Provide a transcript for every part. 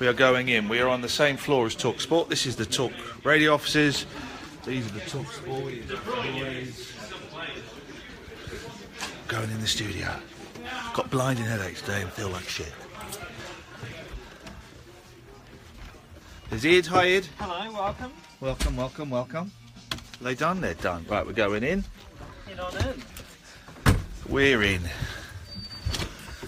We are going in. We are on the same floor as Talk Sport. This is the Talk Radio offices. These are the Talk Sport boys. Going in the studio. Got blinding headaches today and feel like shit. There's Id. Hi, Id. Hello, welcome. Welcome. Are they done? They're done. Right, we're going in. Get on in. We're in.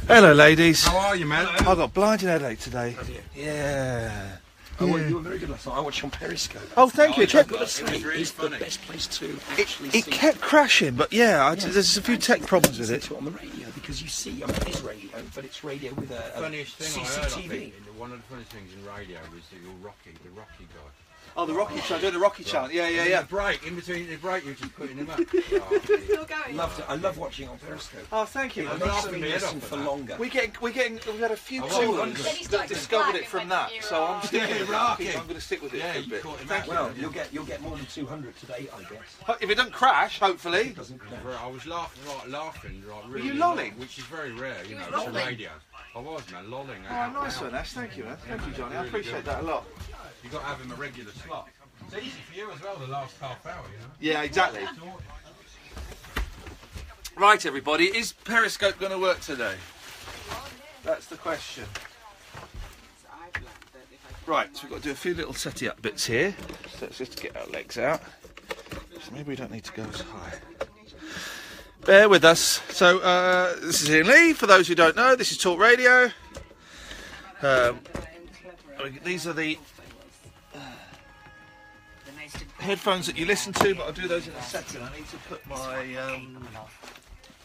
Hello, ladies. How are you, man? I've got blinding headache today. Have you? Yeah. You were very good last night. I watched you on Periscope. Oh, thank you. I've got to say, it's the best place to actually It kept crashing, but yeah, there's a few tech problems with it. Listen to it on the radio because you see, I mean, it is radio, but it's radio with a Funniest thing I heard, I CCTV. think, one of the funniest things in radio was the Rocky guy. Oh, the Rocky channel. Doing the Rocky channel. Yeah. The break, in between the break, you're just putting him up. Still going. Loved it. I love watching it on Periscope. Oh, thank you. I love to listen for longer. We've had a few Oh, tunes Then he's that like discovered black it from and that, went so I'm sticking with it. Rocky. I'm going to stick with it Yeah, for a you bit. caught him Thank out. you. Well, you'll get more than 200 today, I guess. If it doesn't crash, hopefully. It doesn't crash. I was laughing, really. you lolling? Which is very rare, you know, was it's a lolling? radio. I was, man, lolling. Oh, nice one, Ash. Thank you, man. Thank you, Johnny. I appreciate that a lot. You've got to have him a regular slot. It's easy for you as well, the last half hour, you know. Yeah, exactly. Right, everybody. Is Periscope going to work today? That's the question. Right, so we've got to do a few little setty up bits here. So let's just get our legs out. So maybe we don't need to go as high. Bear with us. So this is Iain Lee. For those who don't know, this is Talk Radio. These are the headphones that you listen to, but I'll do those in a second. I need to put my...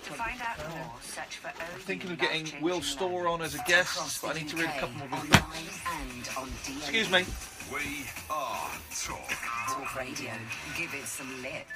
To find out more, search for I'm thinking of getting Will Storr on as a guest, but I need to read a couple more reviews. and on DAB. Excuse me. We are Talk. Talk Radio. Give it some lip.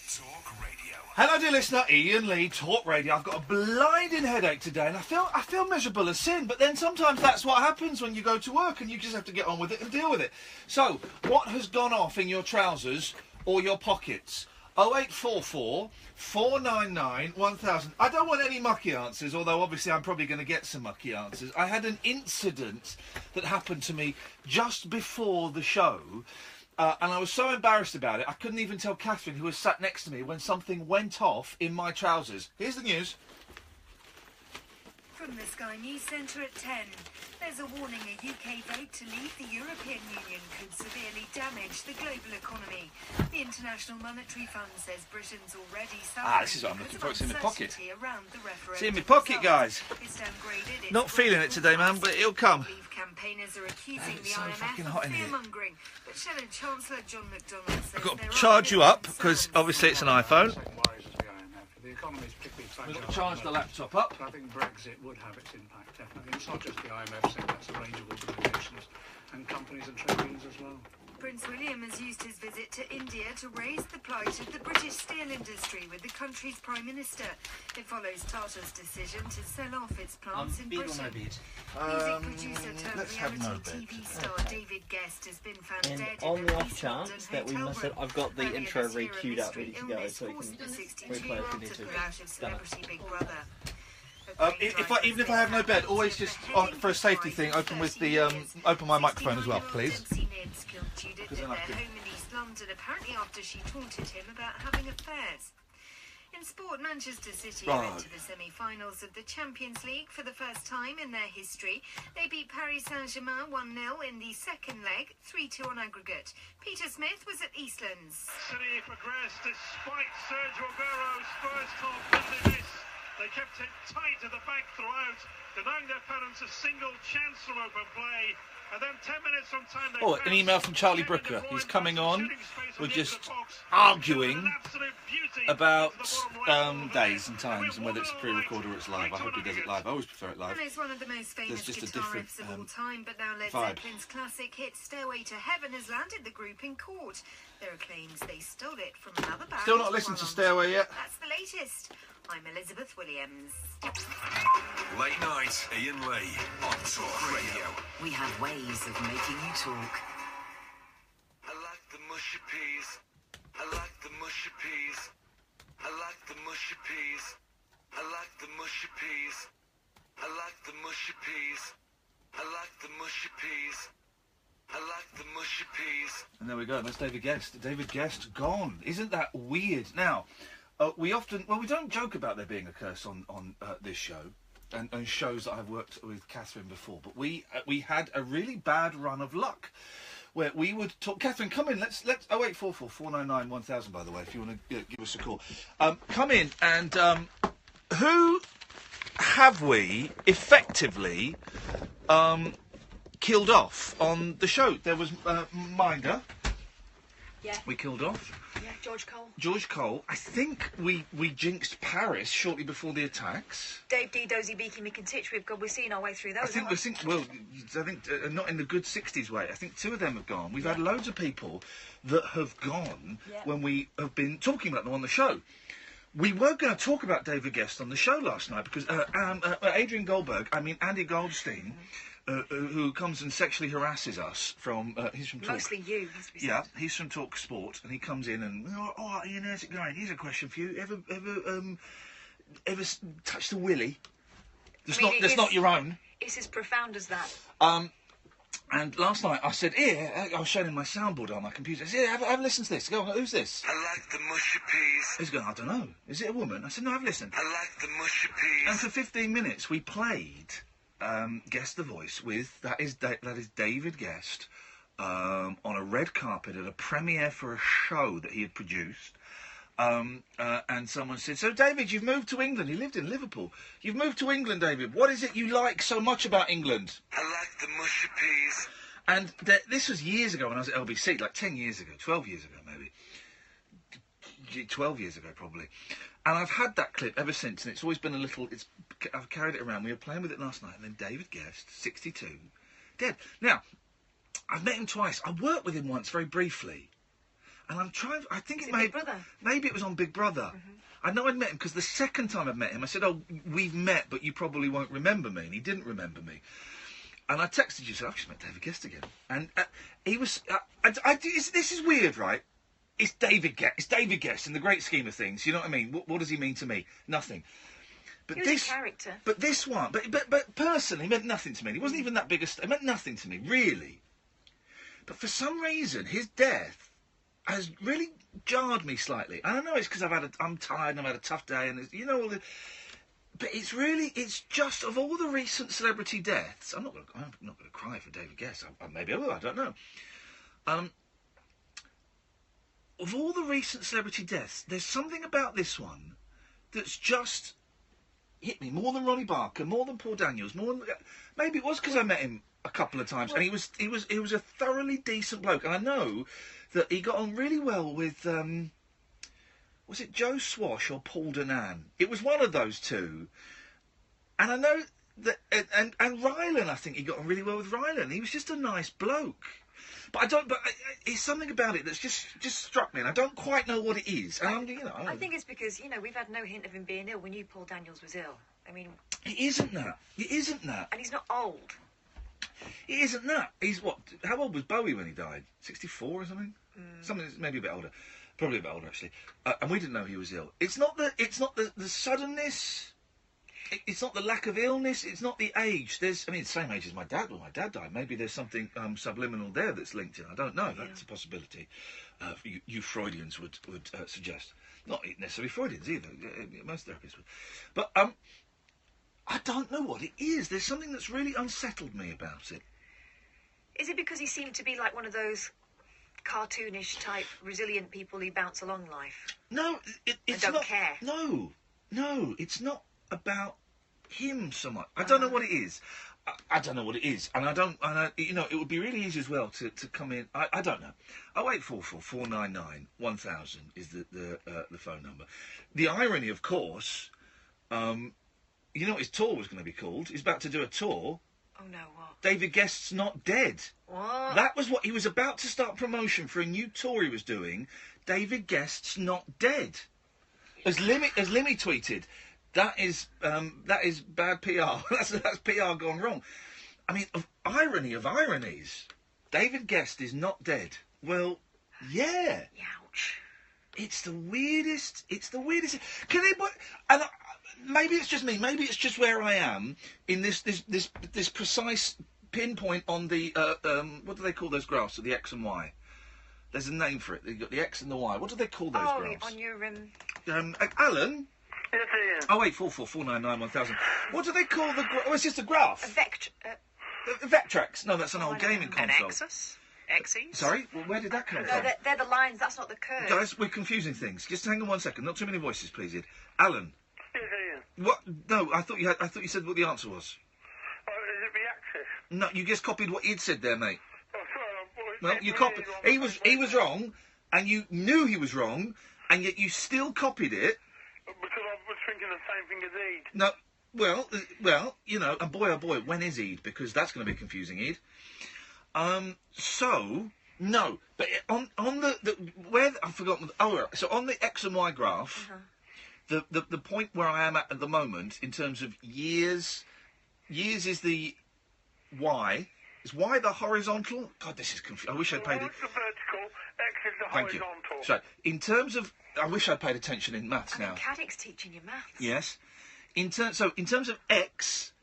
Talk Radio. Hello, dear listener. Iain Lee, Talk Radio. I've got a blinding headache today, and I feel miserable as sin. But then sometimes that's what happens when you go to work, and you just have to get on with it and deal with it. So, what has gone off in your trousers or your pockets? 0844 499 1000. I don't want any mucky answers, although obviously I'm probably going to get some mucky answers. I had an incident that happened to me just before the show. And I was so embarrassed about it, I couldn't even tell Catherine, who was sat next to me, when something went off in my trousers. Here's the news. From the Sky News Centre at 10. There's a warning a UK vote to leave the European Union could severely damage the global economy. The International Monetary Fund says Britain's already suffering this is what I'm looking for. It's in my pocket. around the referendum It's in my pocket, guys. It's downgraded its Not feeling it today, man, but it'll come. Leave campaigners are accusing It's the so IMF fucking of hot in here. fear-mongering, but Shannon Chancellor John McDonnell says I've got there to are charge you up, concerns. because obviously it's an iPhone. The economy is particularly We've got to fragile. charge the laptop up. I think Brexit would have its impact, definitely. It's not just the IMF saying that's a range of organisations and companies and trade unions as well. Prince William has used his visit to India to raise the plight of the British steel industry with the country's Prime Minister. It follows Tata's decision to sell off its plants in Britain. Music producer turned let's have no reality bed. TV star David Guest has been found And dead on in the a off East chance London that we hotel must have, room. I've got the Earlier intro this year, a re-queued up, ready mystery to go, illness so we forced can the replay 62-year-old if we to need pull to. out of Done. Celebrity Big Brother. Even if I have no bed, always just for a safety thing, open with the open my microphone as well, please. Because then I can- home in East London, apparently after she taunted him about having affairs. In sport, Manchester City went to the semi-finals of the Champions League for the first time in their history. They beat Paris Saint-Germain 1-0 in the second leg, 3-2 on aggregate. Peter Smith was at Eastlands. City progressed despite Sergio Aguero's first half busyness. They kept it tight at the back throughout, denying their opponents a single chance from open play. And then 10 minutes from time they Oh, an email from Charlie Brooker. He's coming on. We're just arguing about days and times and whether it's a pre-record or it's live. I hope he does it live. I always prefer it live. And it's one of the most famous There's just a guitar different, riffs of all time, but now Led vibe. Zeppelin's classic hit Stairway to Heaven has landed the group in court. There are claims they stole it from another band. Still not listened to Stairway yet. That's the latest. I'm Elizabeth Williams. Late night, Iain Lee on Talk Radio. We have ways of making you talk. I like the mushy peas. I like the mushy peas. I like the mushy peas. I like the mushy peas. I like the mushy peas. I like the mushy peas. I like the mushy peas. And there we go. That's David Guest. David Guest gone. Isn't that weird? Now, we don't joke about there being a curse on this show and shows that I've worked with Catherine before, but we had a really bad run of luck where we would talk. Catherine, come in. Let's 0844 499 1000. By the way, if you want to give us a call, come in and who have we effectively killed off on the show? There was Minder. Yeah. We killed off. Yeah, George Cole. George Cole. I think we jinxed Paris shortly before the attacks. Dave D, Dozy, Beaky, Mick and Titch. We're seeing our way through those. I think not in the good 60s way. I think 2 of them have gone. We've had loads of people that have gone when we have been talking about them on the show. We were going to talk about David Guest on the show last night because Andy Goldstein, who comes and sexually harasses us he's from Talk. Mostly you. Yeah, he's from Talk Sport, and he comes in and Ian, how's it going? Here's a question for you. Ever touched a willy? That's not your own. It's as profound as that. And last night I said, I was showing him my soundboard on my computer. I said, have a listen to this. Go on, who's this? I like the mushy peas. He's going, I don't know. Is it a woman? I said, no, I've listened. I like the mushy peas. And for 15 minutes we played Guest the Voice that is David Guest on a red carpet at a premiere for a show that he had produced. And someone said, so David, you've moved to England. He lived in Liverpool. You've moved to England, David. What is it you like so much about England? I like the mushy peas. And this was years ago when I was at LBC, like 10 years ago, 12 years ago maybe. 12 years ago probably. And I've had that clip ever since, and it's always been I've carried it around. We were playing with it last night, and then David Guest, 62, dead. Now, I've met him twice. I worked with him once very briefly. And I think maybe it was on Big Brother. Mm-hmm. I know I'd met him because the second time I met him, I said, we've met, but you probably won't remember me. And he didn't remember me. And I texted you, said, I've just met David Guest again. And he was, this is weird, right? It's David Guest. It's David Guest in the great scheme of things. You know what I mean? What does he mean to me? Nothing. But he was a character. But this one, but personally, he meant nothing to me. He wasn't even that big a star. It meant nothing to me, really. But for some reason, his death has really jarred me slightly. And I know it's because I'm tired and I've had a tough day, and all the. But it's just of all the recent celebrity deaths. I'm not going to cry for David Guest. Maybe I will. I don't know. Of all the recent celebrity deaths, there's something about this one that's just hit me more than Ronnie Barker, more than Paul Daniels, maybe it was because I met him a couple of times, and he was a thoroughly decent bloke, and I know that he got on really well with was it Joe Swash or Paul Danan? It was one of those two, and I know that and Rylan, I think he got on really well with Rylan. He was just a nice bloke. But it's something about it that's just struck me, and I don't quite know what it is. And I think it's because we've had no hint of him being ill. We knew Paul Daniels was ill. I mean, it isn't that. It isn't that. And he's not old. It isn't that. He's what? How old was Bowie when he died? 64 or something? Something that's maybe a bit older. Probably a bit older actually. And we didn't know he was ill. It's not the suddenness. It's not the lack of illness. It's not the age. The same age as my dad when my dad died. Maybe there's something subliminal there that's linked in. I don't know. That's a possibility. You Freudians would suggest. Not necessarily Freudians either. Most therapists would. But I don't know what it is. There's something that's really unsettled me about it. Is it because he seemed to be like one of those cartoonish type resilient people who bounce along life? No, it's don't not. Care. No, it's not about him so much. I don't know what it is. I don't know what it is, and it would be really easy as well to come in. I don't know. 0844 499 1000 is the phone number. The irony, of course, what his tour was going to be called? He's about to do a tour. Oh no, what? David Guest's Not Dead. What? That was what he was about to start promotion for a new tour he was doing. David Guest's Not Dead. As Limmy tweeted, that is bad PR. that's PR gone wrong. I mean, of ironies, David Guest is not dead. Well, yeah. Ouch. It's the weirdest. Can anybody? Maybe it's just me. Maybe it's just where I am in this precise pinpoint on the what do they call those graphs? The X and Y. There's a name for it. You've got the X and the Y. What do they call those graphs? On your Alan. Yes, Ian. 08444991000. What do they call the? Oh, it's just a graph. A Vectrex. No, that's an old gaming An console. axis? Axes? Sorry, well, where did that come No, from? they're the lines. That's not the curve. Guys, we're confusing things. Just hang on 1 second. Not too many voices, please, Ed. Alan. Yes, Ian. What? No, I thought you said what the answer was. Oh, is it the axis? No, you just copied what Ed said there, mate. Oh, sorry. Well, you copied. He was wrong, and you knew he was wrong, and yet you still copied it. Because I was thinking the same thing as Eid. No, well, you know, and boy, oh boy, when is Eid? Because that's going to be confusing, Eid. So no, but on the where I've forgotten. Oh, right, so on the X and Y graph, the point where I am at the moment in terms of years is the Y. Is Y the horizontal? God, this is confusing. I wish I'd paid it. Y is the vertical, X is the Thank you. horizontal. So, in terms of, I wish I'd paid attention in maths now. Caddick's teaching you maths. Yes. In terms of X,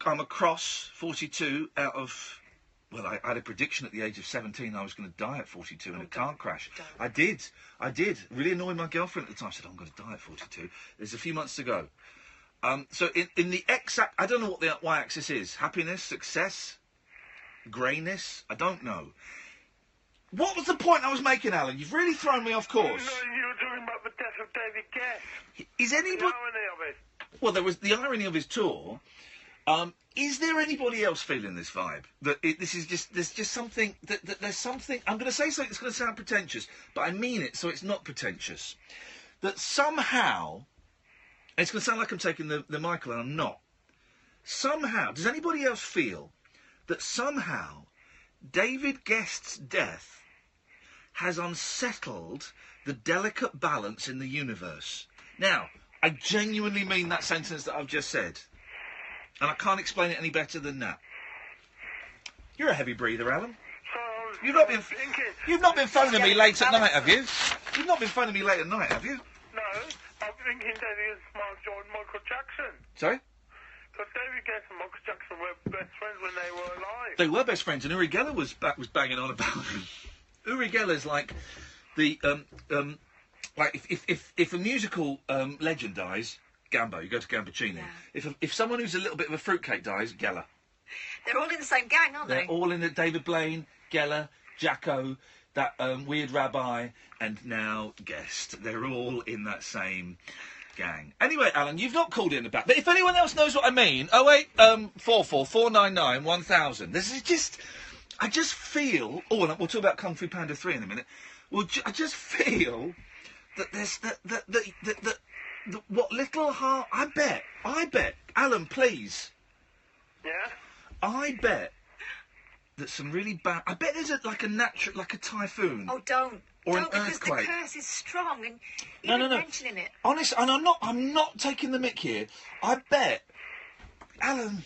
I'm across 42 out of. Well, I had a prediction at the age of 17 I was going to die at 42 in a car crash. I did. Really annoyed my girlfriend at the time. I said, I'm going to die at 42. There's a few months to go. So in the X, I don't know what the Y-axis is. Happiness, success, greyness. I don't know. What was the point I was making, Alan? You've really thrown me off course. No, you were talking about the death of David Guest. Is anybody? The irony of it. Well, there was the irony of his tour. Is there anybody else feeling this vibe? That there's just something that there's something. I'm going to say something that's going to sound pretentious, but I mean it, so it's not pretentious. That somehow, and it's going to sound like I'm taking the Michael, and I'm not. Somehow, does anybody else feel that somehow David Guest's death has unsettled the delicate balance in the universe? Now, I genuinely mean that sentence that I've just said. And I can't explain it any better than that. You're a heavy breather, Alan. You've not been phoning me late at night, have you? You've not been phoning me late at night, have you? No, I'm thinking that is Michael Jackson. Sorry? Because David Guest and Michael Jackson were best friends when they were alive. They were best friends, and Uri Geller was banging on about him. Uri Geller's like the like if a musical legend dies. Gambo, you go to Gamboccini. Yeah. If someone who's a little bit of a fruitcake dies, Geller. They're all in the same gang, aren't they? They're all in it. David Blaine, Geller, Jacko, that weird rabbi, and now Guest. They're all in that same gang. Anyway, Alan, you've not called in about. But if anyone else knows what I mean, 08444991000. This is just. I just feel. Oh, and we'll talk about Kung Fu Panda 3 in a minute. I just feel that there's that. What little heart... I bet, Alan, please. Yeah? I bet that some really bad... I bet there's like a typhoon. Oh, don't. Or don't, an earthquake. Because the curse is strong, and No. mentioning it. Honest, and I'm not taking the mick here. I bet... Alan,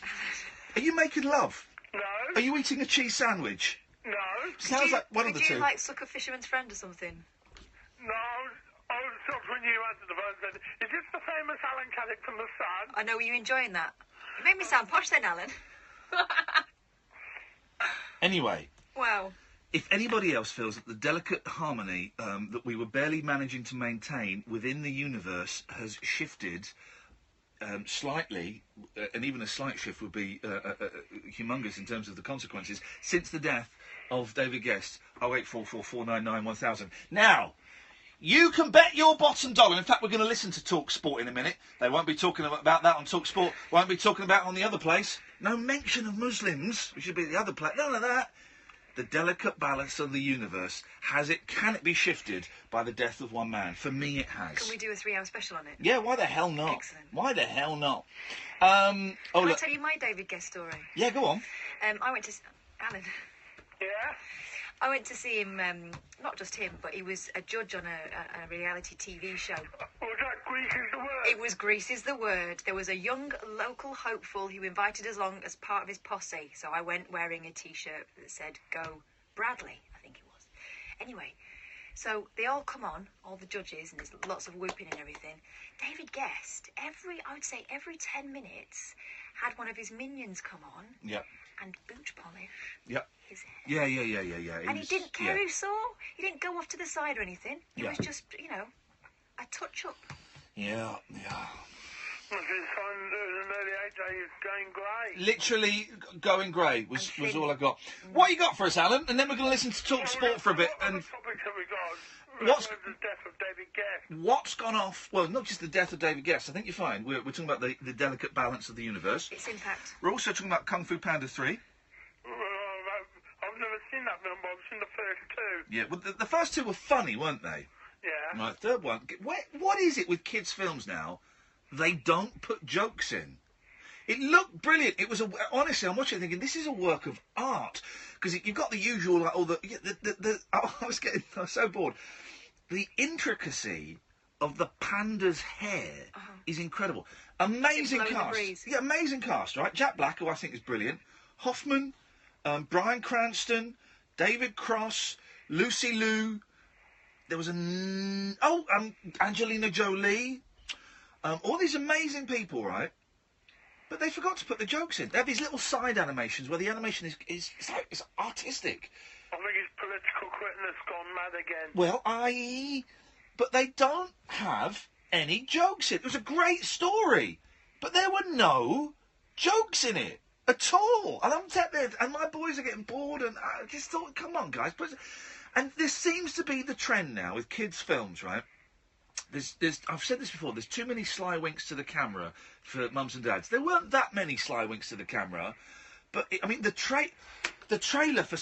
are you making love? No. Are you eating a cheese sandwich? No. Sounds like one of the two. Did you like suck a fisherman's friend or something? No. I was shocked when you answered the phone and said, is this the famous Alan Caddick from The Sun? I know, were you enjoying that? You made me sound posh then, Alan. Anyway. Wow. If anybody else feels that the delicate harmony that we were barely managing to maintain within the universe has shifted slightly, and even a slight shift would be humongous in terms of the consequences, since the death of David Guest, 08444991000. Now... You can bet your bottom dollar. In fact, we're going to listen to Talk Sport in a minute. They won't be talking about that on Talk Sport. Won't be talking about it on the other place. No mention of Muslims, which should be the other place. None of that. The delicate balance of the universe can it be shifted by the death of one man? For me, it has. Can we do a 3-hour special on it? Yeah, why the hell not? Excellent. Why the hell not? Can I tell you my David Guest story? Yeah, go on. I went to... Alan. Yeah? I went to see him, not just him, but he was a judge on a reality TV show. Was that Grease is the Word? It was Grease is the Word. There was a young local hopeful who invited us along as part of his posse. So I went wearing a T-shirt that said, Go Bradley, I think it was. Anyway, So they all come on, all the judges, and there's lots of whooping and everything. David Guest, I would say every 10 minutes, had one of his minions come on. Yep. And boot polish. Yep. His hair. Yeah. And he didn't care who saw. He didn't go off to the side or anything. It was just, a touch-up. Yeah. Going grey. Literally going grey was all I got. What you got for us, Alan? And then we're going to listen to Talk Sport for a bit. And Topics that we got. What's- The death of David Guest. what's gone off? Well, not just the death of David Guest. I think you're fine. We're talking about the delicate balance of the universe. Its impact. We're also talking about Kung Fu Panda 3. I've never seen that film, but I've seen the first two. Yeah, well, the first two were funny, weren't they? Yeah. Right, third one. What is it with kids' films now? They don't put jokes in. It looked brilliant. It was honestly, I'm watching it thinking this is a work of art because you've got the usual like all the I was so bored. The intricacy of the panda's hair is incredible. Amazing Blowing the cast. breeze. Yeah, amazing cast. Right, Jack Black, who I think is brilliant. Hoffman, Bryan Cranston, David Cross, Lucy Liu. There was Angelina Jolie. All these amazing people, right? But they forgot to put the jokes in. They have these little side animations where the animation is artistic. I think his political correctness gone mad again. Well, but they don't have any jokes in. It was a great story, but there were no jokes in it at all. And I'm sat there, and my boys are getting bored, and I just thought, come on, guys. And this seems to be the trend now with kids' films, right? I've said this before, there's too many sly winks to the camera for mums and dads. There weren't that many sly winks to the camera, but, the trailer for...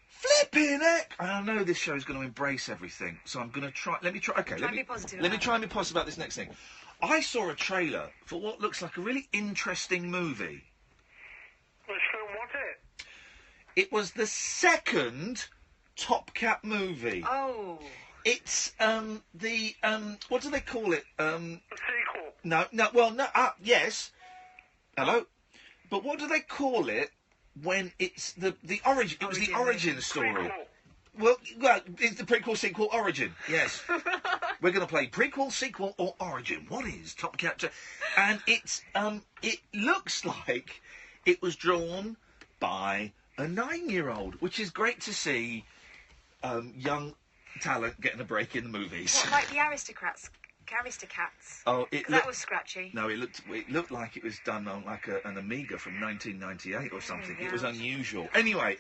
Flipping heck! I know this show's going to embrace everything, so I'm going to try... Let me try and be positive about this next thing. I saw a trailer for what looks like a really interesting movie. Which film was it? It was the second TopCap movie. Oh. It's, what do they call it? A sequel. No, yes. Hello? But what do they call it when it's the origin? It was the origin story. Prequel. Well, it's the prequel, sequel, origin. Yes. We're going to play prequel, sequel, or origin. What is TopCap? And it's, it looks like it was drawn by a 9-year-old, which is great to see, young talent getting a break in the movies. What, like the Aristocats? Oh, that was scratchy. No, it looked like it was done on like an Amiga from 1998 or something. It was unusual. Anyway,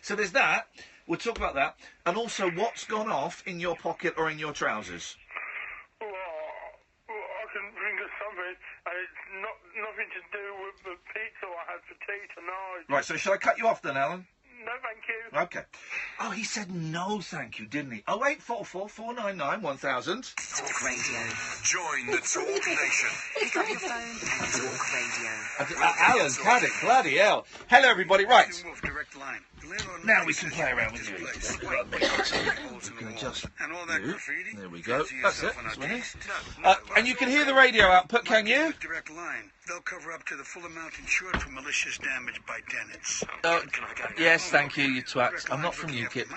so there's that. We'll talk about that, and also what's gone off in your pocket or in your trousers. Well, I can think of something, and it's nothing to do with the pizza I had for tea tonight. Right, so shall I cut you off then, Alan? No, thank you. Okay. Oh, he said no, thank you, didn't he? 0844 499 1000. Talk Radio. Join the Talk Nation. Pick up your phone and Talk Radio. Alan Caddick, bloody hell. Hello, everybody. Right. Direct line. Now we can play around with you. There we go. That's it. That's winning. And you can hear the radio output, can you? Direct line. They'll cover up to the full amount insured for malicious damage by tenants. Yes, thank you, you twats. I'm not from UKIP.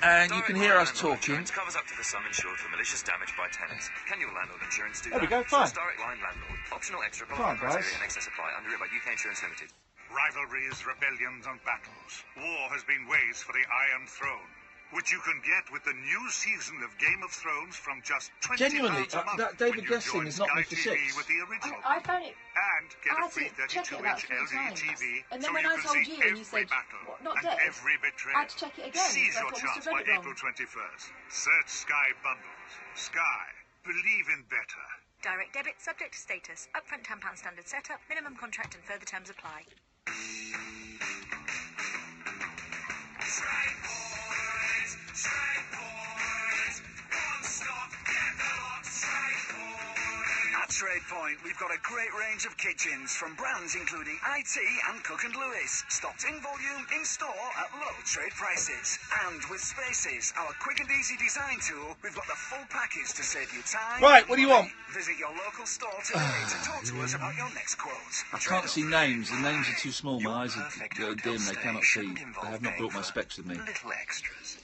And you can hear us talking. Covers up to the sum insured for malicious damage by tenants. Can your landlord insurance do There we that? go, fine. Direct line landlord. Optional extra Fine, guys. and excess supply underwritten by UK Insurance Limited. Rivalries, rebellions, and battles. War has been waged for the Iron Throne, which you can get with the new season of Game of Thrones from just £20 Genuinely, a month that David when you Guest thing join is not Sky me for TV 6. with the original. I found it. And get I a had free to check it 32-inch about 3 LCD times. TV And so then when you I can told see you, and you every said, battle "What, not and dead?" every betrayal. I had to check it again, Seize so I your thought I chance must have by read it wrong. April 21st. Search Sky Bundles. Sky. Believe in better. Direct debit subject to status. Upfront £10 standard setup. Minimum contract and further terms apply. At Trade Point, we've got a great range of kitchens from brands including IT and Cook & Lewis. Stocked in volume, in store at low trade prices. And with Spaces, our quick and easy design tool, we've got the full package to save you time. Right, what do you want? Visit your local store today to talk to us about your next quote. I can't see names. The names are too small. My eyes are dim. They cannot see. They have not brought my specs with me. Little extras.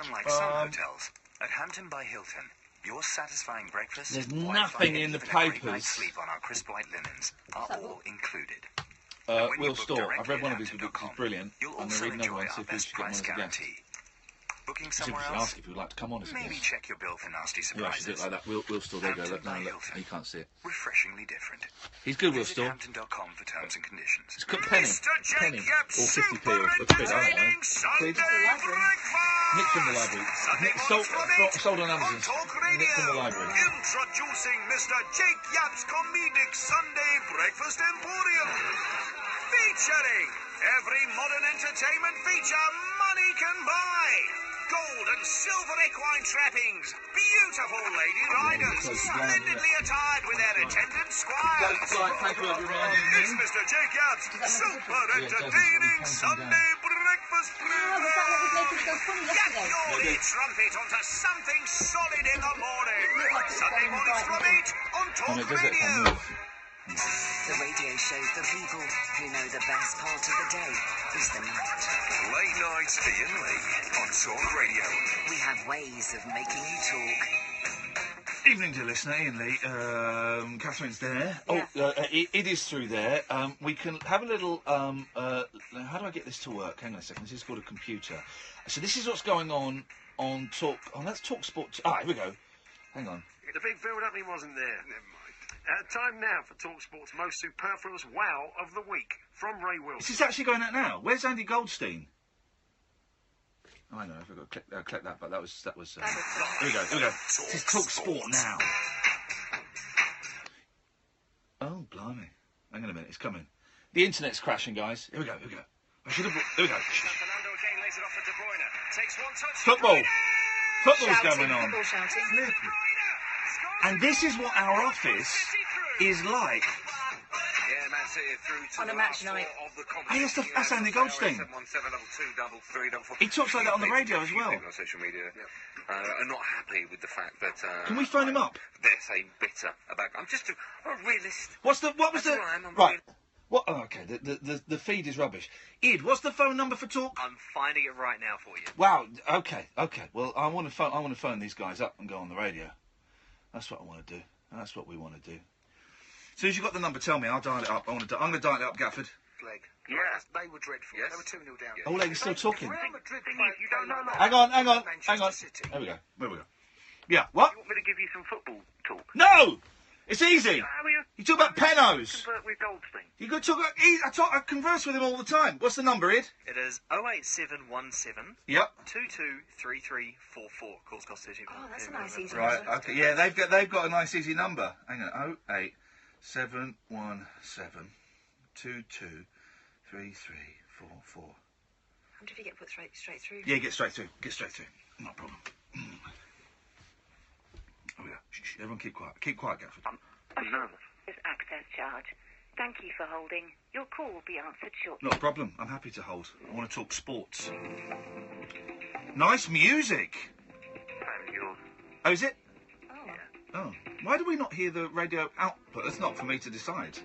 Unlike some hotels, at Hampton by Hilton, your satisfying breakfast, There's Wi-Fi, nothing and in the even a great papers. night's sleep on our crisp white linens are all included. Will Store. I've read one of his books. It's brilliant. You'll I'm going to also read another enjoy one, see our if we best should get one price as a guest. guarantee. Booking See if we somewhere should else? ask if we'd like to come on as a Maybe guest. check your bill for nasty Yeah, I should do it surprises. like that. Will Store, there you go. Hampton by Look, Hilton. you can't see it. Refreshingly different. He's good, Will Visit Store. Hampton.com for terms and conditions. It's cut penny. Penny. Or 50p or a quid, I don't know. Quid. Nick from the library. Nick sold on Amazon. Nick from the library. Introducing Mr. Jake Yapp's comedic Sunday breakfast emporium. Featuring every modern entertainment feature money can buy. Gold and silver equine trappings. Beautiful lady riders. Splendidly attired with their attendant squires. It's Mr. Jake Yapp's super entertaining Sunday breakfast program. Yap your ear trumpet onto something solid in the morning. Sunday mornings from 8 on Talk Radio. The radio shows the people who know the best part of the day is the night. Late nights, Iain Lee on Talk Radio. We have ways of making you talk. Evening, dear listener. Iain Lee. Catherine's there. Yeah. It is through there. We can have a little... how do I get this to work? Hang on a second. This is called a computer. So this is what's going on Talk... Oh, that's Talk Sport... Ah, here we go. Hang on. The big build-up he wasn't there. Never mind. Time now for TalkSport's most superfluous wow of the week from Ray Wilson. Is this actually going out now? Where's Andy Goldstein? Oh, I know. I forgot to click that, but that was. Here we go. This is Talk Sport now. Oh, blimey! Hang on a minute. It's coming. The internet's crashing, guys. Here we go. I should have. Here we go. Football. Football's going on. Football shouting. And this is what our office is like. Yeah, Man City through On a match night. Hey, that's Andy Goldstein. He talks like that on the radio as well. On social media are not happy with the fact that... Can we phone him up? They're saying bitter about... I'm just a realist. What was That's the... all I am, I'm Right. What? Oh, okay, the feed is rubbish. Id, what's the phone number for Talk? I'm finding it right now for you. Wow, okay. Well, I want to phone these guys up and go on the radio. That's what I want to do. And that's what we want to do. As soon as you've got the number, tell me. I'll dial it up. I'm going to dial it up, Gafford. Leg. Yeah. They were dreadful. Yes. They were 2-0 down. Oh, they're still talking. Real Madrid played you don't know. Hang on. Manchester City. There we go. Yeah, what? You want me to give you some football talk? No! It's easy. How are you? You talk about penos. Convert with Goldstein. You could talk about... I converse with him all the time. What's the number, Id? It is 08717 Yep. 223344. Calls cost £30. Oh, that's a nice easy Right, number. okay. Yeah, they've got a nice easy number. Hang on. 08717 223344. I wonder if you get put straight through. Yeah, get straight through. Not a problem. Oh, yeah. Shh, everyone keep quiet. Keep quiet, Gafford. I'm nervous. Is access charge. Thank you for holding. Your call will be answered shortly. Not a problem. I'm happy to hold. I want to talk sports. Nice music. I'm yours. Oh, is it? Oh. Oh. Why do we not hear the radio output? That's not for me to decide.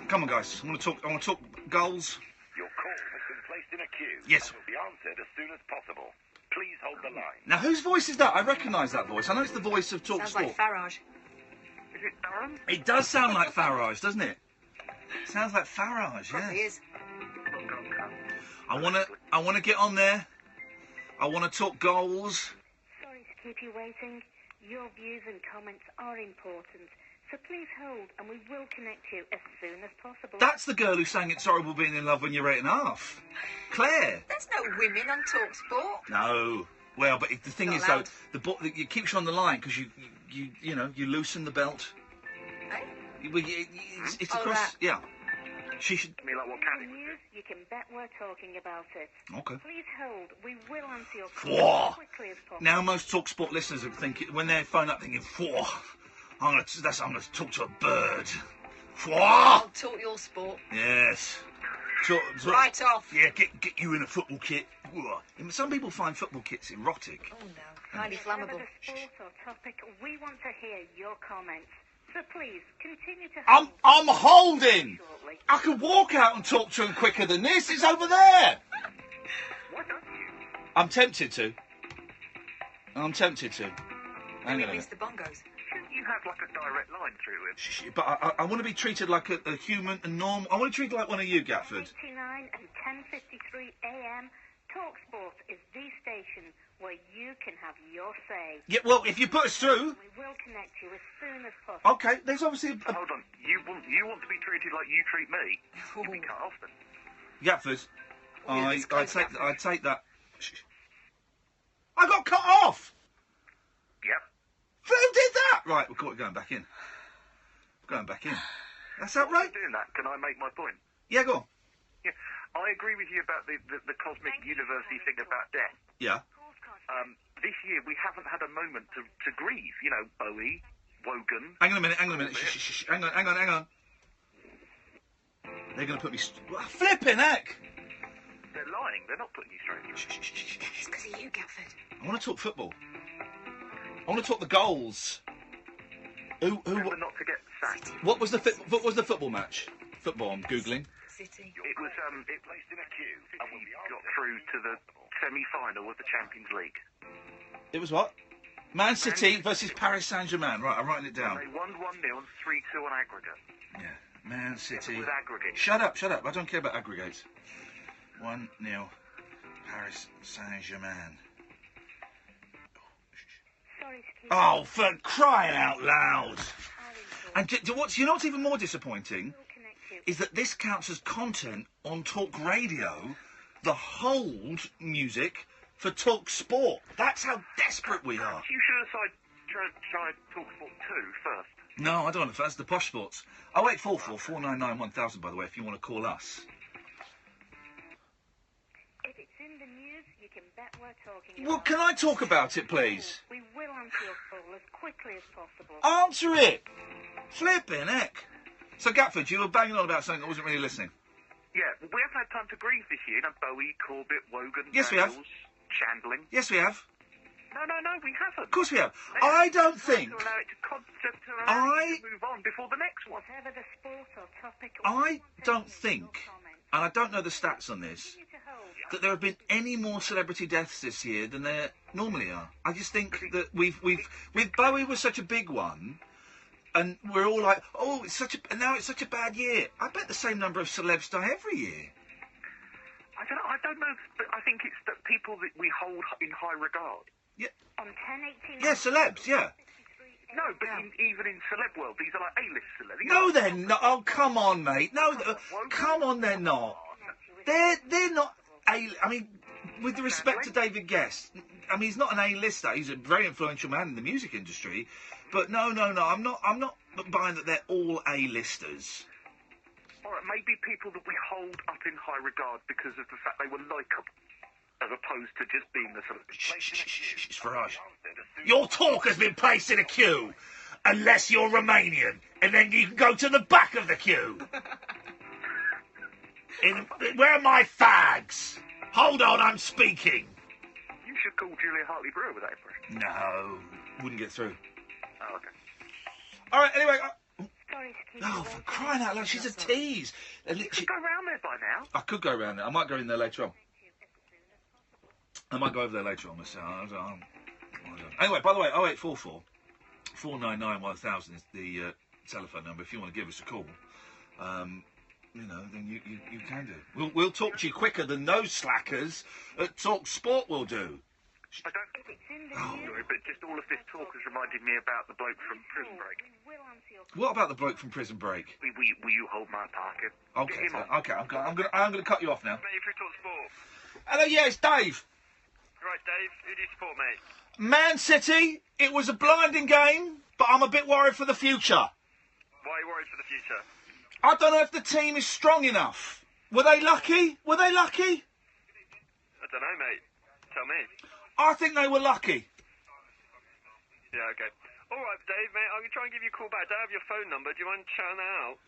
Come on, guys. I want to talk goals. Your call has been placed in a queue. Yes. And will be answered as soon as possible. Please hold the line. Now, whose voice is that? I recognise that voice. I know it's the voice of Talk Sounds Sport. like Farage. Is it Darren? It does sound like Farage, doesn't it? Sounds like Farage, Probably yeah. is. I want to get on there. I want to talk goals. Sorry to keep you waiting. Your views and comments are important. So please hold and we will connect you as soon as possible. That's the girl who sang It's Horrible Being in Love When You're 8.5. Claire. There's no women on Talk Sport. No. Well, but the thing Not is, allowed. though, it keeps you on the line because you loosen the belt. Eh? It's Oh, across. that. Yeah. She should. I mean, like what New category? news, you can bet we're talking about it. Okay. Please hold. We will answer your call Whoa. as quickly as possible. Now most Talk Sport listeners are thinking when they phone up thinking, "Whoa, I'm going to talk to a bird." Whoa. I'll talk your sport. Yes. Right off. Yeah, get you in a football kit. Whoa. Some people find football kits erotic. Oh no, highly Whatever flammable. the sport or topic, we want to hear your comments. So please, continue to I'm hold holding. shortly. I can walk out and talk to him quicker than this. It's over there. Why don't you? I'm tempted to. Hang on a Maybe minute. it's the bongos. Shouldn't you have like a direct line through him? But I want to be treated like a human and normal. I want to be treated like one of you, Gatford. 89 and 10:53 a.m. TalkSport is the station where you can have your say. Yeah, well, if you put us through. We will connect you as soon as possible. Okay, there's obviously. Hold on. You want to be treated like you treat me? You'll be cut off then. Gatford, Yeah, it's close, I'd take that. I got cut off. Yep. Who did that? Right, we're going back in. That's outrageous. Doing that, can I make my point? Yeah, go on. Yeah, I agree with you about the cosmic university thing about death. Yeah. This year we haven't had a moment to grieve. You know, Bowie, Wogan. Hang on a minute. Shh. Hang on. They're going to put me... Flipping heck! They're lying. They're not putting you straight. It's because of you, Gatford. I want to talk football. I want to talk the goals. Remember not to get sacked. What was the football match? Football, I'm Googling. City. It was, it placed in a queue, and we got through to the semi-final of the Champions League. It was what? Man City versus Paris Saint-Germain. Right, I'm writing it down. They won 1-0 and 3-2 on aggregate. Yeah, Man City. With aggregate. Shut up. I don't care about aggregates. 1-0, Paris Saint-Germain. Oh, for crying out loud! And you know what's even more disappointing? Is that this counts as content on talkRadio, the hold music for TalkSport. That's how desperate we are. You should have tried TalkSport 2 first. No, I don't want to. That's the posh sports. 0844 499 1000, by the way, if you want to call us. If it's in the news, you can bet we're talking Well, about can I talk about it, please? We will answer your call as quickly as possible. Answer it! Flipping heck. So, Gatford, you were banging on about something I wasn't really listening. Yeah, we haven't had time to grieve this year. You know, Bowie, Corbett, Wogan, Yes, we have. Daniels, Chandling. Yes, we have. No, we haven't. Of course we have. I don't think... To allow it to move on before the next one. Whatever the sport or topic... I don't think, and I don't know the stats on this, that there have been any more celebrity deaths this year than there normally are. I just think that we've with Bowie was such a big one, and we're all like, oh, now it's such a bad year. I bet the same number of celebs die every year. I don't know, but I think it's the people that we hold in high regard. Yeah. On 10:18. Yeah, celebs, yeah. No, but even in celeb world, these are like A-list celebs. No, they're not. Oh, come on, mate. No, come on, they're not. They're not. I mean, with the respect to David Guest, I mean, he's not an A-lister. He's a very influential man in the music industry. But no. I'm not buying that they're all A-listers. All right, maybe people that we hold up in high regard because of the fact they were likeable, as opposed to just being the sort of... Shh, Farage. Your talk has been placed in a queue, unless you're Romanian, and then you can go to the back of the queue. Where are my fags? Hold on, I'm speaking. You should call Julia Hartley-Brewer with that impression. No, wouldn't get through. Oh, okay. All right, anyway... Sorry to keep Oh, for crying out loud, she's a tease. You could go round there by now. I could go round there. I might go in there later on. I might go over there later on myself. Anyway, by the way, 0844 499 1000 is the telephone number. If you want to give us a call, then you can do. We'll talk to you quicker than those slackers at TalkSport will do. I don't... Sorry, but just all of this talk has reminded me about the bloke from Prison Break. What about the bloke from Prison Break? Will you hold my pocket? Okay. I'm gonna cut you off now. Mate, if you talk sport. Hello, yeah, it's Dave. Right, Dave. Who do you support, mate? Man City. It was a blinding game, but I'm a bit worried for the future. Why are you worried for the future? I don't know if the team is strong enough. Were they lucky? I don't know, mate. Tell me. I think they were lucky. Yeah, okay. All right, Dave, mate, I'm going to try and give you a call back. I don't have your phone number. Do you mind shouting that out?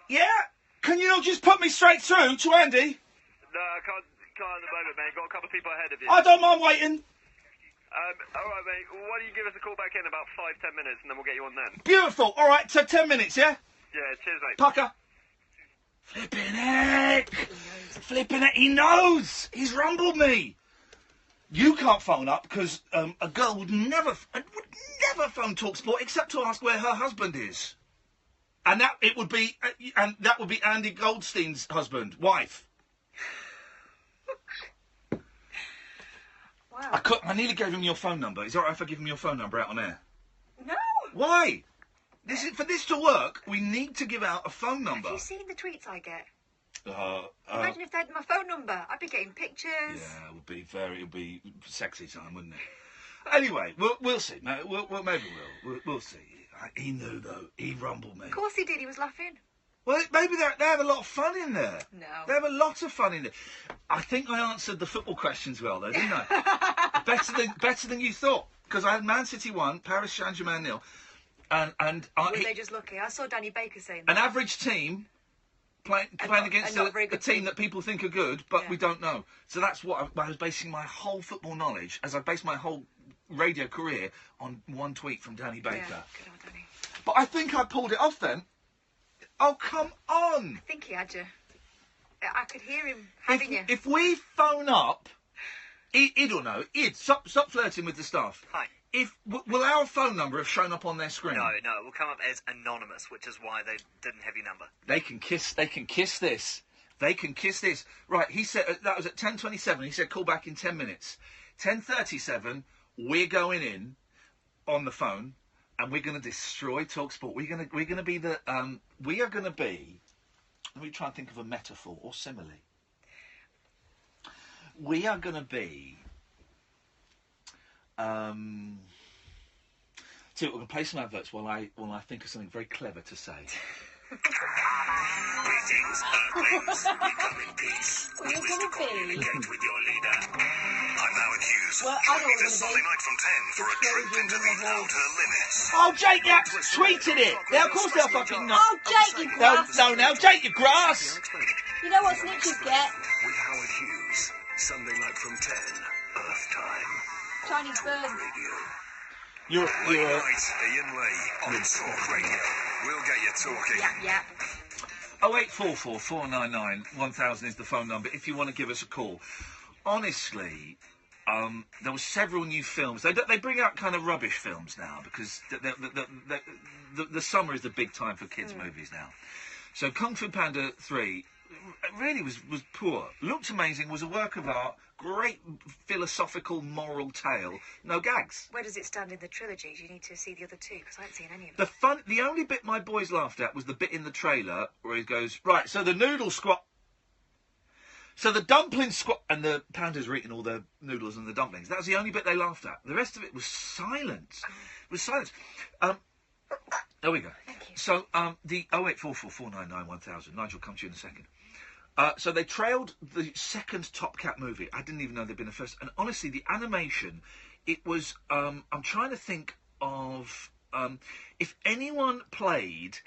Yeah? Can you not just put me straight through to Andy? No, I can't at the moment, mate. Got a couple of people ahead of you. I don't mind waiting. All right, mate. Why don't you give us a call back in about 5-10 minutes, and then we'll get you on then. Beautiful. All right, so 10 minutes, yeah? Yeah, cheers, mate. Pucker. Flipping heck! Flipping heck! He knows! He's rumbled me! You can't phone up because a girl would never phone TalkSport except to ask where her husband is. And that would be Andy Goldstein's wife. Wow. I nearly gave him your phone number. Is it alright if I give him your phone number out on air? No! Why? For this to work, we need to give out a phone number. Have you seen the tweets I get? Imagine if they had my phone number. I'd be getting pictures. Yeah, it would be sexy time, wouldn't it? Anyway, we'll see. Maybe we'll see. He knew though. He rumbled me. Of course he did. He was laughing. Well, maybe they have a lot of fun in there. No. They have a lot of fun in there. I think I answered the football questions well, though, didn't I? better than you thought. Because I had Man City 1, Paris Saint-Germain 0. And were they just lucky? I saw Danny Baker saying that. An average team playing against a team that people think are good, but we don't know. So that's what I was basing my whole football knowledge, as I based my whole radio career on one tweet from Danny Baker. Yeah, good old Danny. But I think I pulled it off then. Oh, come on! I think he had you. I could hear him having you. If we phone up, Id'll know. Stop flirting with the staff. Hi. Will our phone number have shown up on their screen? No, it will come up as anonymous, which is why they didn't have your number. They can kiss this. They can kiss this. Right, he said, that was at 10:27, he said call back in 10 minutes. 10:37, we're going in on the phone, and we're going to destroy TalkSport. We are going to be, let me try and think of a metaphor or simile. We are going to be, see, we're going to play some adverts while I think of something very clever to say. Greetings, Earthlings. We come in peace. We wish to communicate with your leader. I'm Howard Hughes. Well, Join me this Sunday night from 10 for a trip into the outer limits. Oh, Jake Yaps tweeted it. Now, of course they'll fucking not. Oh, Jake, you grass. No, now, Jake, you grass. You know what snitches get? With Howard Hughes. Sunday night from 10. Earth time. Chinese bird. Radio. You're Late night, Iain Lee on Talk Radio. We'll get you talking. Yeah. 0844 499 1000 is the phone number if you want to give us a call. Honestly, there were several new films. They bring out kind of rubbish films now because the summer is the big time for kids' movies now. So Kung Fu Panda 3 really was poor. Looked amazing, was a work of art, great philosophical, moral tale, no gags. Where does it stand in the trilogy? Do you need to see the other two? Because I haven't seen any of them. The only bit my boys laughed at was the bit in the trailer where he goes, right, so the noodle squat... So the dumpling squat... And the pandas were eating all the noodles and the dumplings. That was the only bit they laughed at. The rest of it was silence. It was silence. There we go. So, the 0844 499 1000. Nigel will come to you in a second. So they trailed the second Top Cat movie. I didn't even know there'd been a first. And honestly, the animation, it was... I'm trying to think of... if anyone played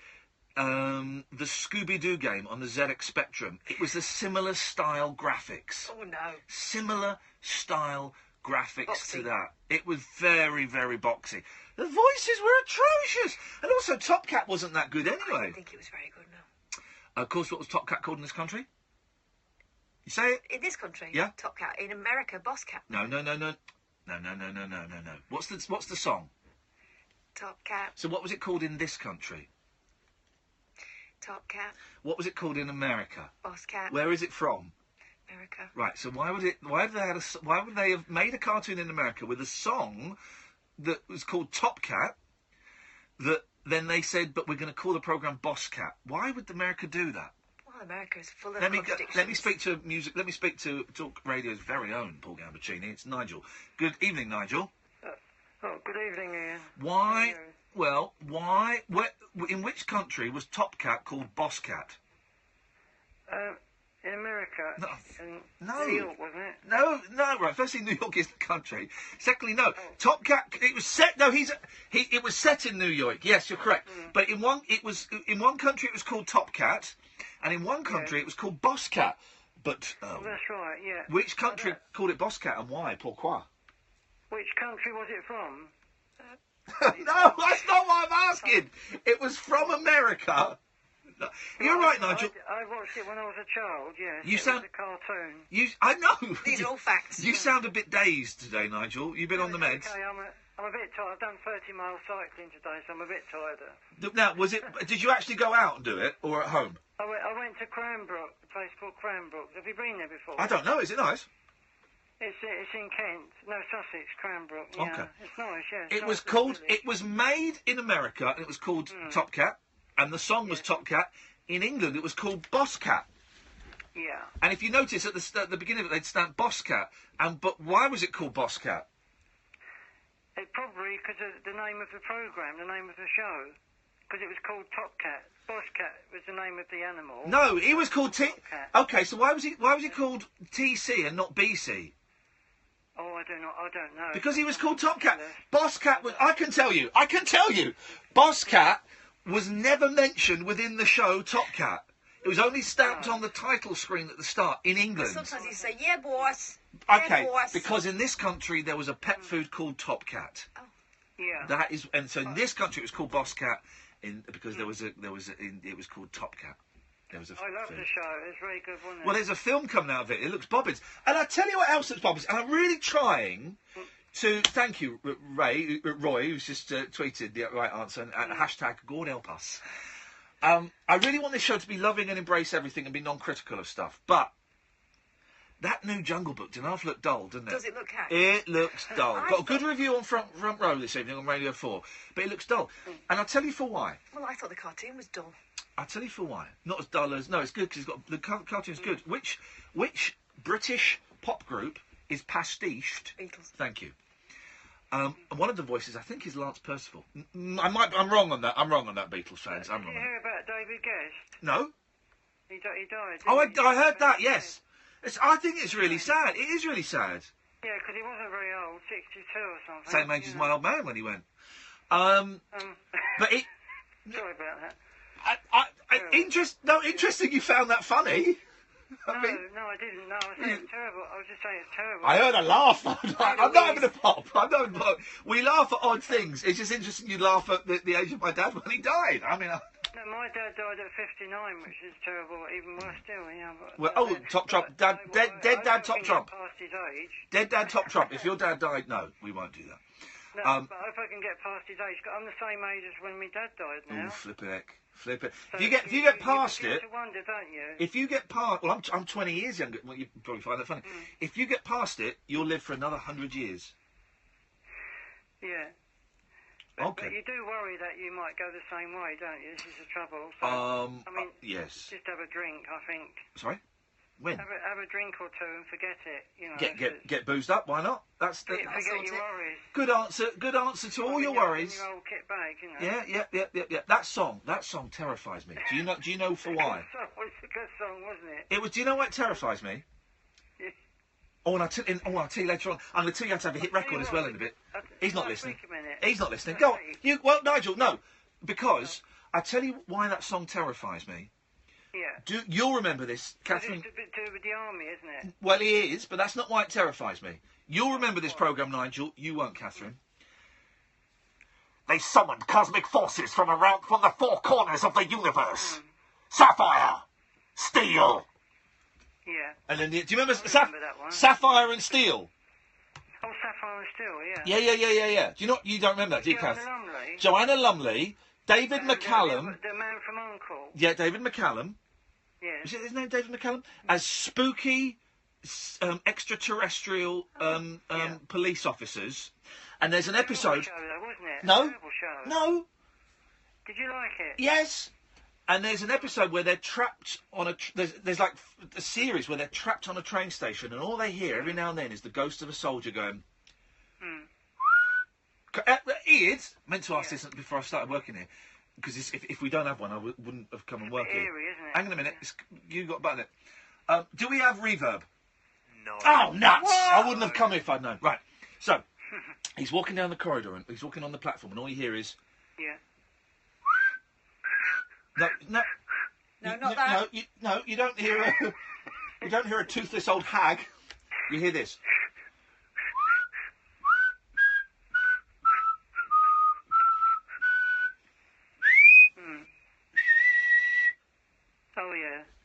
the Scooby-Doo game on the ZX Spectrum, it was a similar style graphics. Oh, no. Similar style graphics Boxy. to that. It was very, very boxy. The voices were atrocious. And also, Top Cat wasn't that good anyway. I didn't think it was very good, no. Of course, what was Top Cat called in this country? You say it? In this country? Yeah. Top Cat. In America, Boss Cat. No. What's the song? Top Cat. So what was it called in this country? Top Cat. What was it called in America? Boss Cat. Where is it from? America. Right. So why would they have made a cartoon in America with a song that was called Top Cat? That then they said, but we're going to call the program Boss Cat. Why would America do that? Well, America is full of Let me contradictions. speak to Talk Radio's very own Paul Gambaccini. It's Nigel. Good evening, Nigel. Good evening, Ian. Why? Well, why? In which country was Top Cat called Boss Cat? In America. No. New York, wasn't it? No. Right. Firstly, New York is the country. Secondly, no. Top Cat. It was set. No, it was set in New York. Yes, you're correct. But in one country it was called Top Cat, and in one country it was called Boss Cat. But that's right. Yeah. which country called it Boss Cat and why? Pourquoi? Which country was it from? No, that's not what I'm asking. It was from America. You're right, Nigel. I watched it when I was a child, yes. You It sound- was a cartoon. I know. These are all facts. You sound a bit dazed today, Nigel. You've been on the meds. Okay, I'm a bit tired. I've done 30 miles cycling today, so I'm a bit tired. Now, did you actually go out and do it, or at home? I went to Cranbrook, a place called Cranbrook. Have you been there before? I don't know. Is it nice? It's in Kent. No, Sussex, Cranbrook. Yeah. Okay. It's nice, yeah. It was called. It was made in America, and it was called Top Cat, and the song was Top Cat. In England, it was called Boss Cat. Yeah. And if you notice at the beginning of it, they'd stamped Boss Cat. But why was it called Boss Cat? It probably because of the name of the programme, the name of the show. Because it was called Top Cat. Boss Cat was the name of the animal. No, he was called Top Cat. Okay, so why was he called TC and not BC? Oh, I don't know. Because he was called Top Cat. Boss Cat was. I can tell you. Boss Cat was never mentioned within the show Top Cat. It was only stamped on the title screen at the start in England. Sometimes you say, yeah, boss. Okay, Yeah, boss. because in this country there was a pet food called Top Cat. Yeah. That is, and so in this country it was called Boss Cat, because it was called Top Cat. There was a I love food. the show. It was very good, wasn't it? Well, there's a film coming out of it. It looks bobbins. And I tell you what else looks bobbins. And I'm really trying to thank you, Roy, who's just tweeted the right answer and hashtag God help us. I really want this show to be loving and embrace everything and be non-critical of stuff. But that new Jungle Book didn't half look dull, didn't it? Does it look hack? It looks dull. I Got a good review on front row this evening on Radio 4, but it looks dull. And I'll tell you for why. Well, I thought the cartoon was dull. I'll tell you for why. Not as dull as... No, it's good because the cartoon's good. Which British pop group is pastiched? Beatles. Thank you. And one of the voices, I think, is Lance Percival. I'm wrong on that. I'm wrong on that, Beatles fans. I'm Did wrong. you hear about David Guest? No? He died. Oh, didn't he? I heard that, yes. I think it's really sad. It is really sad. Yeah, because he wasn't very old, 62 or something. Same age as my old man when he went. But it... Sorry about that. Interesting you found that funny. No, I didn't. No, I was saying it's terrible. I was just saying it's terrible. I heard a laugh. I'm not having a pop. We laugh at odd things. It's just interesting you laugh at the age of my dad when he died. I mean... No, my dad died at 59, which is terrible, even worse still, yeah. But, Well, Top Trump. Dead Dad Top Trump. Past his age. Dead Dad Top Trump. If your dad died, no, we won't do that. No, but I hope I can get past his age. I'm the same age as when my dad died now. Ooh, flip it. So If you get past you it... begin to wonder, don't you? If you get past... Well, I'm 20 years younger. Well, you probably find that funny. If you get past it, you'll live for another 100 years. Yeah. Okay. But you do worry that you might go the same way, don't you? This is the trouble. So, I mean, yes. just have a drink, I think. Sorry? When? Have a drink or two and forget it. You know. Get boozed up. Why not? Forget your worries. Good answer to all your worries. In your old kit bag, you know. Yeah. That song terrifies me. Do you know for why? It's a good song, wasn't it? Do you know why it terrifies me? Yeah. Oh, and I'll tell you later on. I'm going to tell you how to have a hit record as well in a bit. He's not listening. He's not listening. Go on. Well, Nigel, no. Because I tell you why that song terrifies me. Yeah. You'll remember this, Catherine? It's a bit to do with the army, isn't it? Well, he is, but that's not why it terrifies me. You'll remember this programme, Nigel. You won't, Catherine. They summoned cosmic forces from the four corners of the universe. Sapphire, steel. Yeah. And then, do you remember that one. Sapphire and Steel? Oh, Sapphire and Steel, Yeah. Do you know? You don't remember that, do you, Kath? Joanna Lumley, David McCallum. The man from Uncle. Yeah, David McCallum. Yeah. Is it his name, David McCallum? As spooky, extraterrestrial police officers. And there's an episode. Show, though, wasn't it? No. Terrible show. No. Did you like it? Yes. And there's an episode where they're trapped on a... There's like a series where they're trapped on a train station, and all they hear every now and then is the ghost of a soldier going... Ian, meant to ask this before I started working here, because if we don't have one, I wouldn't have come and work here. Eerie, isn't it? Hang on a minute. You got a button it. Do we have reverb? No. Oh, nuts! Whoa! I wouldn't have come if I'd known. Right. So, he's walking down the corridor, and he's walking on the platform, and all you hear is... Yeah. No, not that. No, you don't hear you don't hear a toothless old hag. You hear this.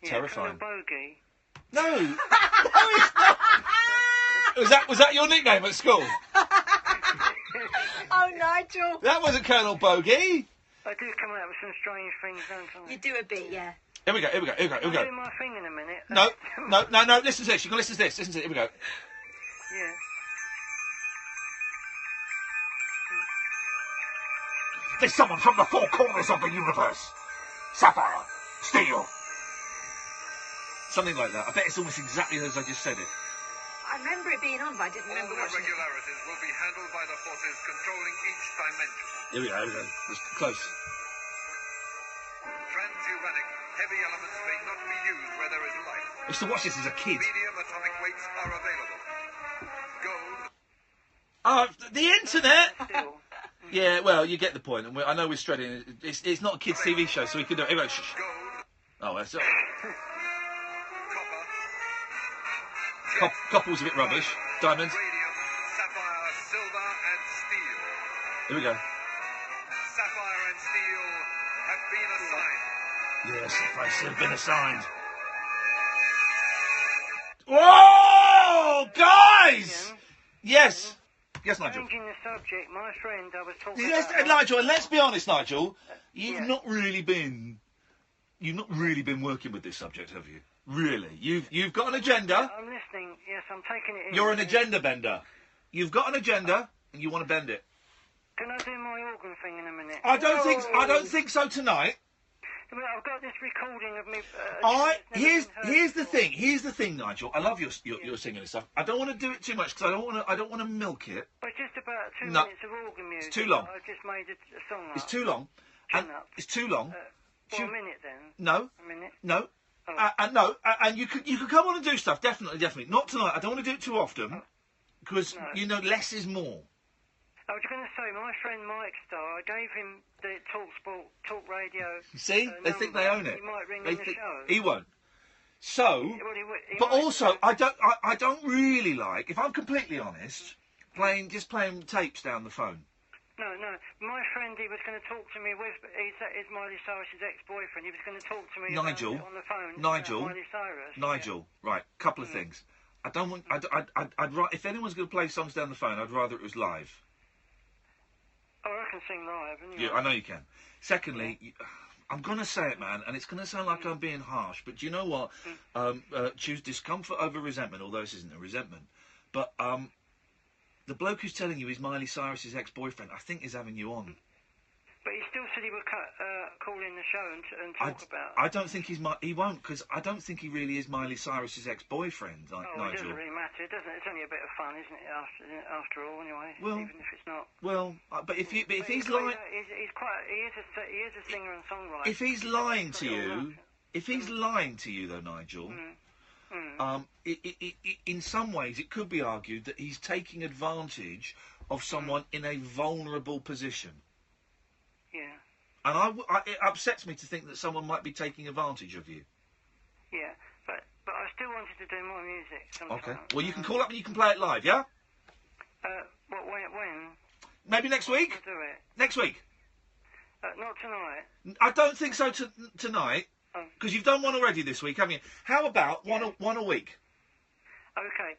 Terrifying. Bogey. No. No, it's not. Was that your nickname at school? Oh, Nigel. That wasn't Colonel Bogey. I do come out with some strange things, don't I? You do a bit, yeah. Here we go. I'll do my thing in a minute. No. Listen to this. You can listen to this. Listen to it. Here we go. Yeah. There's someone from the four corners of the universe. Sapphire, steel. Something like that. I bet it's almost exactly as I just said it. I remember it being on, but I didn't remember All watching it. irregularities will be handled by the forces controlling each dimension. Here we go. It's close. Transuranic heavy elements may not be used where there is life. I used to watch this as a kid. Medium atomic weights are available. Gold. Oh, the internet! Yeah, well, you get the point. And I know we're shredding. It's not a kids' TV show, so we can do it. Anyway, shh. Oh, that's all. Copper's a bit rubbish. Diamonds. Radium, sapphire, silver, and steel. Here we go. Sapphire and steel have been assigned. Yes, the place has been assigned. Whoa, guys! Yes. Yes, Nigel. Changing the subject, my friend, I was talking Yes, about... Nigel, and let's be honest, Nigel. You've not really been working with this subject, have you? Really? You've got an agenda. I'm listening. Yes, I'm taking it in. You're an agenda bender. You've got an agenda, and you want to bend it. Can I do my organ thing in a minute? I don't think so tonight. Well, I've got this recording of me... Here's the thing. Here's the thing, Nigel. I love your singing and stuff. I don't want to do it too much because I don't want to milk it. But just about 2 minutes of organ music. It's too long. I just made a song up. It's too long. It's too long. For a minute then. No. A minute. No. And you could come on and do stuff. Definitely. Not tonight. I don't want to do it too often because less is more. I was going to say, my friend Mike Starr, I gave him the Talk Radio. See, they think they own it. He might ring in the show. He won't. So, but also, I don't really like. If I'm completely honest, playing tapes down the phone. No. My friend, he was going to talk to me with. He's Miley Cyrus's ex-boyfriend. He was going to talk to me Nigel, on the phone. Nigel, Miley Cyrus. Nigel. Right, couple of things. I don't want. I'd if anyone's going to play songs down the phone, I'd rather it was live. Oh, I can sing live. Yeah, I know you can. Secondly, I'm going to say it, man, and it's going to sound like I'm being harsh, but do you know what? Choose discomfort over resentment, although this isn't a resentment. But the bloke who's telling you he's Miley Cyrus's ex-boyfriend, I think is having you on. But he still said he would call in the show and talk about. I don't think he won't, because I don't think he really is Miley Cyrus's ex-boyfriend, Nigel. It doesn't really matter, doesn't it? It's only a bit of fun, isn't it? After all, anyway. Well, even if it's not. Well, but if he's lying, he is a singer and songwriter. If he's lying to you, though, Nigel. In some ways, it could be argued that he's taking advantage of someone in a vulnerable position. Yeah. And it upsets me to think that someone might be taking advantage of you. Yeah, but I still wanted to do more music sometime. Okay. Well, you can call up and you can play it live, yeah? When? Maybe next week? I'll do it. Next week? Not tonight. I don't think so tonight, because you've done one already this week, haven't you? How about one a week? Okay.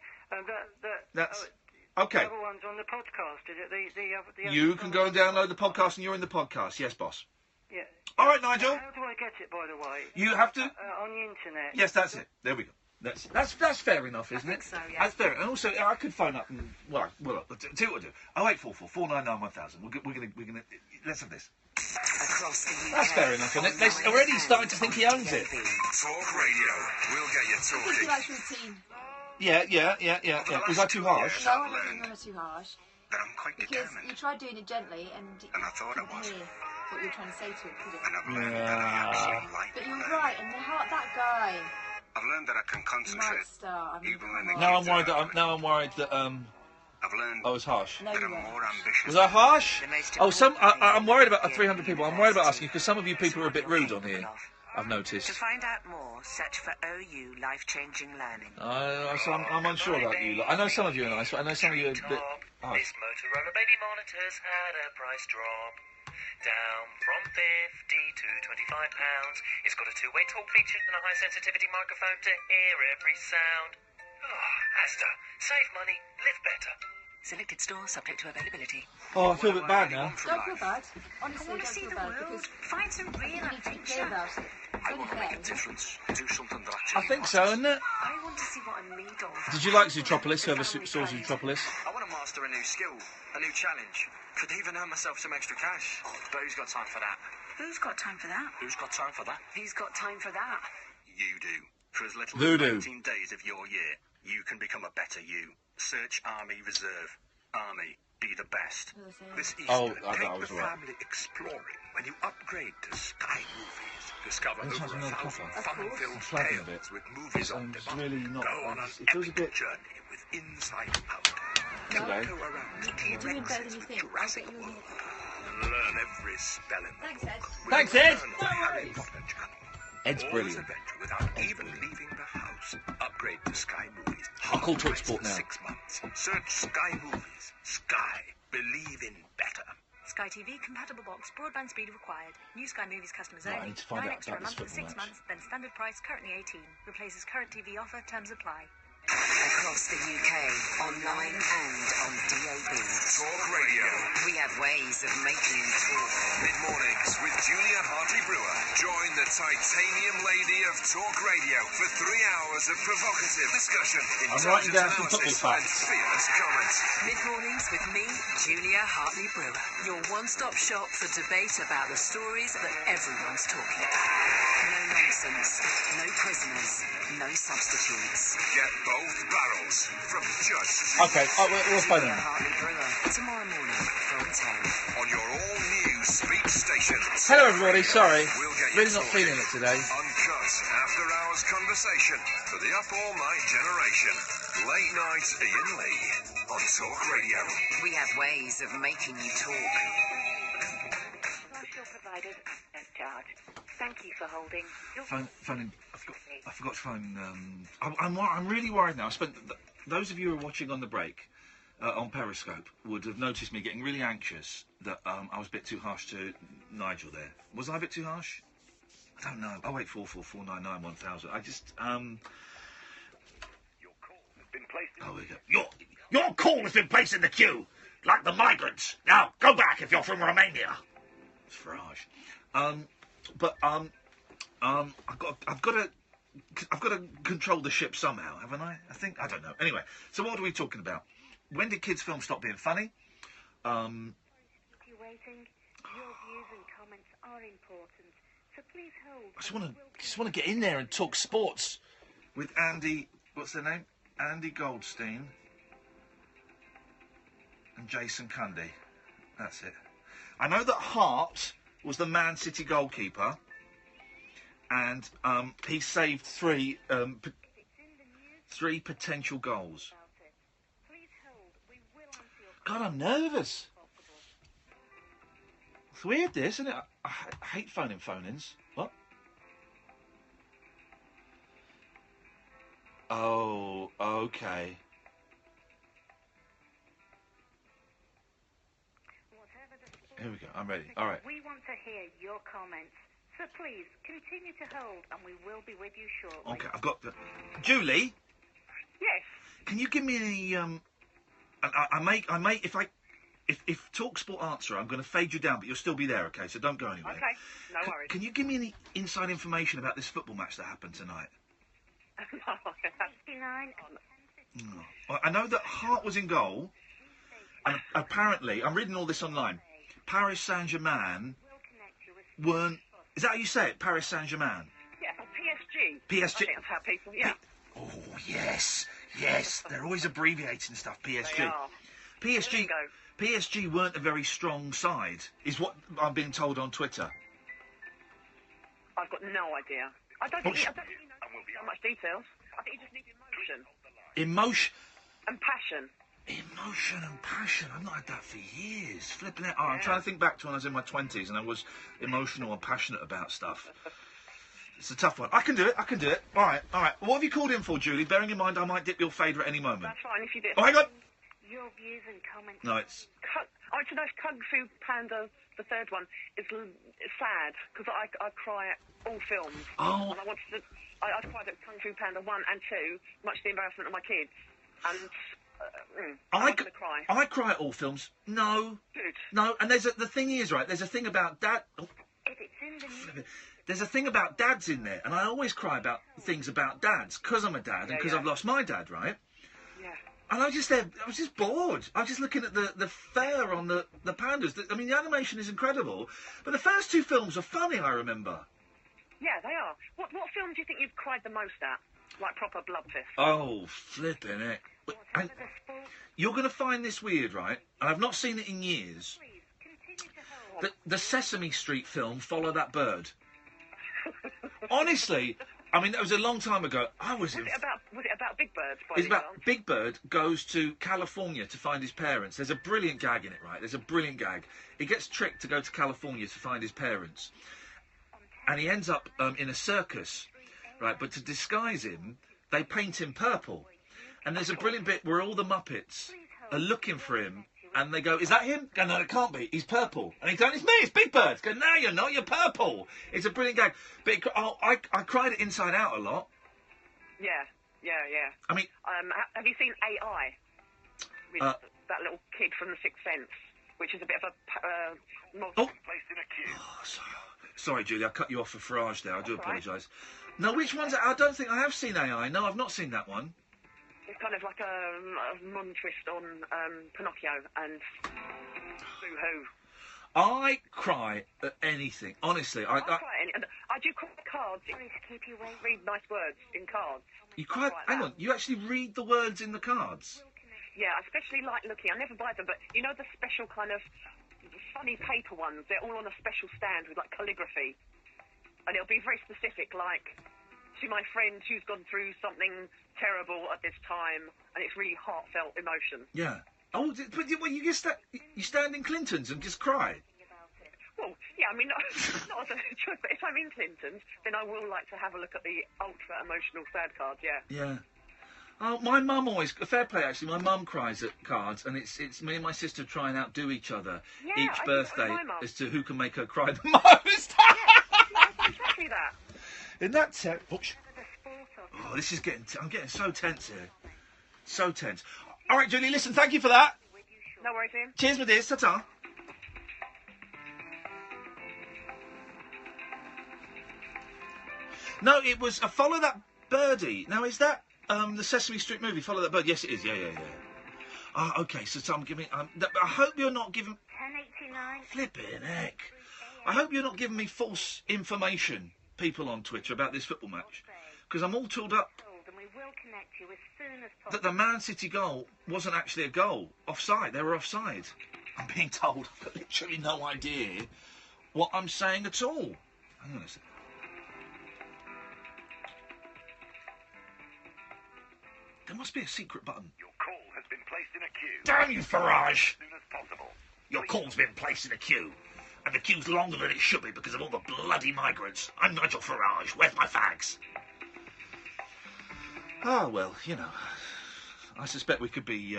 That's... Okay. The other one's on the podcast, is it? The other you can go and download the podcast, and you're in the podcast. Yes, boss. Yeah. All right, Nigel. How do I get it, by the way? You have to... on the internet. Yes, that's it. There we go. That's fair enough, isn't it? I think so, yeah. That's fair. And also, I could phone up and... Well, do what I do. 0844 499 1000. We're gonna... Let's have this. That's fair enough, isn't it? They're already starting to think he owns it. Talk Radio. We'll get you I think talking. he likes routine. Yeah. Was that too harsh? No, I don't think you're too harsh. That I'm quite Because determined. you tried doing it gently and I thought I was. hear what you were trying to say to him, could it? And I've learned that I absolutely like But you're right, and that guy. I've learned that I can concentrate. Even when the Now I'm kids worried are that I've learned I was harsh. No, that I'm more ambitious. Was I harsh? Oh, I'm worried about 300 people. I'm worried about asking you because some of you people are a bit rude on here. I've noticed. To find out more, search for OU Life-Changing Learning. So I'm unsure about you. I know some of you are nice, but I know some of you are a bit harsh. This Motorola baby monitor's had a price drop. down from 50 to £25. It's got a two-way talk feature and a high-sensitivity microphone to hear every sound. Oh, Asda. Save money, live better. Selected store subject to availability. Oh, I feel a bit bad now. Don't feel bad. Honestly, I want to don't see feel the bad world, because find some real you need to be adventure. clear about it. I want to make a difference. Do something that actually I think so, isn't it? I want to see what I'm made of. Did you like Zootropolis? Whoever saw Zootropolis? I want to master a new skill, a new challenge. Could even earn myself some extra cash. But who's got time for that? Who's got time for that? Who's got time for that? Who's got time for that? You do. For as little Voodoo. as 18 days of your year, you can become a better you. Search Army Reserve. Army, be the best. This Easter, take the family exploring when you upgrade to Sky Movies. Discover This over has another 1,000 cover. fun-filled It's flagging a bit. tales with movies on It's demand. really not. Go on an It feels a bit. journey with Inside Out. Okay. Go around to You're doing better than you T-Rexes with think. I'll Jurassic get you World. And learn every spelling. Thanks, Ed. Thanks, Ed. Learn the Harry Potter channel. Ed's All brilliant. this adventure without even leaving the house. Upgrade to Sky Movies. I'll call Half price TalkSport for now. 6 months. Search Sky Movies. Sky. Believe in better. Sky TV compatible box, broadband speed required. New Sky Movies customers Right, I only. need to find 9 out extra a about this month for 6 football match. months, then standard price currently 18. Replaces current TV offer, terms apply. Across the UK, online and on DAB. Talk Radio. We have ways of making you talk. Mid-mornings with Julia Hartley-Brewer. Join the titanium lady of Talk Radio for 3 hours of provocative discussion, I'm writing intelligent down some football analysis, and facts. fearless comments. Mid-mornings with me, Julia Hartley-Brewer. Your one-stop shop for debate about the stories that everyone's talking about. No nonsense, no prisoners, no substitutes. Get both barrels from just Okay, we'll phone him. Hartley-Brewer. Tomorrow morning from 10. on your all-new speech station. Hello, everybody. Sorry. We'll get you Really not talking. feeling it today. Uncut after-hours conversation for the up-all-night generation. Late night Iain Lee on Talk Radio. We have ways of making you talk. Your providers at charge. Thank you for holding. Phoning. I forgot to phone. I'm really worried now. Those of you who are watching on the break on Periscope would have noticed me getting really anxious that I was a bit too harsh to Nigel there. Was I a bit too harsh? I don't know. 08444991000. I just Your call has been placed in... Oh, there we go. Your call has been placed in the queue, like the migrants. Now go back if you're from Romania. It's Farage. I've got to control the ship somehow, haven't I? I don't know. Anyway, so what are we talking about? When did kids' films stop being funny? You're waiting. Your views and comments are important. So please hold. I just want to get in there and talk sports with Andy. What's their name? Andy Goldstein and Jason Cundy. That's it. I know that Hart was the Man City goalkeeper, and he saved three potential goals. God, I'm nervous. It's weird, this, isn't it? I hate phone-ins. What? Oh, okay. Here we go. I'm ready. All right. We want to hear your comments. So please, continue to hold and we will be with you shortly. Okay, I've got the... Julie? Yes. Can you give me any, I may, if TalkSport answer, I'm going to fade you down, but you'll still be there, okay? So don't go anywhere. Okay, no worries. Can you give me any inside information about this football match that happened tonight? 69 on... Well, I know that Hart was in goal, and apparently, I'm reading all this online, Paris Saint-Germain weren't... Is that how you say it? Paris Saint-Germain? Yeah, or PSG. PSG. I think that's how people, yeah. Oh, yes. They're always abbreviating stuff, PSG. They are. PSG weren't a very strong side, is what I'm being told on Twitter. I've got no idea. I don't think you know so much details. I think you just need emotion. Emotion and passion. Emotion and passion. I've not had that for years. Flipping it. Oh, I'm trying to think back to when I was in my 20s and I was emotional and passionate about stuff. It's a tough one. I can do it. All right. What have you called in for, Julie? Bearing in mind I might dip your fader at any moment. That's fine if you do. Oh, hang on. Your views and comments. No, it's... I want to know if Kung Fu Panda, the third one, is sad, because I cry at all films. Oh. And I cried at Kung Fu Panda 1 and 2, much to the embarrassment of my kids. And I'm going to cry. I cry at all films. No. Good. No, and the thing is, right, there's a thing about dad... Oh. There's a thing about dads in there, and I always cry about things about dads, because I'm a dad, and because I've lost my dad, right? Yeah. And I was just bored. I was just looking at the fur on the pandas. I mean, the animation is incredible, but the first two films are funny, I remember. Yeah, they are. What film do you think you've cried the most at? Like proper bloodfest? Oh, flipping it. And you're going to find this weird, right? And I've not seen it in years. The Sesame Street film, Follow That Bird. Honestly, I mean, that was a long time ago. Was it about Big Bird? It's about Big Bird goes to California to find his parents. There's a brilliant gag in it, right? There's a brilliant gag. He gets tricked to go to California to find his parents. And he ends up in a circus, right? But to disguise him, they paint him purple. And there's a brilliant bit where all the Muppets are looking for him. And they go, is that him? Go, no, it can't be. He's purple. And he's going, it's me, it's Big Bird. Go, no, you're not, you're purple. It's a brilliant gag. But I cried it Inside Out a lot. Yeah. I mean... have you seen AI? With that little kid from The Sixth Sense, which is a bit of a... placed in a queue. Oh, sorry, Julie, I cut you off for Farage there. I do apologise. No, which one's... I don't think I have seen AI. No, I've not seen that one. It's kind of like a mum twist on Pinocchio and Boo-hoo. I cry at anything. Honestly, I cry at I do cry at cards. Read nice words in cards. You cry... Hang on, you actually read the words in the cards? Yeah, I especially like looking. I never buy them, but you know the special kind of funny paper ones? They're all on a special stand with, like, calligraphy. And it'll be very specific, like... to my friend who's gone through something terrible at this time, and it's really heartfelt emotion. Yeah. Oh, but you stand in Clinton's and just cry? Well, yeah, I mean, not as a choice, but if I'm in Clinton's, then I will like to have a look at the ultra-emotional sad cards, yeah. Yeah. Oh, my mum always... Fair play, actually. My mum cries at cards, and it's me and my sister try and outdo each other each birthday as to who can make her cry the most. Exactly that. In that sense... Oh, this is getting... I'm getting so tense here. So tense. All right, Julie, listen, thank you for that. No worries, Ian. Cheers, my dears. Ta-ta. No, it was Follow That Birdie. Now, is that the Sesame Street movie, Follow That Bird? Yes, it is. Yeah. Okay, so I'm giving... I hope you're not giving... 1089. Flipping heck. I hope you're not giving me false information, people on Twitter, about this football match. Because I'm all tooled up that the Man City goal wasn't actually a goal. Offside. They were offside. I'm being told I've got literally no idea what I'm saying at all. Hang on a second. There must be a secret button. Your call has been placed in a queue. Damn you, Farage! As soon as possible. Your call's been placed in a queue. And the queue's longer than it should be because of all the bloody migrants. I'm Nigel Farage. Where's my fags? Oh, well, you know, I suspect we could be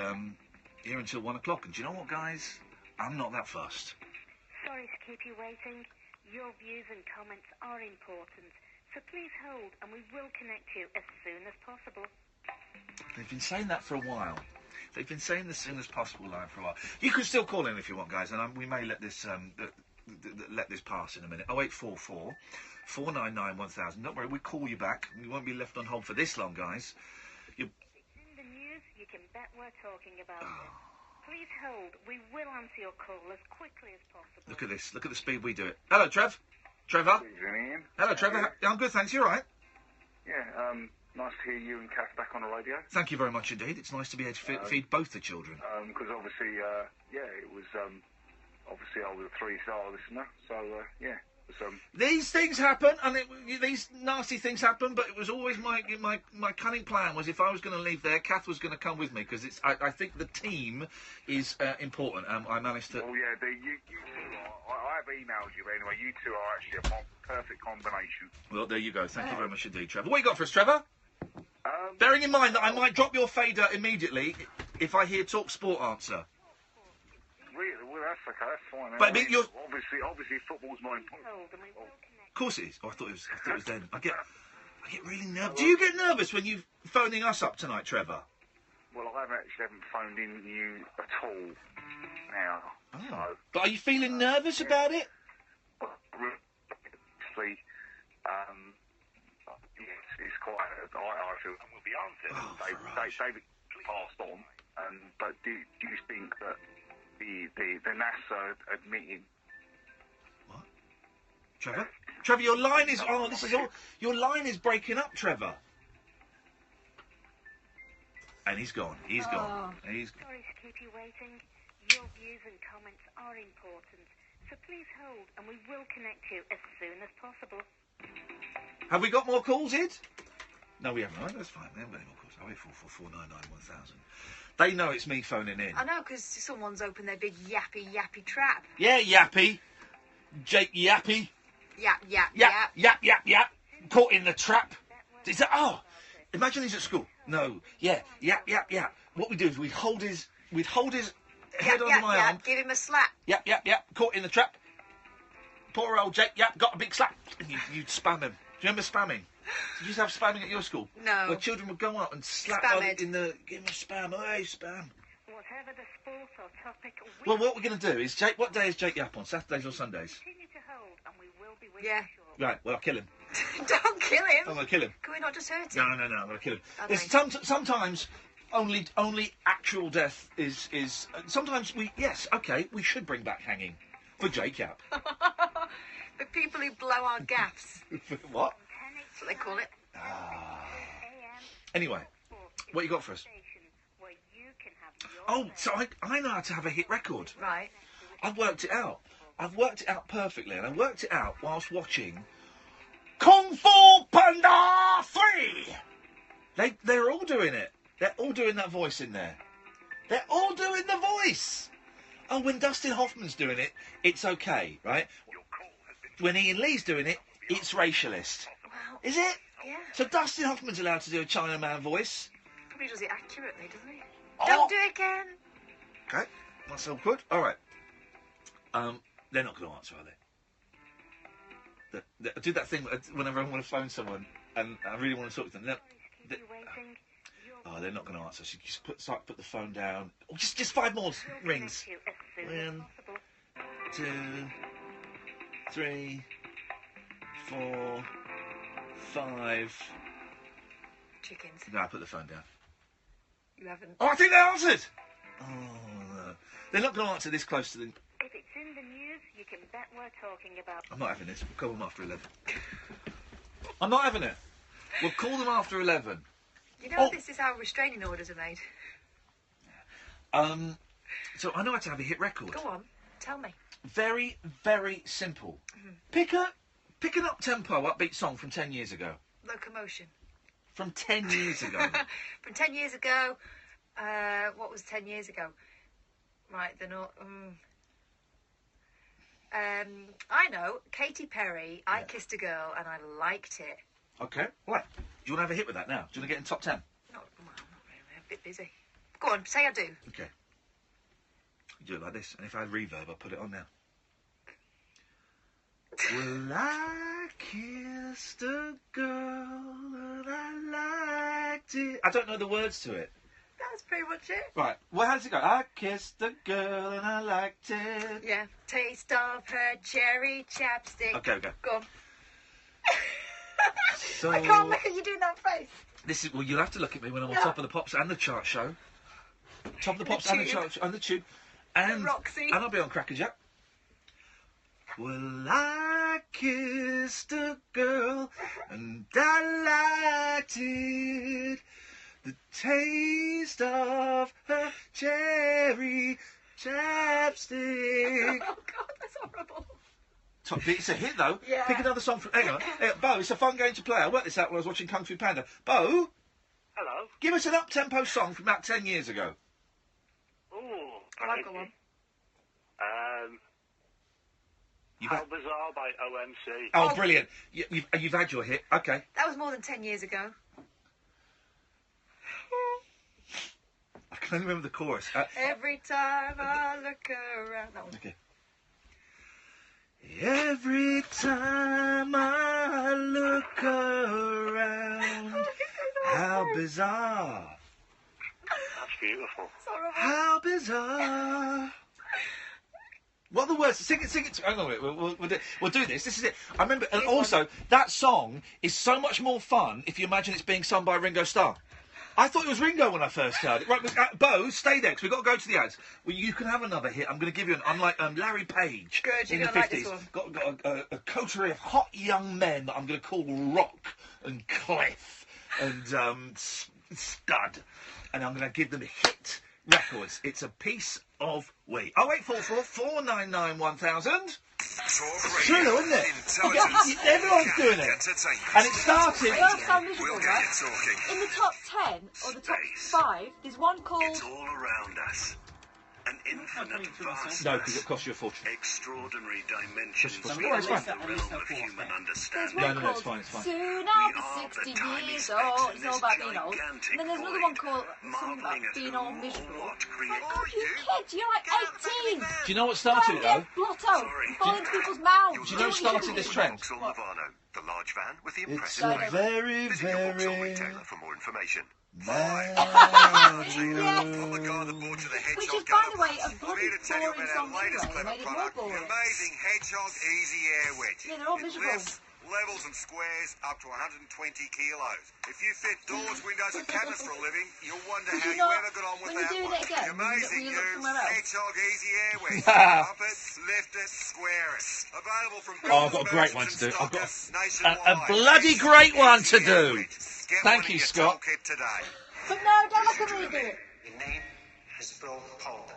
here until 1 o'clock. And do you know what, guys? I'm not that fussed. Sorry to keep you waiting. Your views and comments are important. So please hold and we will connect you as soon as possible. They've been saying that for a while. They've been saying the soon as possible line for a while. You can still call in if you want, guys, and we may let this let this pass in a minute. 0844 499 1000. Don't worry, we'll call you back. We won't be left on hold for this long, guys. It's in the news. You can bet we're talking about it. Please hold. We will answer your call as quickly as possible. Look at this. Look at the speed we do it. Hello, Trev. Trevor. Hello, Trevor. I'm good, thanks. You all right? Yeah, nice to hear you and Kath back on the radio. Thank you very much indeed. It's nice to be able to feed both the children. Because obviously, it was, obviously I was a 3-star listener, so, yeah. It was, These things happen, and these nasty things happen, but it was always my cunning plan was if I was going to leave there, Kath was going to come with me, because I think the team is important. I managed to... Well, yeah, you two are, I have emailed you, but anyway, you two are actually a perfect combination. Well, there you go. Thank you very much indeed, Trevor. What you got for us, Trevor? Bearing in mind that I might drop your fader immediately if I hear Talk Sport answer. Really? Well, that's okay. That's fine. But I mean, you're... Obviously, football's more important. Of course it is. Oh, I thought it was then. I get really nervous. Do you get nervous when you're phoning us up tonight, Trevor? Well, I haven't phoned in you at all now. Oh. So, But are you feeling nervous about it? obviously, yes, it's quite. I feel it will be answered. David passed on, but do you think that the NASA admitting? What? Trevor? Trevor, your line is... Oh, this is all... Your line is breaking up, Trevor. And he's gone. He's gone. He's gone. Sorry to keep you waiting. Your views and comments are important, so please hold and we will connect you as soon as possible. Have we got more calls, Id? No, we haven't. Right? That's fine. We haven't got any more calls. 08444991000. They know it's me phoning in. I know, because someone's opened their big yappy trap. Yeah, Yappy. Jake Yappy. Yap. Yap. Caught in the trap. Is that... Oh, imagine he's at school. No. Yeah. Yap. What we do is we'd hold his head under my arm. Give him a slap. Yap. Caught in the trap. Poor old Jake Yap got a big slap. And you'd spam him. Do you remember spamming? Did you have spamming at your school? No. Where children would go up and slap in the... Give him a spam. Oh, hey, spam. Whatever the sport or topic... Well, what we're going to do is... Jake, what day is Jake Yap on? Saturdays or Sundays? Continue to hold and we will be with you shortly. Right, well, I'll kill him. Don't kill him. I'm going to kill him. Can we not just hurt him? No, I'm going to kill him. Okay. There's sometimes only actual death is... sometimes we... Yes, OK, we should bring back hanging. For Jake Yap. The people who blow our gaffs. What? That's what they call it. Anyway, what you got for us? Oh, so I know how to have a hit record. Right. I've worked it out. I've worked it out perfectly, and I worked it out whilst watching Kung Fu Panda 3! They're all doing it. They're all doing that voice in there. They're all doing the voice! Oh, when Dustin Hoffman's doing it, it's okay, right? When Iain Lee's doing it, it's racialist. Wow. Is it? Yeah. So Dustin Hoffman's allowed to do a Chinaman voice. Probably does it accurately, doesn't he? Oh. Don't do it again. Okay, that's all good. All right. They're not going to answer, are they? I do that thing whenever I want to phone someone and I really want to talk to them. They're not going to answer. So you just put the phone down. Oh, just 5 more rings. 1, 2, 3, 4, 5. Chickens. No, I put the phone down. You haven't. Oh, I think they answered! Oh, no. They're not going to answer this close to the... If it's in the news, you can bet we're talking about... I'm not having this. We'll call them after 11. I'm not having it. We'll call them after 11. You know this is how restraining orders are made. So I know how to have a hit record. Go on. Tell me. Very, very simple. Mm-hmm. Pick an up-tempo, upbeat song from 10 years ago. Locomotion. From 10 years ago. From 10 years ago. What was 10 years ago? Right, they're not... I know. Katy Perry, I Kissed a Girl, and I liked it. Okay. Right. Do you want to have a hit with that now? Do you want to get in top 10? Not really. I'm a bit busy. Go on, say I do. Okay. You do it like this, and if I had reverb, I'll put it on now. Well, I kissed a girl and I liked it. I don't know the words to it. That's pretty much it. Right. Well, how does it go? I kissed a girl and I liked it. Yeah. Taste of her cherry chapstick. Okay, go. Go on. So, I can't make you doing that face. This is... Well, you'll have to look at me when I'm on Top of the Pops and the Chart Show. Top of the Pops and the Chart Show and the Tube. And Roxy. And I'll be on Crackerjack. Well, I kissed a girl and I liked it. The taste of her cherry chapstick. Oh, God, that's horrible. It's a hit, though. Yeah. Pick another song from... Hang on. Bo, it's a fun game to play. I worked this out when I was watching Kung Fu Panda. Bo? Hello? Give us an up-tempo song from about 10 years ago. Ooh. I like that one. How Bizarre by OMC. Oh, brilliant. You've had your hit. Okay. That was more than 10 years ago. I can can only remember the chorus. Every time I look around. That one. Okay. Every time I look around, how bizarre. That's beautiful. How bizarre. What are the words? Sing it. Hang on a minute. We'll do this. This is it. I remember, and also that song is so much more fun if you imagine it's being sung by Ringo Starr. I thought it was Ringo when I first heard it. Right, Bo, stay there because we've got to go to the ads. Well, you can have another hit. I'm going to give you an. Unlike Larry Page Good, in the you're gonna like 50s, this one. got a coterie of hot young men that I'm going to call Rock and Clef and Stud, and I'm going to give them hit records. It's a piece of we. 0844 499 1000. It's true, though, isn't it? Everyone's doing it. And it started. They all sound miserable, We'll right? get you talking. In the top 10 or the top 5, there's one called. It's all around us. An infinite vast. No, because it costs you a fortune. Extraordinary dimensions No, beyond it's fine. the realm of human understanding. No, it's fine. Soon I'll be 60 years old. It's all about being old. And then there's another one called something about being all miserable. My God, you kids, you're like 18. Do you know what started it, though? Blotto, fall into people's mouths. Do you know what started this trend? The large van with the It's impressive a very, Visit your Vauxhall very retailer for more information. mad On the car that brought you the Which Hedgehog is, by Gun. the way, a I'm bloody here to tell you boring about song our latest anyway. They clever made it more product, the boring. amazing Hedgehog Easy Air Wedge. Yeah, they're all It miserable. lifts, levels and squares up to 120 kilos. If you fit doors, windows and cabinets for a living, you'll wonder Did how you you not- ever got on with when you're that doing one. it again, The amazing will you look new somewhere else? Hedgehog Easy Air Wedge. Up it, lift it, square it. Available from Oh, I've got a great one to do. I've got nationwide. a bloody great one to do. Get Thank one you, in your Scott. toolkit today. But no, don't look at me do it. Your name is Bill Calder.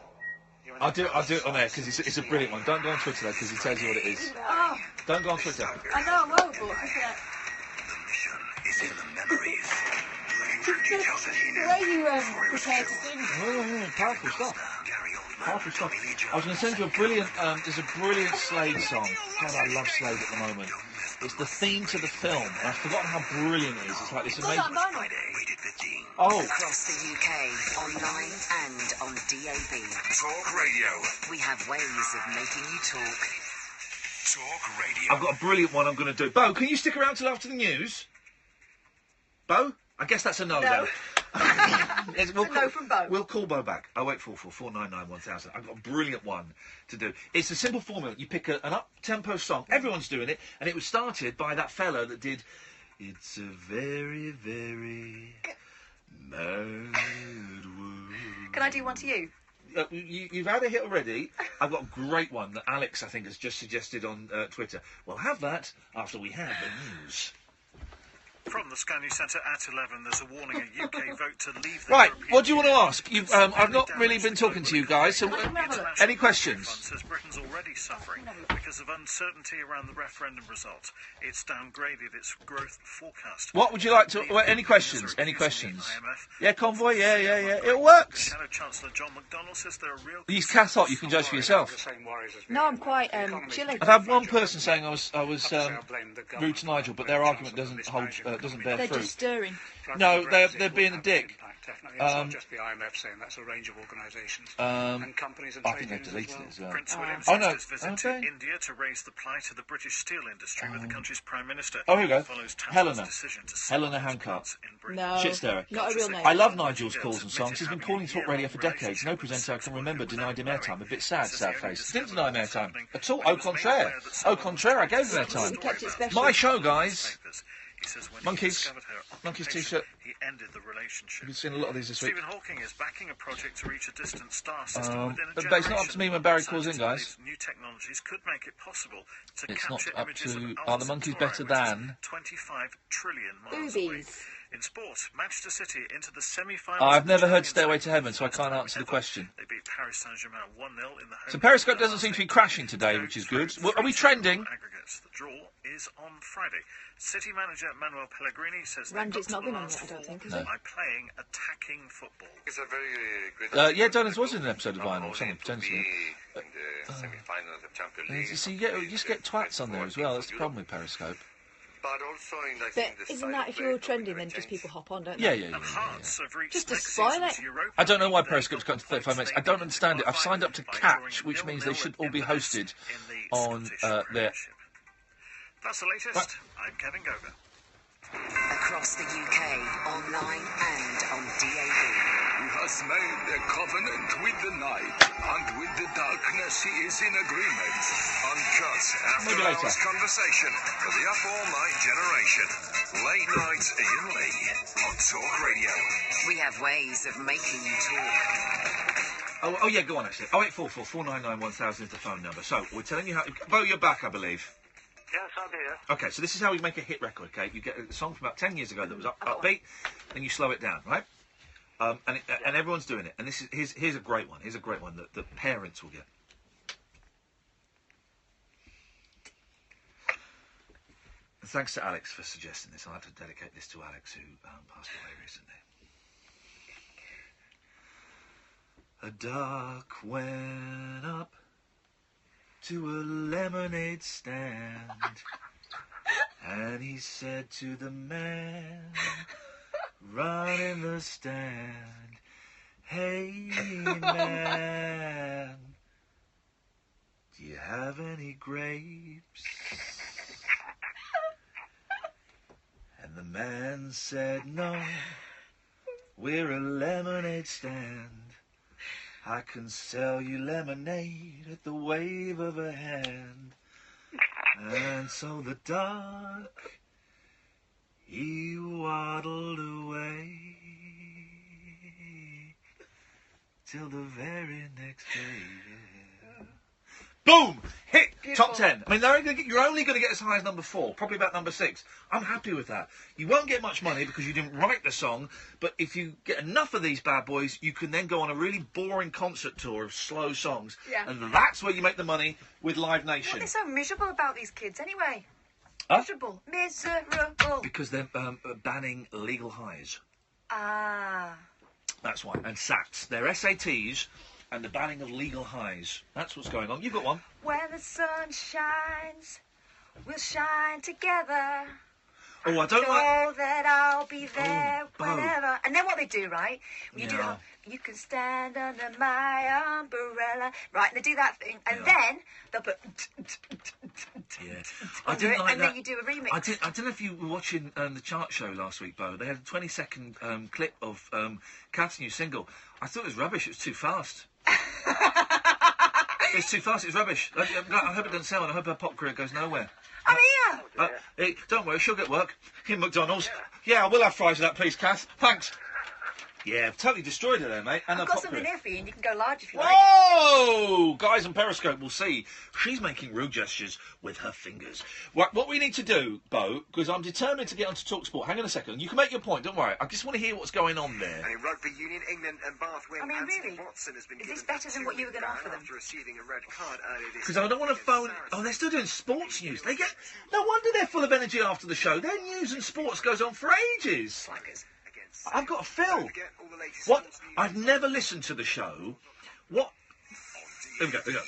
I'll do it on air because it's a brilliant one. Don't go on Twitter though because he tells you what it is. Oh, Don't go on Twitter. I know I will, but look at It's in the memories. the way you prepare to sing. Oh, powerful stuff. Powerful stuff. I was going to send you a brilliant. There's a brilliant Slade song. God, I love Slade at the moment. It's the theme to the film, and I've forgotten how brilliant it is. It's like this amazing. Oh, Across the UK, online and on DAB. Talk Radio. We have ways of making you talk. Talk Radio. I've got a brilliant one I'm going to do. Bo, can you stick around till after the news? Bo? I guess that's a no, then. No from Bo. We'll call Bo back. 0844 499 1000. I've got a brilliant one to do. It's a simple formula. You pick an up-tempo song. Everyone's doing it. And it was started by that fella that did It's a Very, Very Mad World. Can I do one to you? You've had a hit already. I've got a great one that Alex, I think, has just suggested on Twitter. We'll have that after we have the news. From the Sky News Centre at 11, there's a warning a UK vote to leave the Right, European what do you want to ask? I've not really been talking to you guys, so any questions? Says Britain's already suffering because of uncertainty around the referendum result. It's downgraded its growth forecast. What would you like to... any questions? Any questions? Yeah, Convoy, yeah. It works. Shadow Chancellor John McDonnell says there are real... Use Cathot, you can judge for yourself. No, I'm quite chilly. I've had one person saying I was rude to Nigel, but their argument doesn't bear They're fruit. just stirring. No, they're being a dick. Definitely, it's not just the IMF saying that's a range of organisations and companies and I trade think they've unions as deleted well. it as well. Prince William Oh, no. his visit to India to raise the plight of the British steel industry with the country's Prime Minister. Oh, here we go. Follows Helena. Tantal's decision to sell Helena its Hancock. plants in Britain. No, Shit stirrer. not a real name. I love Nigel's calls and songs. He's been calling Talk Radio for decades. No presenter I can remember denied him airtime. A bit sad face. Didn't deny him airtime at all. Au contraire. Au contraire, I gave him airtime. Kept it special. My show, guys. He says when Monkeys. he discovered her Monkeys occupation, t-shirt. he ended the relationship. We've seen a lot of these this week. Stephen Hawking is backing a project to reach a distant star system within a But generation. it's not up to me when Barry calls in, guys. New technologies could make it possible to It's not capture up images to... of Are the monkeys better than... 25 trillion miles away. Boobies. In sport, Manchester City into the semi-finals. I've never heard Stairway to Heaven, so I can't answer the question. They beat Paris Saint-Germain 1-0 in the home. So Periscope doesn't seem to be crashing today, which is good. Well, are we trending? Aggregates. The draw is on Friday. City manager Manuel Pellegrini says Ranjit's not been on yet, I don't think, has No. he? by playing attacking football. It's a very good. Yeah, Donald was in an episode of Vinyl, something potentially. In the semi-finals of Champions League. So you just get twats on there as well. That's the problem with Periscope. But also, I But think the isn't that if you're trending, then just people hop on, don't Yeah, they? yeah, yeah. Just to spoil it. I don't know why Periscope's got to 35 minutes. I don't understand it. I've signed up to Catch, which means they should all be hosted on their... That's the latest. Right. I'm Kevin Goga. Across the UK, online and on DAB. He has made a covenant with the night, and with the darkness he is in agreement. Uncut Maybe later. after-hours conversation for the up-all-night generation. Late night Iain Lee on Talk Radio. We have ways of making you talk. Oh, yeah, go on, actually. 0844 499 1000 is the phone number. So, we're telling you how... Bo, you're back, I believe. Yes, I'm here. Okay, so this is how we make a hit record, okay? You get a song from about 10 years ago that was upbeat, and you slow it down, right? And everyone's doing it. And this is here's a great one. Here's a great one that the parents will get. And thanks to Alex for suggesting this. I'll have to dedicate this to Alex, who passed away recently. A duck went up to a lemonade stand, and he said to the man running the stand, "Hey man, do you have any grapes?" And the man said, "No, we're a lemonade stand. I can sell you lemonade at the wave of a hand." And so the duck, he waddled away till the very next day. Boom! Hit! Beautiful. Top 10. I mean, you're only going to get as high as number 4, probably about number 6. I'm happy with that. You won't get much money because you didn't write the song, but if you get enough of these bad boys, you can then go on a really boring concert tour of slow songs. Yeah. And that's where you make the money with Live Nation. What are so miserable about these kids anyway? Huh? Miserable. Miserable. Because they're banning legal highs. Ah. That's why. And SATs. They're SATs and the banning of legal highs. That's what's going on. You've got one. When the sun shines, we'll shine together. Oh, I don't know like... that I'll be there Bo. whenever. And then what they do, right? When you do Yeah. that, you can stand under my umbrella. Right, and they do that thing. And then they'll put... Yeah. I didn't like and that. then you do a remix. I don't know if you were watching the chart show last week, Bo. They had a 20-second clip of Kath's new single. I thought it was rubbish. It was too fast. It's too fast. It's rubbish. I hope it doesn't sell, and I hope her pop career goes nowhere. I'm here. Don't worry, she'll get work. In McDonald's. Yeah, I will have fries with that, please, Kath. Thanks. Yeah, I've totally destroyed her there, mate. And I've her got pop something career. here for you, and you can go large if you like. Whoa! Guys on Periscope will see she's making rude gestures with her fingers. What we need to do, Bo, because I'm determined to get onto TalkSport. Hang on a second. You can make your point, don't worry. I just want to hear what's going on there. And in rugby union, England and Bath win. I mean, Anthony really? Watson has been Is this given better than what you were going to offer them? after receiving a red card earlier this Because I don't want to phone... Oh, they're still doing sports news. They get... No wonder they're full of energy after the show. Their news and sports goes on for ages. I've got a fill. What? I've never listened to the show. What? There we go. Digital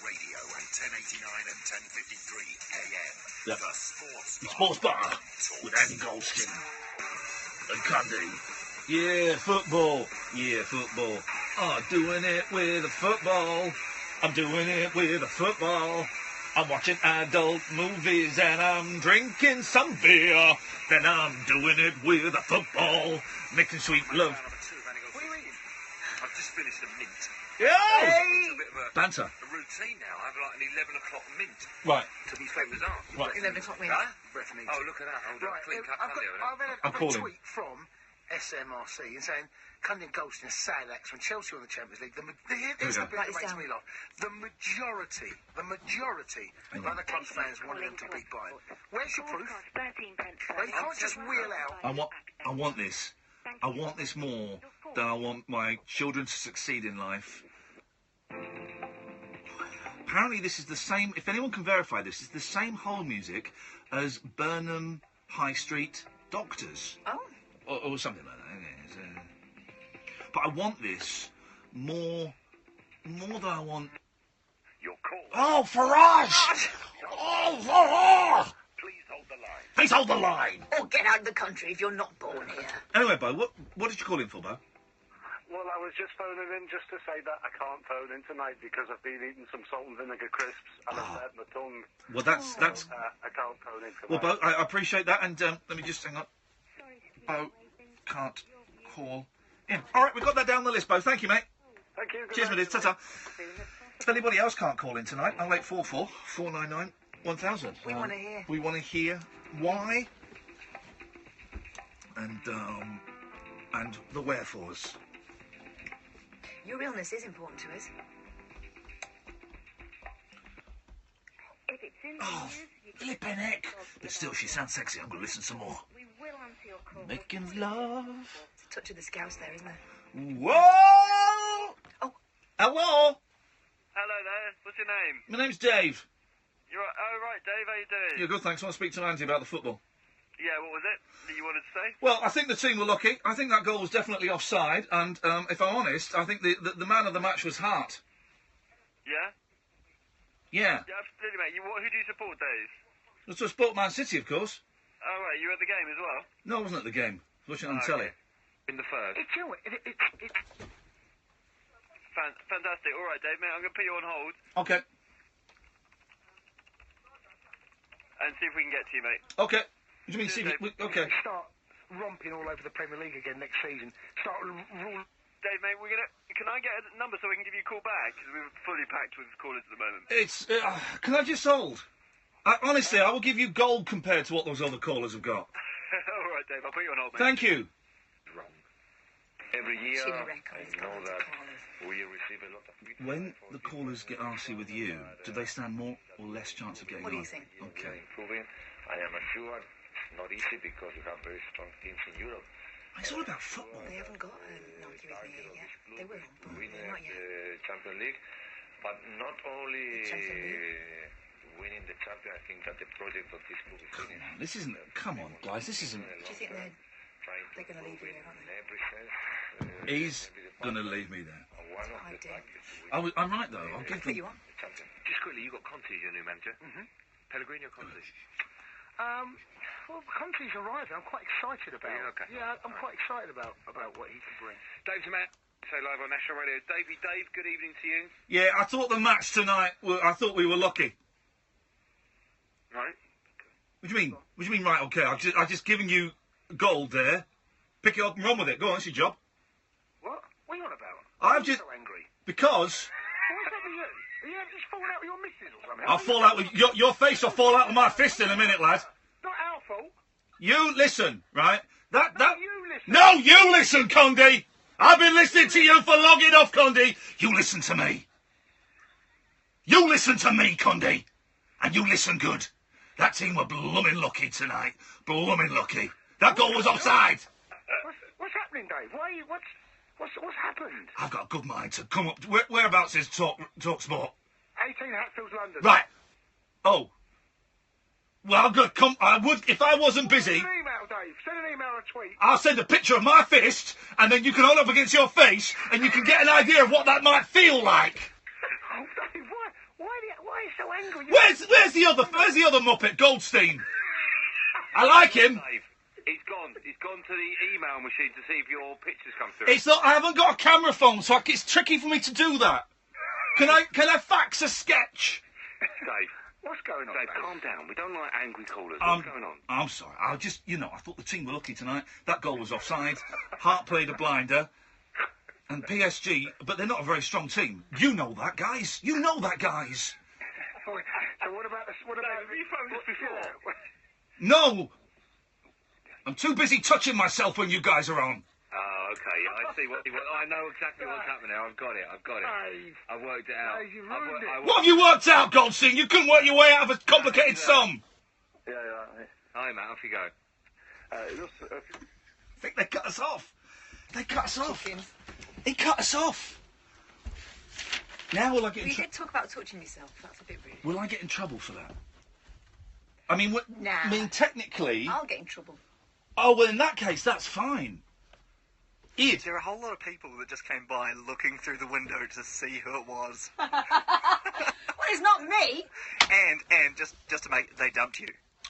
radio at 1089 and 1053 AM. Yeah. The Sports Bar with Andy Goldstein and Cundy. Yeah, football. Yeah, football. I'm doing it with a football. I'm doing it with a football. I'm watching adult movies and I'm drinking some beer. Then I'm doing it with a football. Making sweet love. What are you eating? I've just finished a mint. Yeah! It's a bit of a Banter. routine now. I have like an 11 o'clock mint. Right. To be fair, bizarre. Right. 11 o'clock mint. Huh? Oh, look at that. Hold on. Right, Clean cut I've paleo. had I'm a calling. tweet from SMRC and saying, Cundy and Goldstein are sad acts when Chelsea won the Champions League. Here's the bit that makes me laugh. The majority of other clubs fans wanted them to beat Bayern. Where's your proof? They can't just wheel out. I want this. I want this more than I want my children to succeed in life. Apparently this is the same, if anyone can verify this, it's the same whole music as Burnham High Street Doctors. Oh. Or something like that. But I want this more than I want... Your call. Oh, Farage! Oh, Farage! Please hold the line. Please hold the line. Or get out of the country if you're not born here. Anyway, Bo, what did you call in for, Bo? Well, I was just phoning in just to say that I can't phone in tonight because I've been eating some salt and vinegar crisps and I've hurt my tongue. Well, that's... I can't phone in Well, tonight. Bo, I appreciate that, and let me just hang on. Bo can't call in. All right, we've got that down the list, Bo. Thank you, mate. Thank you. Cheers, mate. Ta-ta. If anybody else can't call in tonight, 0844 499 1000. We want to hear. We want to hear why and the wherefores. Your illness is important to us. If it's in the Oh, news, you can flippin' heck. But still, she sounds sexy. I'm going to listen some more. We will answer your call. Making love. It's a touch of the Scouse there, isn't there? Whoa! Oh. Hello? Hello there. What's your name? My name's Dave. You're right. Oh, right, Dave. How you doing? Yeah, good, thanks. I want to speak to Andy about the football. Yeah, what was it that you wanted to say? Well, I think the team were lucky. I think that goal was definitely offside. And if I'm honest, I think the man of the match was Hart. Yeah? Yeah. Yeah, absolutely, mate. Who do you support, Dave? It's a sport Man City, of course. Oh, right. You were at the game as well? No, I wasn't at the game. I was watching it on Oh, telly. okay. In the third. It's you. Fantastic. All right, Dave, mate. I'm going to put you on hold Okay. and see if we can get to you, mate. Okay. What do you mean, see? Okay. Start romping all over the Premier League again next season. Start ruling. Dave, mate, can I get a number so we can give you a call back? Because we're fully packed with callers at the moment. It's... can I just hold? Honestly, I will give you gold compared to what those other callers have got. All right, Dave. I'll put you on hold, mate. Thank you. Every year, I know that we receive a lot of people. When the callers get arsey with you, do they stand more or less chance of getting What do on? you think? Okay. Improving. I am sure it's not easy because we have very strong teams in Europe. It's all about football. They haven't got an argue with me yet. They will, but Winning not yet. the Champions League, but not only winning the Champions. I think that the project of this club is finished. This isn't... Come on, guys. This isn't... Do you think they're going to leave you here, aren't they? Every sense. He's going to leave me there. One of I the do. I'm right, though. I'll give Put them... you on. Just quickly, you got Conte as your new manager. Pellegrini or Conte? Well, Conte's arriving. I'm quite excited about. Yeah, okay. Yeah, I'm quite excited about what he can bring. Dave's Matt. Say live on National Radio. Dave, good evening to you. Yeah, I thought the match tonight... I thought we were lucky. Right. What do you mean? What do you mean, right, okay? I've just given you gold there. Pick it up and run with it. Go on, it's your job. What? What are you on about? I've just... so angry. Because... What's that with you? Are you just falling out with your missus or something? I'll fall out with... Your face will fall out with my fist in a minute, lad. Not our fault. You listen, right? That... You listen. No, you listen, Condi! I've been listening to you for long enough, Condi! You listen to me. You listen to me, Condi. And you listen good. That team were blooming lucky tonight. Blooming lucky. That goal was offside. What's happening, Dave? Why are you... What's happened? I've got a good mind to come up... Whereabouts is Talk Sport? 18 Hatfields, London. Right. Oh. Well, I'm good. Come... I would... If I wasn't busy... Send an email, Dave. Send an email or a tweet. I'll send a picture of my fist, and then you can hold it up against your face, and you can get an idea of what that might feel like. Oh, Dave, why are you so angry? Where's the other Muppet, Goldstein? I like him. Dave, he's gone. He's gone to the email machine to see if your pictures come through. It's not. I haven't got a camera phone, so it's tricky for me to do that. Can I fax a sketch? Dave. What's going on, Dave, Dave? calm down. We don't like angry callers. What's going on? I'm sorry. I thought the team were lucky tonight. That goal was offside. Hart played a blinder. And PSG, but they're not a very strong team. You know that, guys. You know that, guys. So what about this? What about... Have you phoned us before? No! I'm too busy touching myself when you guys are on. Oh, okay. I see I know exactly what's happening now. I've got it. Dave. I've worked it out. Dave, you ruined it. What have you worked out, Goldstein? You couldn't work your way out of a complicated sum. Yeah. Hi, Matt. Off you go. I think they cut us off. They cut us off. They cut us off. Now will I get in You trouble? did talk about touching yourself. That's a bit rude. Will I get in trouble for that? I mean, Nah. I mean, technically... I'll get in trouble. Oh, well, in that case, that's fine. Ian. There are a whole lot of people that just came by looking through the window to see who it was. Well, it's not me. And just to make... They dumped you.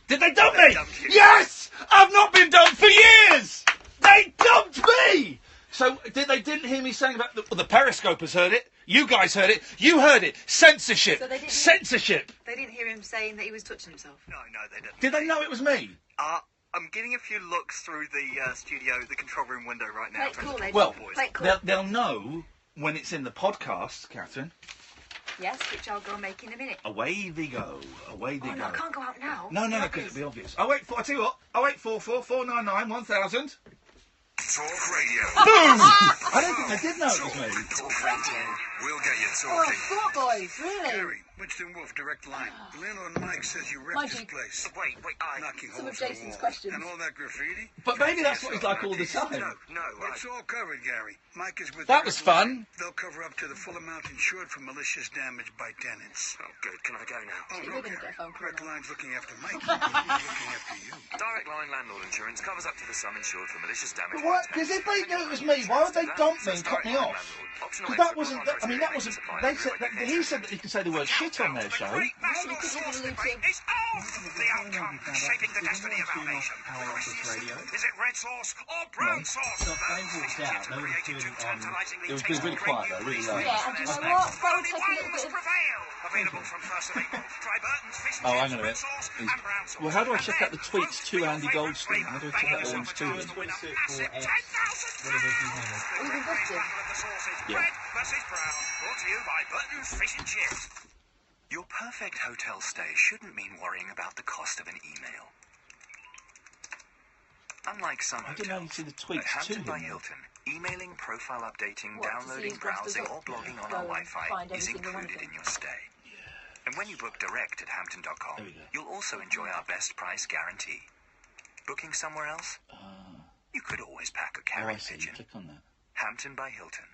Did they dump me? Yes! I've not been dumped for years! They dumped me! So, they didn't hear me saying about... The Periscope has heard it. You guys heard it. You heard it. Censorship. So they didn't Censorship. They didn't hear him saying that he was touching himself. No, they didn't. Did they know it was me? I'm getting a few looks through the studio, the control room window right now. Well, they'll know when it's in the podcast, Catherine. Yes, which I'll go make in a minute. Away they go. Away they go. No, I can't go out now. No, because it'll be obvious. Oh, wait, I tell you what. 0844 499 1000. Talk Radio. Boom! I don't think they did know it was me. Talk Radio. We'll get you Oh, talking. Thought Boys, really? Gary, Winston Wolf, direct line. The landlord Mike says you wrecked his place. Wait, knocking Some of holes in the Jason's wall. questions. And all that graffiti? But maybe that's what he's like all the time. No, it's all covered, Gary. Mike is with That the was direct line. fun. They'll cover up to the full amount insured for malicious damage by tenants. Oh, good. Can I go now? Oh, We're no, gonna get a phone call. Direct line's looking after Mike. He's looking after you. Direct line landlord insurance covers up to the sum insured for malicious damage. But what? Because if they knew it was me, why would they dump me and cut me off? Because that wasn't... I mean, that wasn't... They said... He said that he could say the word shit on their show. National Source Decree is the outcome shaping the destiny of our nation. Is it red sauce or brown sauce? It was really quiet though, really low. Yeah, and do you know what? That would take a little bit of... Available from 1st of April. Try Burton's fish and Oh, chips, hang on a red minute. sauce and brown sauce. Well, how do I check out the tweets to Andy Goldstein? How do I check out the ones to him? We've invested. Yeah. Red versus brown. Brought to you by Burton's fish and chips. Your perfect hotel stay shouldn't mean worrying about the cost of an email. Unlike some I don't know how you see the tweets at to Hampton by him. Hilton, emailing, profile updating, What, to see downloading, his boss browsing, doesn't or blogging on go our and Wi-Fi find is everything they want included to. in your stay. And when you book direct at Hampton.com, you'll also enjoy our best price guarantee. Booking somewhere else? You could always pack a Oh, carrier I see. pigeon. Click on that. Hampton by Hilton.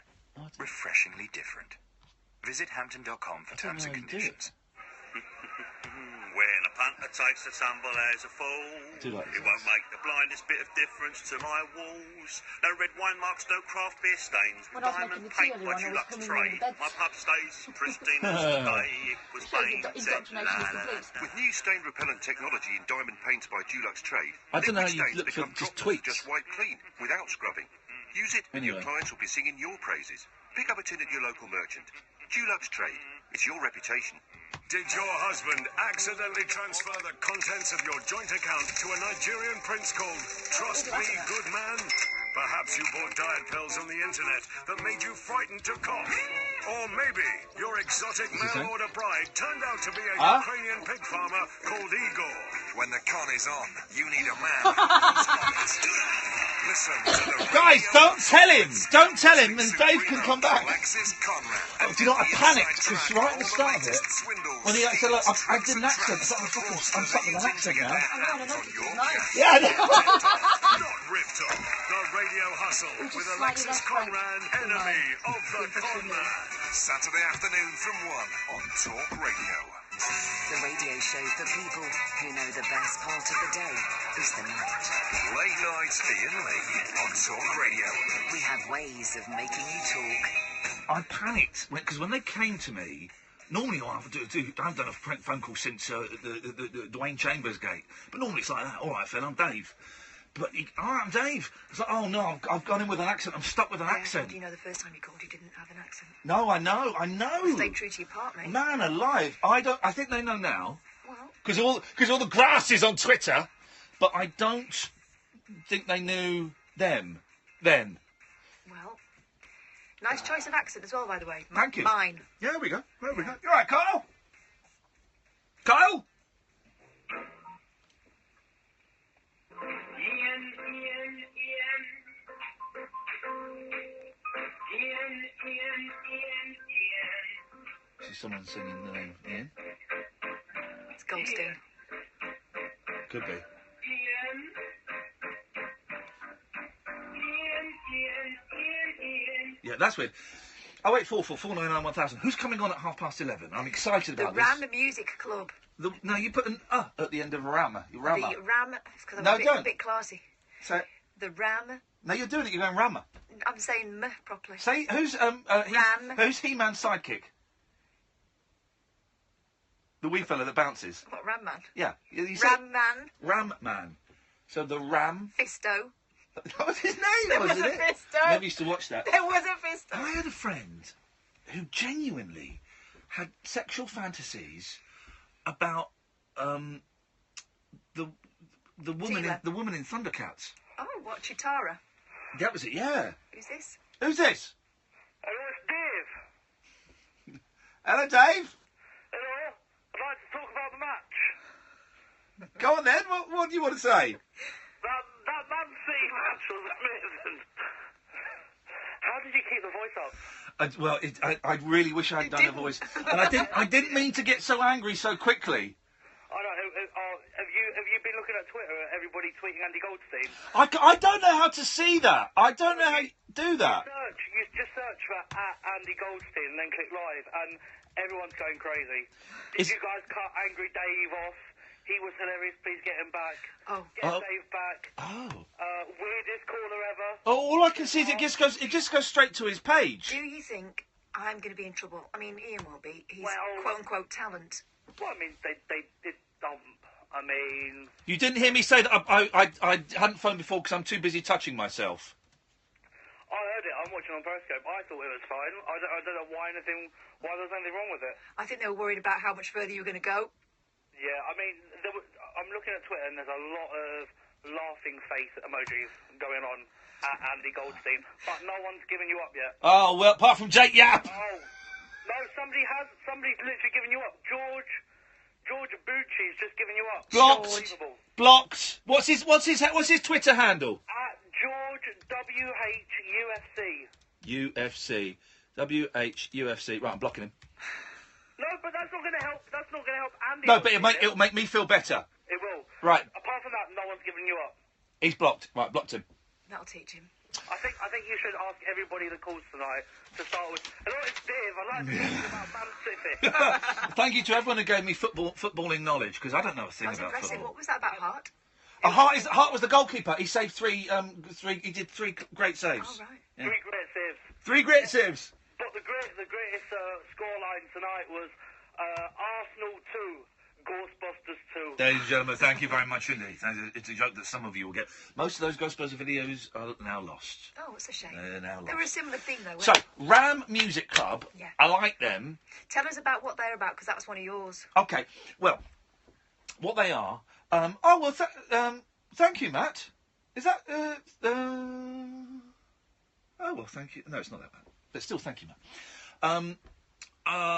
Refreshingly different. Visit Hampton.com for terms and conditions. When a punter takes the tumble as a fool, Do like it won't make the blindest bit of difference to my walls. No red wine marks, no craft beer stains. When I was Diamond making the paint tea by earlier on, I was Dulux coming trade. in the beds. My pub stays pristine as the day it was Shows made. that indoctrination is complete. With new stain repellent technology in diamond paints by Dulux trade, I don't know how liquid you stains look for become just dropless, tweets. just wipe clean, without scrubbing. Use it and your Anyway. clients will be singing your praises. Pick up a tin at your local merchant. Dulux trade. It's your reputation. Did your husband accidentally transfer the contents of your joint account to a Nigerian prince called Trust Me Good Man? Perhaps you bought diet pills on the internet that made you frightened to cough. Or maybe your exotic mail-order bride turned out to be a Ukrainian pig farmer called Igor. When the con is on, you need a man who's on it. Listen to the Guys, don't tell him! Don't tell him, and Dave can come back. Alexis Conrad. Oh, do you know what? I panicked, because right at the start of it, when he said, look, I did an accent. I thought, I'm stuck with an accent now. Yeah, I know. Not ripped off. The Radio Hustle with Alexis Conrad, enemy of the Conman. Saturday afternoon from 1 on Talk Radio. The radio show for people who know the best part of the day is the night. Late night Iain Lee on Talk Radio. We have ways of making you talk. I panicked, because when they came to me, normally I haven't done a phone call since the Dwayne Chambers gate, but normally it's like that. All right, Phil, I'm Dave. But, all right, I'm Dave. It's like, oh, no, I've gone in with an accent. I'm stuck with an accent. Do you know the first time you called, you didn't have an accent? No, I know. Stay true to your part, mate. Man alive. I think they know now. Well. Because all the grass is on Twitter, but I don't think they knew them then. Well, nice choice of accent as well, by the way. Thank you. Mine. Yeah, there we go. You all right, Kyle? Kyle? Is someone singing the name Ian? It's Goldstein. Could be. Yeah, that's weird. 0844 499 1000. Who's coming on at 11:30? I'm excited The about Ram this. Music Club. No, you put an at the end of Rama. Rama. The Ram, because I'm No, a don't. bit classy. So, The Ram. no, you're doing it. You're going Rama. I'm saying M properly. Say who's Ram. who's He-Man's sidekick? The wee fella that bounces. What, Ram Man? Yeah. Ram Man. Ram Man. So the Ram... Fisto. That was his name, There wasn't was a it? Fisto. I never used to watch that. There was a Fisto. I had a friend who genuinely had sexual fantasies about the woman in Thundercats. Oh, what, Chitara? That was it, yeah. Who's this? Who's this? Hello, it's Dave. Hello, Dave. Hello. I'd like to talk about the match. Go on then. What do you want to say? That Man City match was amazing. How did you keep the voice up? I really wish I'd done a voice, and I didn't mean to get so angry so quickly. I know. Have you been looking at Twitter? Everybody tweeting Andy Goldstein. I don't know how to see that. I don't know how you do that. You just search for Andy Goldstein and then click live, and everyone's going crazy. Did you guys cut Angry Dave off? He was hilarious. Please get him back. Get Dave back. Weirdest caller ever. All I can see is it just goes straight to his page. Do you think I'm going to be in trouble? I mean, Ian will be. He's quote-unquote talent. Well, I mean, they did... I mean... You didn't hear me say that I hadn't phoned before because I'm too busy touching myself. I heard it. I'm watching on Periscope. I thought it was fine. I don't know why there was anything wrong with it. I think they were worried about how much further you were going to go. Yeah, I mean, I'm looking at Twitter and there's a lot of laughing face emojis going on at Andy Goldstein, but no one's given you up yet. Oh, well, apart from Jake Yap. Oh, no, somebody's literally given you up. George Bucci's just given you up. Blocked. What's his Twitter handle? At George WHUFC. UFC. Right, I'm blocking him. No, but that's not going to help. That's not going to help Andy. No, but it'll make me feel better. It will. Right. Apart from that, no one's given you up. He's blocked. Right, blocked him. That'll teach him. I think you should ask everybody that calls tonight to start with. Hello, it's Dave. I'd like to talk about Man City. Thank you to everyone who gave me footballing knowledge, because I don't know a thing about impressive. football. What was that about Hart? Hart was the goalkeeper. He saved three. He did 3 great saves. Oh, right. Yeah. 3 great saves. 3 great saves. But the greatest scoreline tonight was Arsenal 2, Ghostbusters 2. Ladies and gentlemen, thank you very much indeed. It's a joke that some of you will get. Most of those Ghostbusters videos are now lost. Oh, it's a shame. They're now lost. They were a similar theme, though, weren't So, they? Ram Music Club, Yeah. I like them. Tell us about what they're about, because that was one of yours. Okay, well, what they are... thank you, Matt. Is that... Oh, well, thank you. No, it's not that bad. But still, thank you, Matt.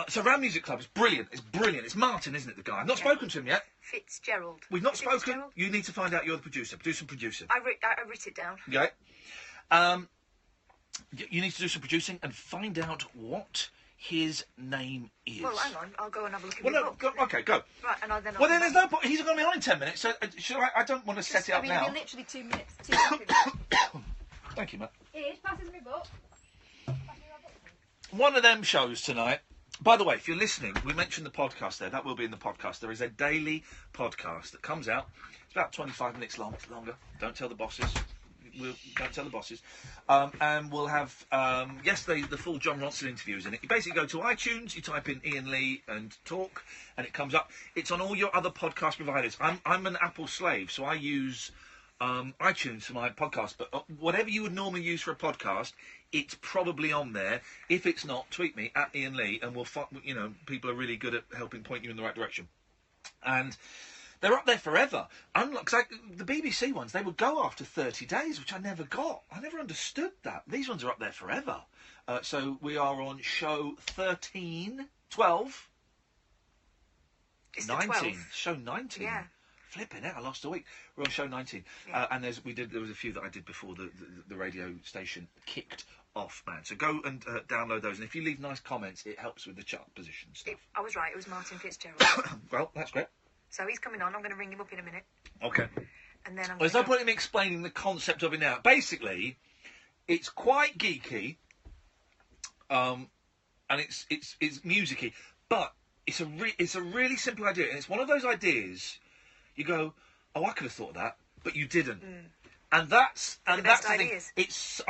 So Ram Music Club is brilliant. It's brilliant. It's Martin, isn't it, the guy? I've not spoken to him yet. Fitzgerald. We've not Is it spoken. Fitzgerald? You need to find out you're the producer. Producer. I writ it down. Okay. You need to do some producing and find out what his name is. Well, hang on. I'll go and have a look at Well, your no, book. okay, go. Right, and then Well, then there's no point. He's going to be on in 10 minutes, so I don't want to set it up now. It'll be literally 2 minutes. 2 seconds. Thank you, Matt. Here, passes me book. One of them shows tonight. By the way, if you're listening, we mentioned the podcast there. That will be in the podcast. There is a daily podcast that comes out. It's about 25 minutes long. It's longer. Don't tell the bosses. Don't tell the bosses. And we'll have yesterday the full John Ronson interviews in it. You basically go to iTunes, you type in Iain Lee and talk, and it comes up. It's on all your other podcast providers. I'm an Apple slave, so I use iTunes for my podcast. But whatever you would normally use for a podcast, it's probably on there. If it's not, tweet me at Iain Lee, and we'll. People are really good at helping point you in the right direction. And they're up there forever. Unlike the BBC ones, they would go after 30 days, which I never got. I never understood that. These ones are up there forever. So we are on show 13, 12, It's 19. The 12th. Show 19. Yeah. Flipping it, I lost a week. We're on show 19. Yeah. And there was a few that I did before the radio station kicked off, man. So go and download those. And if you leave nice comments, it helps with the chart position stuff. I was right. It was Martin Fitzgerald. Well, that's great. So he's coming on. I'm going to ring him up in a minute. Okay. And then There's no point in me explaining the concept of it now. Basically, it's quite geeky, and it's musicy, but it's a really simple idea, and it's one of those ideas you go, oh, I could have thought of that, but you didn't, and that's the thing. Ideas. It's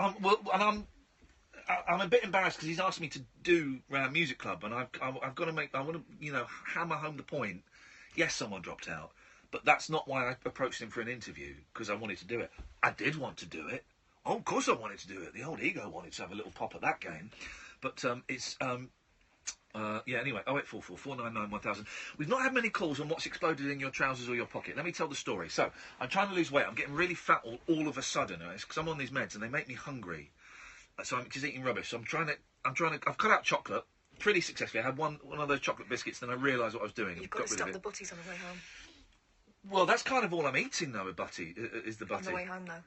I'm a bit embarrassed because he's asked me to do Round Music Club, and I've got to I want to, hammer home the point. Yes, someone dropped out, but that's not why I approached him for an interview, because I wanted to do it. I did want to do it. Oh, of course I wanted to do it. The old ego wanted to have a little pop at that game. But anyway, 0844 499 1000. We've not had many calls on what's exploded in your trousers or your pocket. Let me tell the story. So, I'm trying to lose weight. I'm getting really fat all of a sudden. It's because I'm on these meds and they make me hungry. So I'm just eating rubbish. So I've cut out chocolate pretty successfully. I had one of those chocolate biscuits, then I realised what I was doing. You've got to stop the butties on the way home. Well, that's kind of all I'm eating now with butty, is the butty. On the way home, though.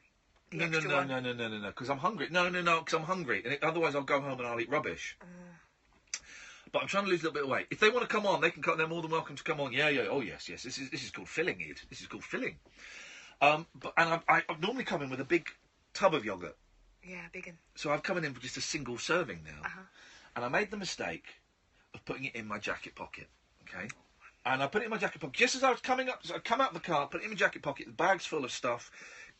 No, because I'm hungry. No, because I'm hungry. And otherwise I'll go home and I'll eat rubbish. But I'm trying to lose a little bit of weight. If they want to come on, they can come. They're more than welcome to come on. Yeah. Oh, yes. This is called filling, Ed. This is called filling. I normally come in with a big tub of yoghurt. Yeah, big one. So I've come in for just a single serving now. And I made the mistake of putting it in my jacket pocket. Okay? And I put it in my jacket pocket just as I was coming up. So I come out of the car, put it in my jacket pocket, the bag's full of stuff,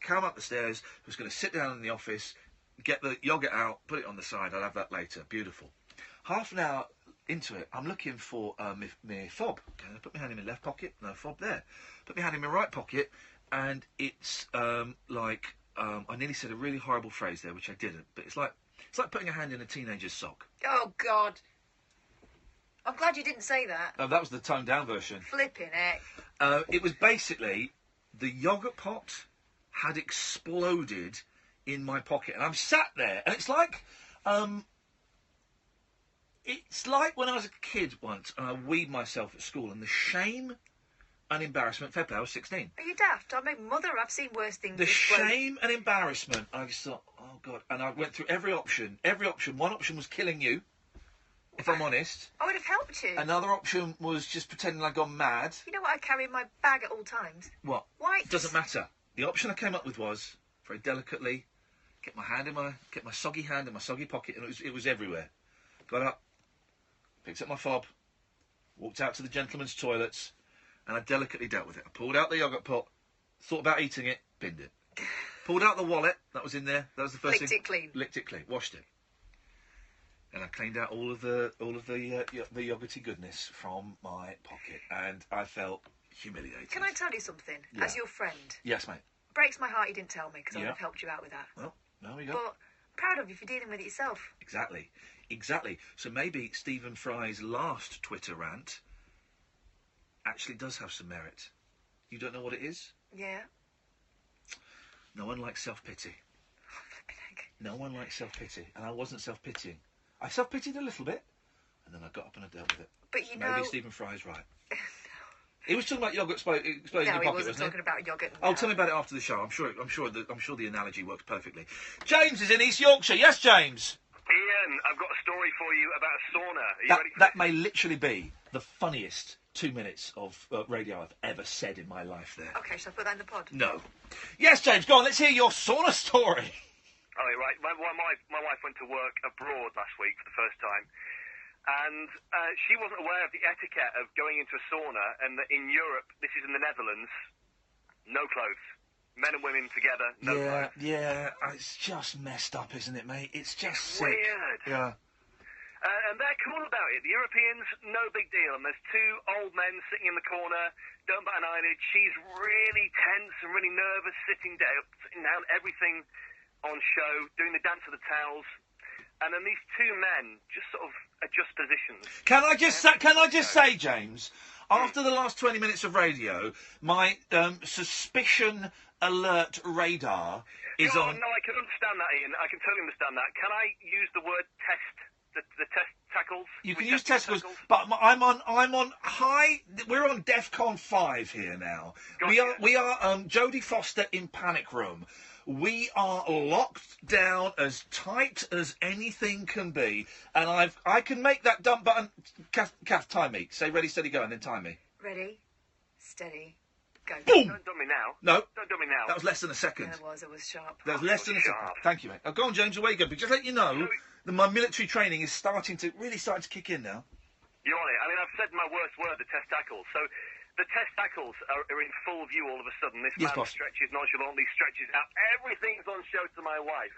come up the stairs, I was going to sit down in the office, get the yoghurt out, put it on the side, I'll have that later. Beautiful. Half an hour into it, I'm looking for my fob. Okay, I put my hand in my left pocket, no fob there. Put my hand in my right pocket, and it's I nearly said a really horrible phrase there, which I didn't, but it's like putting a hand in a teenager's sock. Oh, God. I'm glad you didn't say that. Oh, that was the toned down version. Flipping heck. It was basically the yoghurt pot had exploded in my pocket, and I'm sat there, and it's like when I was a kid once, and I weed myself at school, and the shame and embarrassment. Fair play, I was 16. Are you daft? I'm a mother. I've seen worse things. The shame and embarrassment. I just thought, oh God, and I went through every option. One option was killing you, if I'm honest. I would have helped you. Another option was just pretending I'd gone mad. You know what I carry in my bag at all times? What? Wipes. Doesn't matter. The option I came up with was, very delicately, get my soggy hand in my soggy pocket, and it was everywhere. Got up, picked up my fob, walked out to the gentlemen's toilets, and I delicately dealt with it. I pulled out the yoghurt pot, thought about eating it, binned it. Pulled out the wallet that was in there. That was the first thing. Licked it clean. Washed it. And I cleaned out all of the yogurty goodness from my pocket, and I felt humiliated. Can I tell you something? Yeah. As your friend. Yes, mate. Breaks my heart you didn't tell me, because I would have helped you out with that. Well, there we go. But proud of you for dealing with it yourself. Exactly. So maybe Stephen Fry's last Twitter rant actually does have some merit. You don't know what it is? Yeah. No one likes self-pity. No one likes self-pity. And I wasn't self-pitying. I self-pitied a little bit, and then I got up and I dealt with it. But maybe Stephen Fry's right. He was talking about yoghurt exploding in your pocket, wasn't he? No, he wasn't talking about yoghurt. No. Tell me about it after the show. I'm sure the analogy works perfectly. James is in East Yorkshire. Yes, James. Ian, I've got a story for you about a sauna. Are you ready for that may literally be the funniest 2 minutes of radio I've ever said in my life there. Okay, shall I put that in the pod? No. Yes, James, go on. Let's hear your sauna story. Oh, right. My wife went to work abroad last week for the first time. And she wasn't aware of the etiquette of going into a sauna, and that in Europe, this is in the Netherlands, no clothes. Men and women together, no clothes. Yeah, it's just messed up, isn't it, mate? It's just sick. Weird. Yeah. And they're cool about it. The Europeans, no big deal. And there's two old men sitting in the corner, don't bat an eyelid. She's really tense and really nervous, sitting down, everything on show, doing the dance of the towels. And then these two men just sort of adjust positions. Can I just say, James, after the last 20 minutes of radio, my suspicion alert radar is on. No, I can understand that, Ian. I can totally understand that. Can I use the word test? The test tackles? You can use testicles, but I'm on high. We're on DEFCON 5 here now. Gotcha. We are Jodie Foster in Panic Room. We are locked down as tight as anything can be, and I can make that dump button. Kath, time me. Say ready, steady, go, and then time me. Ready, steady, go. Boom! Don't dump me now. No. Don't dump me now. That was less than a second. Yeah, it was sharp. That was less than a second. Thank you, mate. Go on, James, away you go. But just let you know that my military training is starting to kick in now. You're on it. I mean, I've said my worst word, the testicles. So the testicles are in full view all of a sudden. This man stretches nonchalantly, stretches out. Everything's on show to my wife.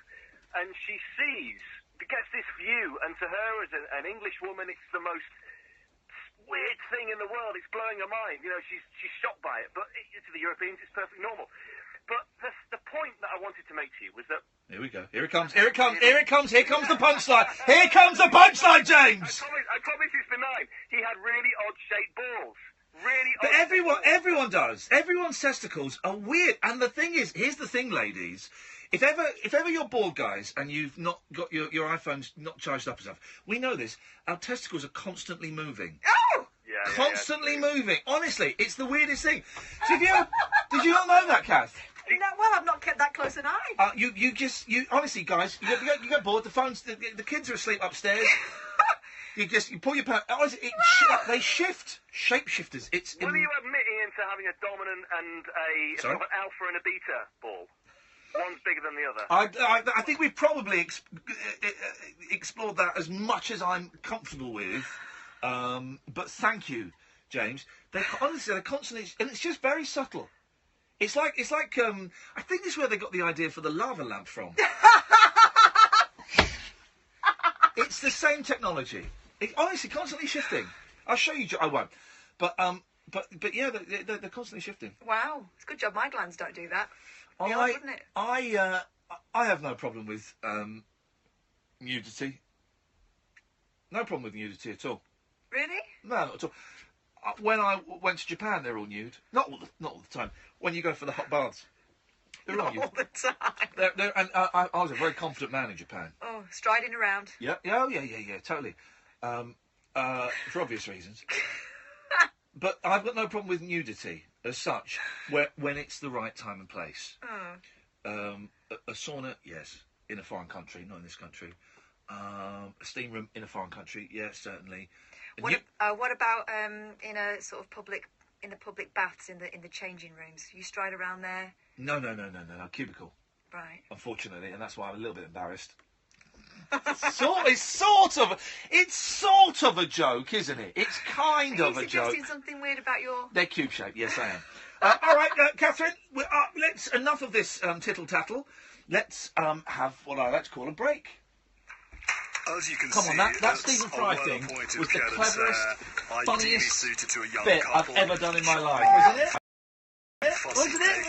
And she sees gets this view, and to her as an English woman, it's the most weird thing in the world. It's blowing her mind. You know, she's shocked by it. But to the Europeans, it's perfectly normal. But the point that I wanted to make to you was that... Here we go. Here it comes. Here it comes. Here it comes. Here comes the punchline. Here comes the punchline, James! I promise it's benign. He had really odd-shaped balls. Really But odd. everyone does. Everyone's testicles are weird. And the thing is, here's the thing, ladies. If ever you're bored, guys, and you've not got your iPhone's not charged up and stuff, we know this. Our testicles are constantly moving. Oh! Constantly moving. Honestly, it's the weirdest thing. So did you not know that, Kath? No, well, I've not kept that close an eye. You honestly, guys, you get bored. The phones, the kids are asleep upstairs. you pull your pants. Honestly, they shift. Shapeshifters. Will you admit, Ian, to having a dominant and a sort of an alpha and a beta ball? One's bigger than the other. I think we've probably explored that as much as I'm comfortable with. But thank you, James. They're constantly, and it's just very subtle. It's like I think this is where they got the idea for the lava lamp from. It's the same technology. It's honestly constantly shifting. I'll show you. I won't. But yeah, they're constantly shifting. Wow, it's a good job my glands don't do that. Be odd, wouldn't it? I have no problem with nudity. No problem with nudity at all. Really? No, not at all. When I went to Japan, they're all nude. Not all the time. When you go for the hot baths, they're all nude. All the time. And I was a very confident man in Japan. Oh, striding around. Yeah, totally. For obvious reasons. But I've got no problem with nudity as such, when it's the right time and place. Oh. A sauna, yes, in a foreign country, not in this country. A steam room in a foreign country, yes, certainly. What about in a sort of public baths in the changing rooms? You stride around there? No, cubicle. Right. Unfortunately, and that's why I'm a little bit embarrassed. It's sort of a joke, isn't it? It's kind of a joke. Are you suggesting something weird about your... They're cube-shaped, yes, I am. All right, Catherine, let's enough of this tittle-tattle. Let's have what I like to call a break. As you can Come see, on, that Stephen Fry thing was the cleverest, funniest bit I've ever done in my life, wasn't it? Wasn't it?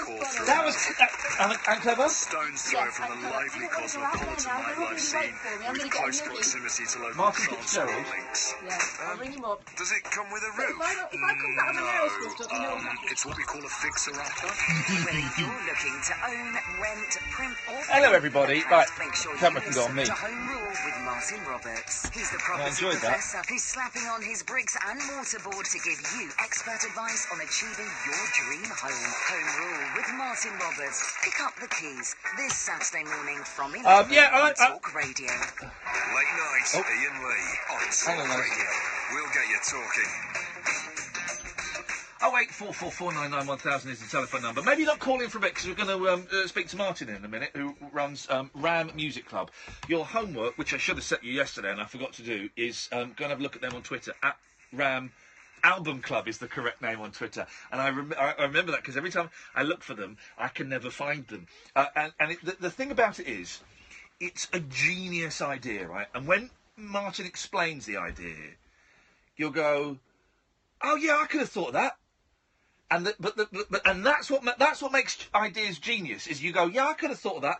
That was and clever. Stone's throw from the lively cosmopolitan nightlife scene with close proximity to local Martin transport Fitzgerald. links. Yeah, I'll ring him up. Does it come with a roof? If I come back with an aerospace stuff, you know what happens. It's what we call a fixer-upper. Whether you're looking to own, rent, print or... Hello, everybody. Right, make sure camera you can go on me. listen to Home Rule with Martin Roberts. He's the I property enjoyed that. professor who's slapping on his bricks and mortar board to give you expert advice on achieving your dream home. Home Rule with Martin Roberts. Pick up the keys this Saturday morning from 11 on Talk Radio. Late night, Iain Lee on Talk Radio. We'll get you talking. 08444991000 is the telephone number. Maybe not call in for a bit, because we're going to speak to Martin in a minute, who runs Ram Music Club. Your homework, which I should have set you yesterday and I forgot to do, is go and have a look at them on Twitter, at Ram Album Club is the correct name on Twitter. And I remember that, because every time I look for them, I can never find them. The thing about it is, it's a genius idea, right? And when Martin explains the idea, you'll go, oh yeah, I could have thought of that. And that's what makes ideas genius, is you go, yeah, I could have thought of that,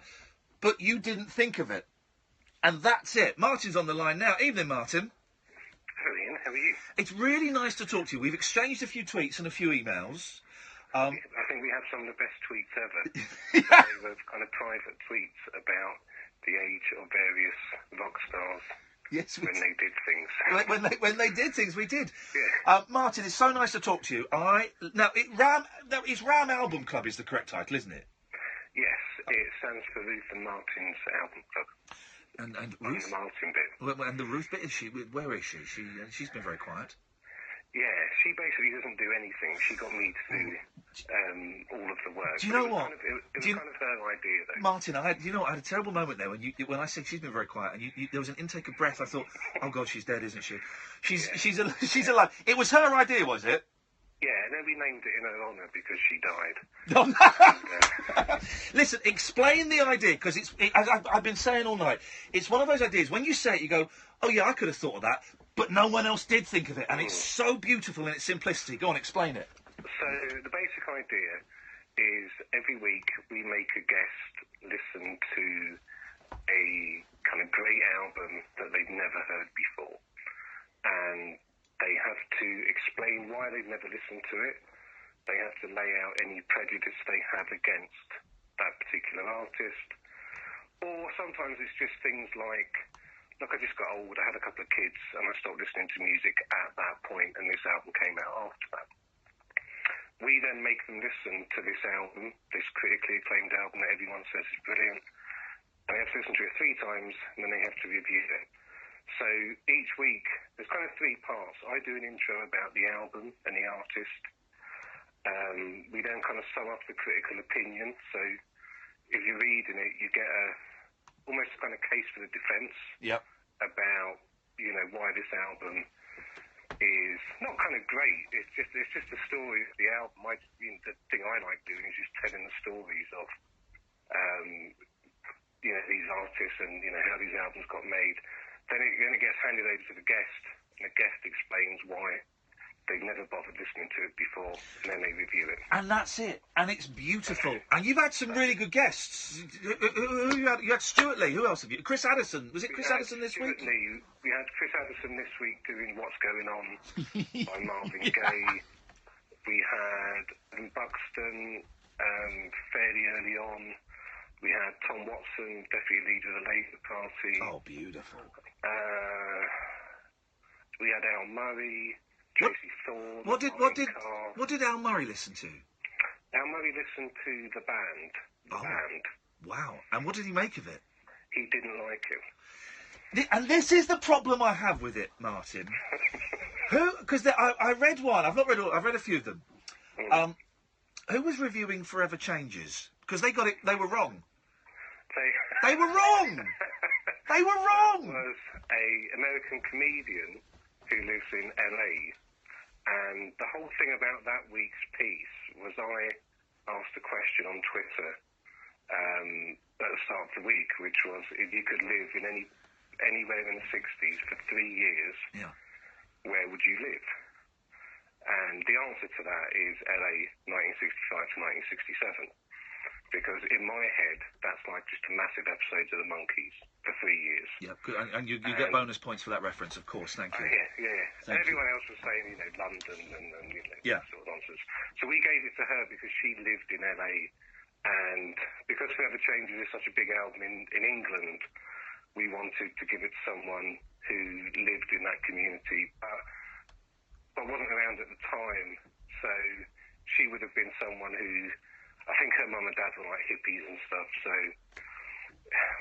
but you didn't think of it. And that's it. Martin's on the line now. Evening, Martin. Hello, Ian. How are you? It's really nice to talk to you. We've exchanged a few tweets and a few emails. I think we have some of the best tweets ever. They were kind of private tweets about the age of various rock stars. Yes, when they did things. When they did things, we did. Yeah. Martin, it's so nice to talk to you. It's Ram Album Club is the correct title, isn't it? Yes, it stands for Ruth and Martin's Album Club. And Ruth, the Martin bit. And the Ruth bit, where is she? She's been very quiet. Yeah, she basically doesn't do anything. She got me to do all of the work. Do you know what? It was kind of her idea, though. Martin, I had a terrible moment there when I said she's been very quiet, and there was an intake of breath. I thought, oh God, she's dead, isn't she? She's alive. It was her idea, was it? Yeah, and then we named it in her honour because she died. Listen, explain the idea, because as I've been saying all night, it's one of those ideas, when you say it, you go, oh yeah, I could have thought of that, but no one else did think of it, and it's so beautiful in its simplicity. Go on, explain it. So, the basic idea is every week we make a guest listen to a kind of great album that they've never heard before. And they have to explain why they've never listened to it. They have to lay out any prejudice they have against that particular artist. Or sometimes it's just things like, look, I just got old, I had a couple of kids, and I stopped listening to music at that point, and this album came out after that. We then make them listen to this album, this critically acclaimed album that everyone says is brilliant, and they have to listen to it 3 times, and then they have to review it. So each week, there's kind of 3 parts. I do an intro about the album and the artist. We then kind of sum up the critical opinion. So if you're reading it, you get almost a kind of case for the defence about, you know, why this album is not kind of great. It's just the story of the album. The thing I like doing is just telling the stories of, you know, these artists and, you know, how these albums got made. Then it gets handed over to the guest, and the guest explains why they've never bothered listening to it before, and then they review it. And that's it. And it's beautiful. And you've had some really good guests. Who you had Stuart Lee. Who else have you? Chris Addison. Was it Chris Addison this week? Lee. We had Chris Addison this week doing What's Going On by Marvin Gaye. We had Buxton fairly early on. We had Tom Watson, deputy leader of the Labour Party. Oh, beautiful. We had Al Murray, Tracy Thorne. What did Al Murray listen to? Al Murray listened to the band. Wow. And what did he make of it? He didn't like it. And this is the problem I have with it, Martin. Because I read one. I've not read all. I've read a few of them. Who was reviewing Forever Changes? Because they got it. They were wrong. They were wrong. They were wrong. It was an American comedian who lives in LA, and the whole thing about that week's piece was I asked a question on Twitter at the start of the week, which was if you could live in anywhere in the 60s for 3 years, where would you live? And the answer to that is LA 1965 to 1967. Because in my head, that's like just a massive episode of The Monkees for 3 years. Yeah, and you get bonus points for that reference, of course. Thank you. Yeah. Everyone else was saying, you know, London and you know, sort of nonsense. So we gave it to her because she lived in LA, and because Forever Changes is such a big album in England, we wanted to give it to someone who lived in that community, but wasn't around at the time. So she would have been someone who, I think her mum and dad were like hippies and stuff, so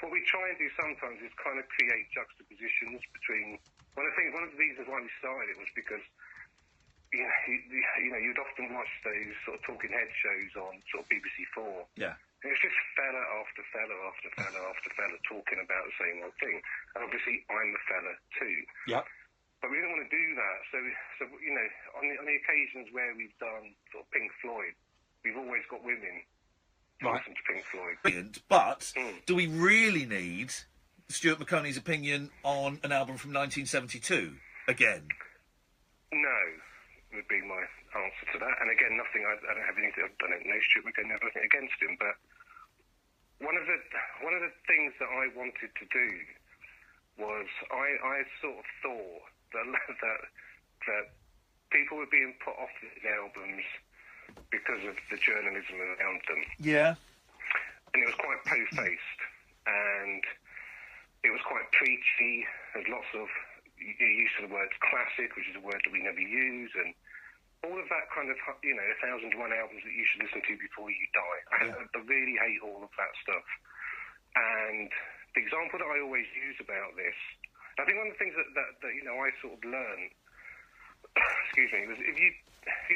what we try and do sometimes is kind of create juxtapositions between, one of the reasons why we started it was because, you know, you'd often watch those sort of talking head shows on sort of BBC 4. Yeah. And it's just fella after fella after fella after fella talking about the same old thing. And obviously I'm a fella too. Yeah. But we didn't want to do that, so you know, on the occasions where we've done sort of Pink Floyd, we've always got women to listen to Pink Floyd. Brilliant, but do we really need Stuart McConey's opinion on an album from 1972 again? No, would be my answer to that. And again, I don't have anything. I don't know Stuart McConey, I have nothing against him. But one of the things that I wanted to do was I sort of thought that people were being put off these albums because of the journalism around them. Yeah. And it was quite po-faced, and it was quite preachy. There's lots of use of the word classic, which is a word that we never use, and all of that kind of, you know, 1,001 albums that you should listen to before you die. I really hate all of that stuff. And the example that I always use about this, I think one of the things that you know, I sort of learned, excuse me, was if you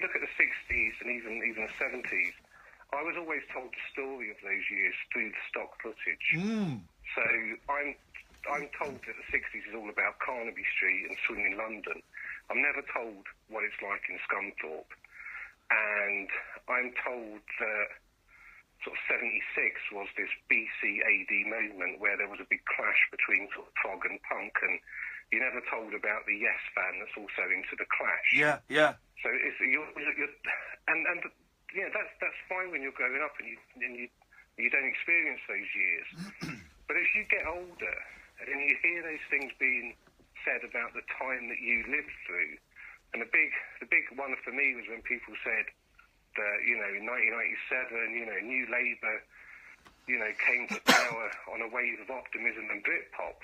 look at the 60s and even the 70s, I was always told the story of those years through the stock footage. So I'm told that the 60s is all about Carnaby Street and swinging London. I'm never told what it's like in Scunthorpe. and I'm told that sort of 76 was this BC AD moment where there was a big clash between sort of prog and punk, and you're never told about the Yes fan that's also into the Clash. Yeah, yeah. So it's you're and yeah, that's fine when you're growing up and you don't experience those years. But as you get older and you hear those things being said about the time that you lived through, and the big one for me was when people said that, you know, in 1997, you know, New Labour, you know, came to power on a wave of optimism and Britpop.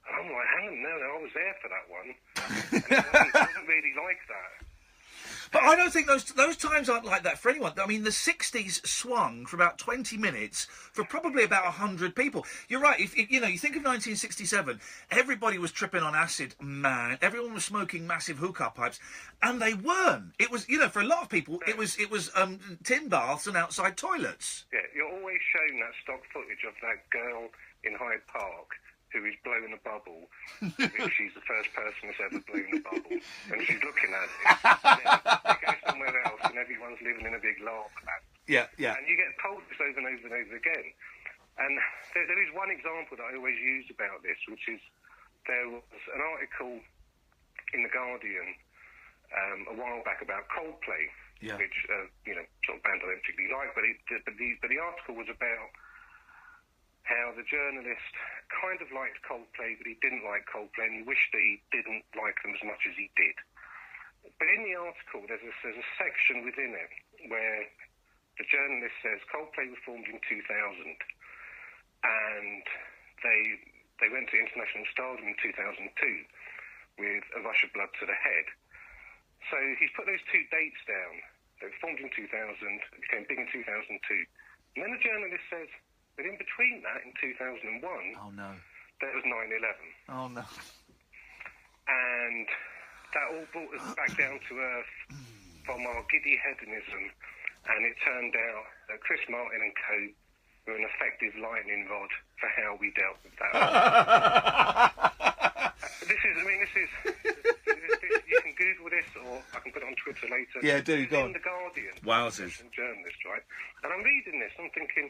And I'm like, hang on, no, I was there for that one. And it wasn't really like that. But I don't think those times aren't like that for anyone. I mean, the 60s swung for about 20 minutes for probably about 100 people. You're right. If you know, you think of 1967, everybody was tripping on acid, man. Everyone was smoking massive hookah pipes, and they weren't. It was, you know, for a lot of people, it was tin baths and outside toilets. Yeah, you're always shown that stock footage of that girl in Hyde Park who is blowing a bubble. She's the first person that's ever blown a bubble, and she's looking at it. And then they go somewhere else, and everyone's living in a big lava lamp. Yeah, yeah. And you get told this over and over and over again. And there is one example that I always use about this, which is there was an article in The Guardian a while back about Coldplay, which, you know, sort of band I don't particularly like, but the article was about how the journalist kind of liked Coldplay, but he didn't like Coldplay, and he wished that he didn't like them as much as he did. But in the article, there's a section within it where the journalist says Coldplay was formed in 2000, and they went to international stardom in 2002 with A Rush of Blood to the Head. So he's put those two dates down. They were formed in 2000, became big in 2002. And then the journalist says, but in between that, in 2001, there was 9/11. Oh, no. And that all brought us back down to earth from our giddy hedonism, and it turned out that Chris Martin and co were an effective lightning rod for how we dealt with that. This is, you can Google this, or I can put it on Twitter later. Yeah, do, go on. In The Guardian. Wowzers. Journalist, right? And I'm reading this, I'm thinking,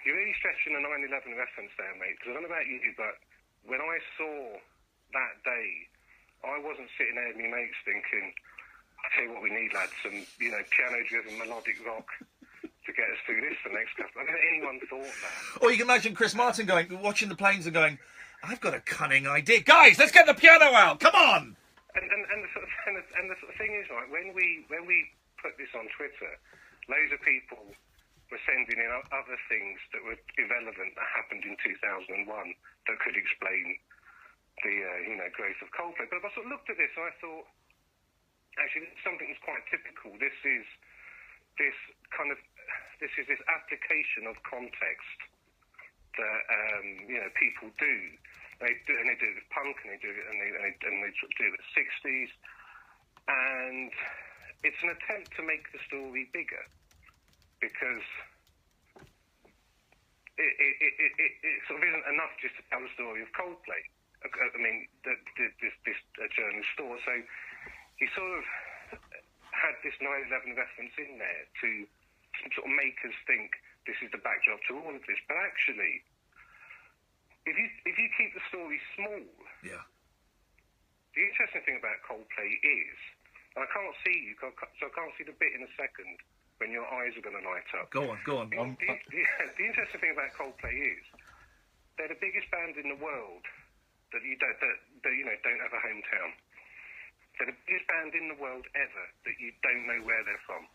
you're really stretching a 9/11 reference there, mate, because I don't know about you, but when I saw that day, I wasn't sitting there with my mates thinking, I'll tell you what we need, lads, some, you know, piano-driven melodic rock to get us through this for the next couple. I don't think anyone thought that. Or you can imagine Chris Martin watching the planes and going, I've got a cunning idea. Guys, let's get the piano out, come on! And the sort of thing is, right, when we put this on Twitter, loads of people were sending in other things that were irrelevant that happened in 2001 that could explain the you know, growth of Coldplay. But I sort of looked at this and I thought, actually, something that's quite typical. This is this application of context that you know, people do. They do it with punk, and they do it, and they sort of do it with the 60s, and it's an attempt to make the story bigger. Because it sort of isn't enough just to tell the story of Coldplay. I mean, this journalist thought. So he sort of had this 9/11 reference in there to sort of make us think this is the backdrop to all of this. But actually, if you keep the story small, the interesting thing about Coldplay is, and I can't see you, so I can't see the bit in a second when your eyes are going to light up. Go on. The interesting thing about Coldplay is they're the biggest band in the world that you don't have a hometown. They're the biggest band in the world ever that you don't know where they're from.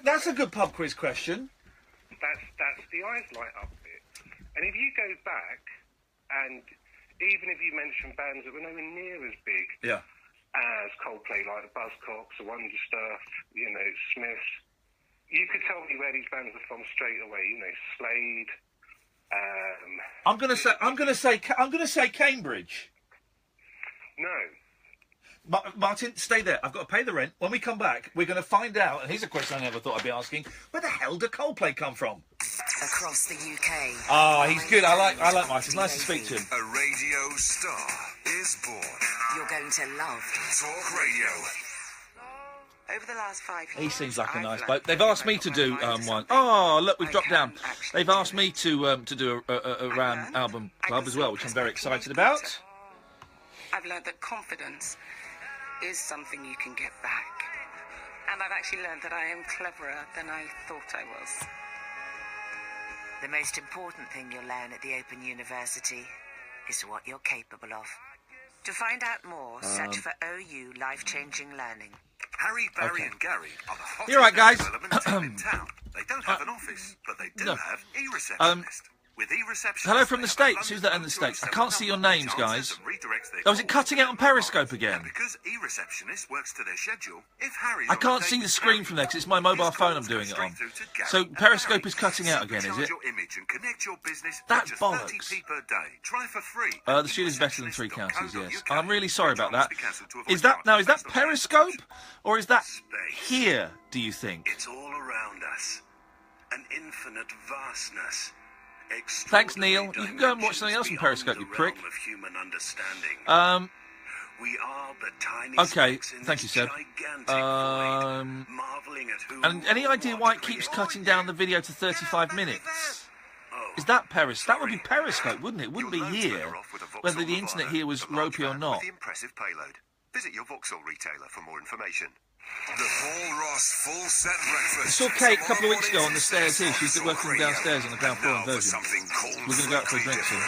That's a good pub quiz question. That's the eyes light up bit. And if you go back, and even if you mention bands that were nowhere near as big as Coldplay, like the Buzzcocks, the Wonderstuff, you know, Smiths, you could tell me where these bands are from straight away. You know, Slade. I'm gonna say Cambridge. No. Martin, stay there. I've got to pay the rent. When we come back, we're going to find out. And here's a question I never thought I'd be asking: where the hell do Coldplay come from? Across the UK. Ah, he's good. I like Martin. It's nice to speak to him. A radio star is born. You're going to love Talk Radio. Over the last 5 years, He seems like a I've nice learned bloke. They've asked me to do one. Oh, look, we've dropped down. They've asked me to do a Ram album club as well, which I'm very excited about. I've learned that confidence is something you can get back. And I've actually learned that I am cleverer than I thought I was. The most important thing you'll learn at the Open University is what you're capable of. To find out more, search for OU Life-Changing Learning. Harry, Barry and Gary are the hottest You're right, guys. development team in town. They don't have an office, but they do have e-receptionist. With e-receptionist, Hello from the States. Who's that in the States? I can't see your names, guys. Oh, is it cutting out on Periscope again? Because e-receptionist works to their schedule, if Harry's I can't see the screen from there because it's my mobile phone I'm doing it on. So Periscope is cutting out again, is it? That's bollocks. Try for free. The studio's better than 3 counties, yes. I'm really sorry about that. Is that Periscope? Or is that here, do you think? It's all around us. An infinite vastness. Thanks, Neil. You can go and watch something else on Periscope, you prick. We are but tiny Okay, specks in thank you, this Seb. gigantic void, marveling at who And any idea why it keeps cutting down the video to 35 minutes? Is that Periscope? That would be Periscope, wouldn't it? Wouldn't be here, whether the internet here was ropey or not. the impressive payload. Visit your Vauxhall retailer for more information. The Paul Ross full set breakfast. I saw Kate a couple of weeks ago on the stairs here. She's working downstairs on the ground floor in Virgin. We're going to go out for a drink soon.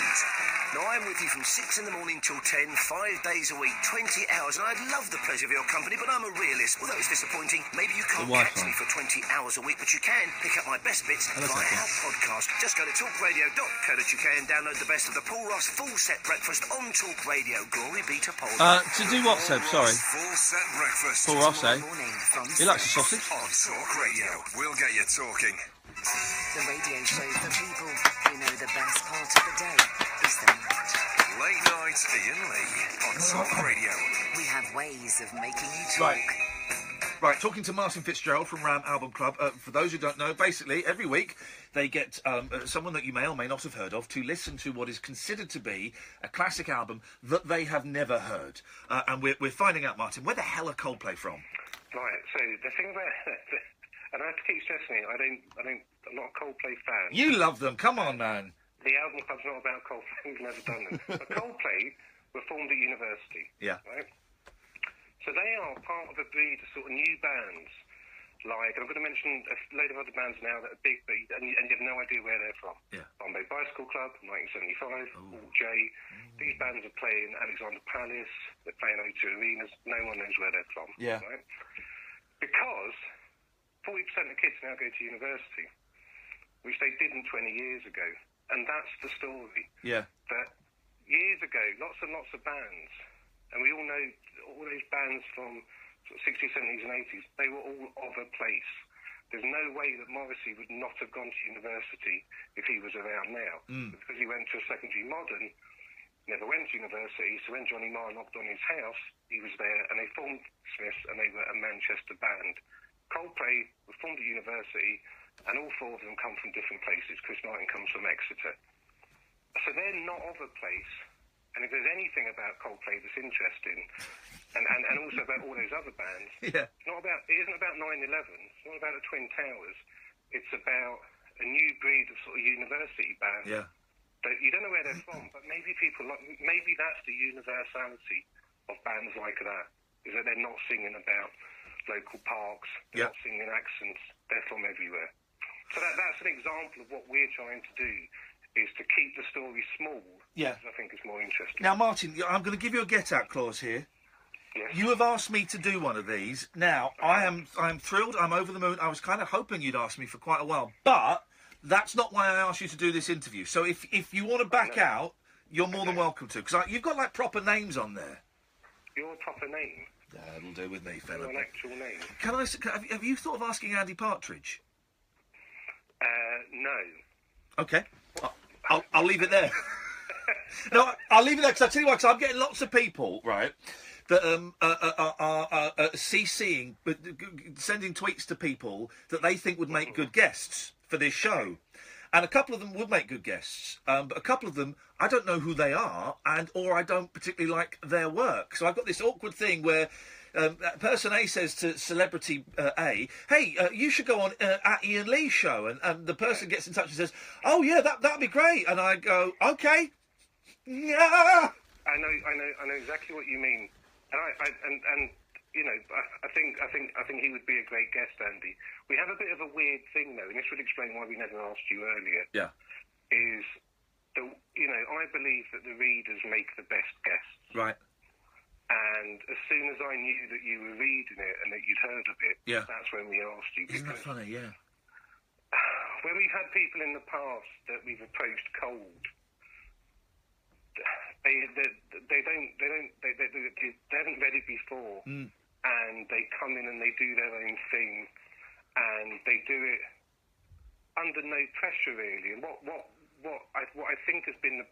Now, I'm with you from 6 in the morning till 10, 5 days a week, 20 hours, and I'd love the pleasure of your company, but I'm a realist. Although it's disappointing, maybe you can't catch me for 20 hours a week, but you can pick up my best bits via our podcast. Just go to talkradio.co.uk and download the best of the Paul Ross full set breakfast on Talk Radio. Glory be to Paul. To do what, Seb? Sorry. Full set breakfast. Paul Ross, eh? He likes a sausage. On Talk Radio. We'll get you talking. The radio show for people who know the best part of the day is the night. Late night Iain Lee on Talk Radio. We have ways of making you talk. Right, talking to Martin Fitzgerald from Ram Album Club. For those who don't know, basically, every week they get someone that you may or may not have heard of to listen to what is considered to be a classic album that they have never heard. And we're finding out, Martin, where the hell are Coldplay from? Right, so the thing about... and I have to keep stressing it, I'm not a Coldplay fan. You love them, come on, man. The album club's not about Coldplay, we've never done them. But Coldplay were formed at university. Yeah. Right? So they are part of a breed of sort of new bands, like, and I'm going to mention a load of other bands now that are big, and you have no idea where they're from. Yeah. Bombay Bicycle Club, 1975, Alt J. These bands are playing Alexander Palace, they're playing O2 Arenas, no one knows where they're from. Yeah. Right? Because 40% of kids now go to university, which they didn't 20 years ago. And that's the story. Yeah. That years ago, lots and lots of bands, and we all know all those bands from sort of 60s, 70s and 80s, they were all of a place. There's no way that Morrissey would not have gone to university if he was around now. Because he went to a secondary modern, never went to university, so when Johnny Marr knocked on his house, he was there, and they formed Smiths, and they were a Manchester band. Coldplay were formed at university, and all 4 of them come from different places. Chris Martin comes from Exeter. So they're not of a place. And if there's anything about Coldplay that's interesting, and also about all those other bands, Yeah. it isn't about 9/11, it's not about the Twin Towers, it's about a new breed of sort of university band. Yeah. That you don't know where they're from, but maybe maybe that's the universality of bands like that, is that they're not singing about local parks, they're not singing accents, they're from everywhere. So that's an example of what we're trying to do, is to keep the story small. Yeah. Because I think it's more interesting. Now, Martin, I'm going to give you a get-out clause here. Yes. You have asked me to do one of these. Now, I'm thrilled. I'm over the moon. I was kind of hoping you'd ask me for quite a while, but that's not why I asked you to do this interview. So if you want to back out, you're more than welcome to, because you've got like proper names on there. Your proper name? That'll do with me, fella. Your actual name? Have you thought of asking Andy Partridge? No. Okay. I'll leave it there. No, I'll leave it there because I'll tell you why. Because I'm getting lots of people, right, that are CCing, but sending tweets to people that they think would make good guests for this show. And a couple of them would make good guests, but a couple of them, I don't know who they are, or I don't particularly like their work. So I've got this awkward thing where Person A says to celebrity A, "Hey, you should go on at Iain Lee's show," and the person gets in touch and says, "Oh yeah, that'd be great," and I go, "Okay." Yeah. I know exactly what you mean, and you know, I think he would be a great guest, Andy. We have a bit of a weird thing though, and this would explain why we never asked you earlier. Yeah. Is that, you know, I believe that the readers make the best guests. Right. And as soon as I knew that you were reading it and that you'd heard of it, Yeah. that's when we asked you. Isn't that funny? Yeah. When we've had people in the past that we've approached cold, they haven't read it before, and they come in and they do their own thing, and they do it under no pressure really. And what I think has been the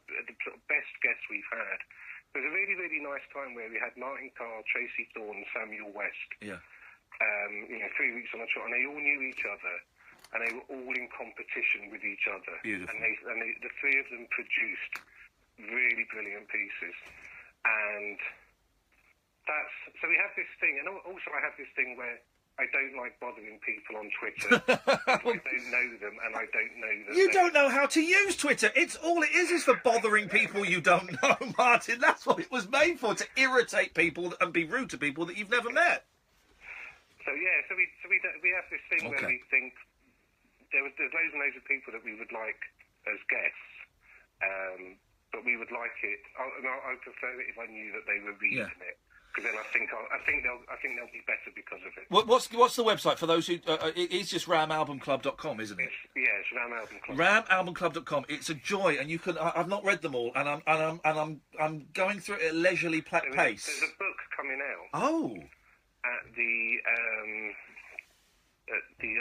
sort of best guests we've had. There was a really, really nice time where we had Martin Carr, Tracy Thorne, and Samuel West. Yeah. 3 weeks on a trot, and they all knew each other, and they were all in competition with each other. Beautiful. And the three of them produced really brilliant pieces, and so we have this thing, and also I have this thing where I don't like bothering people on Twitter. I don't know them, and I don't know them. You don't know how to use Twitter. It's all it is for bothering people you don't know, Martin. That's what it was made for, to irritate people and be rude to people that you've never met. So yeah, so we have this thing where we think there's loads and loads of people that we would like as guests, but we would like it. I would prefer it if I knew that they were reading it. Because then I think they'll be better because of it. What's the website for those who? It's just ramalbumclub.com, isn't it? It's ramalbumclub. Ramalbumclub.com. It's a joy, and you can. I've not read them all, and I'm going through it at a leisurely pace. There's a book coming out. Oh. At the I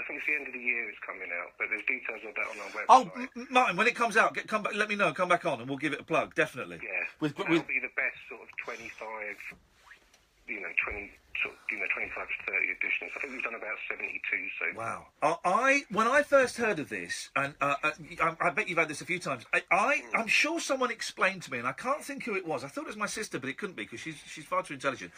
think it's the end of the year it's coming out, but there's details of that on our website. Oh, Martin, when it comes out, come back. Let me know. Come back on, and we'll give it a plug. Definitely. Yeah. That'll be the best sort of 25. 25 to 30 editions. I think we've done about 72 so far. Wow. When I first heard of this, and I bet you've had this a few times, I'm sure someone explained to me, and I can't think who it was. I thought it was my sister, but it couldn't be, because she's far too intelligent.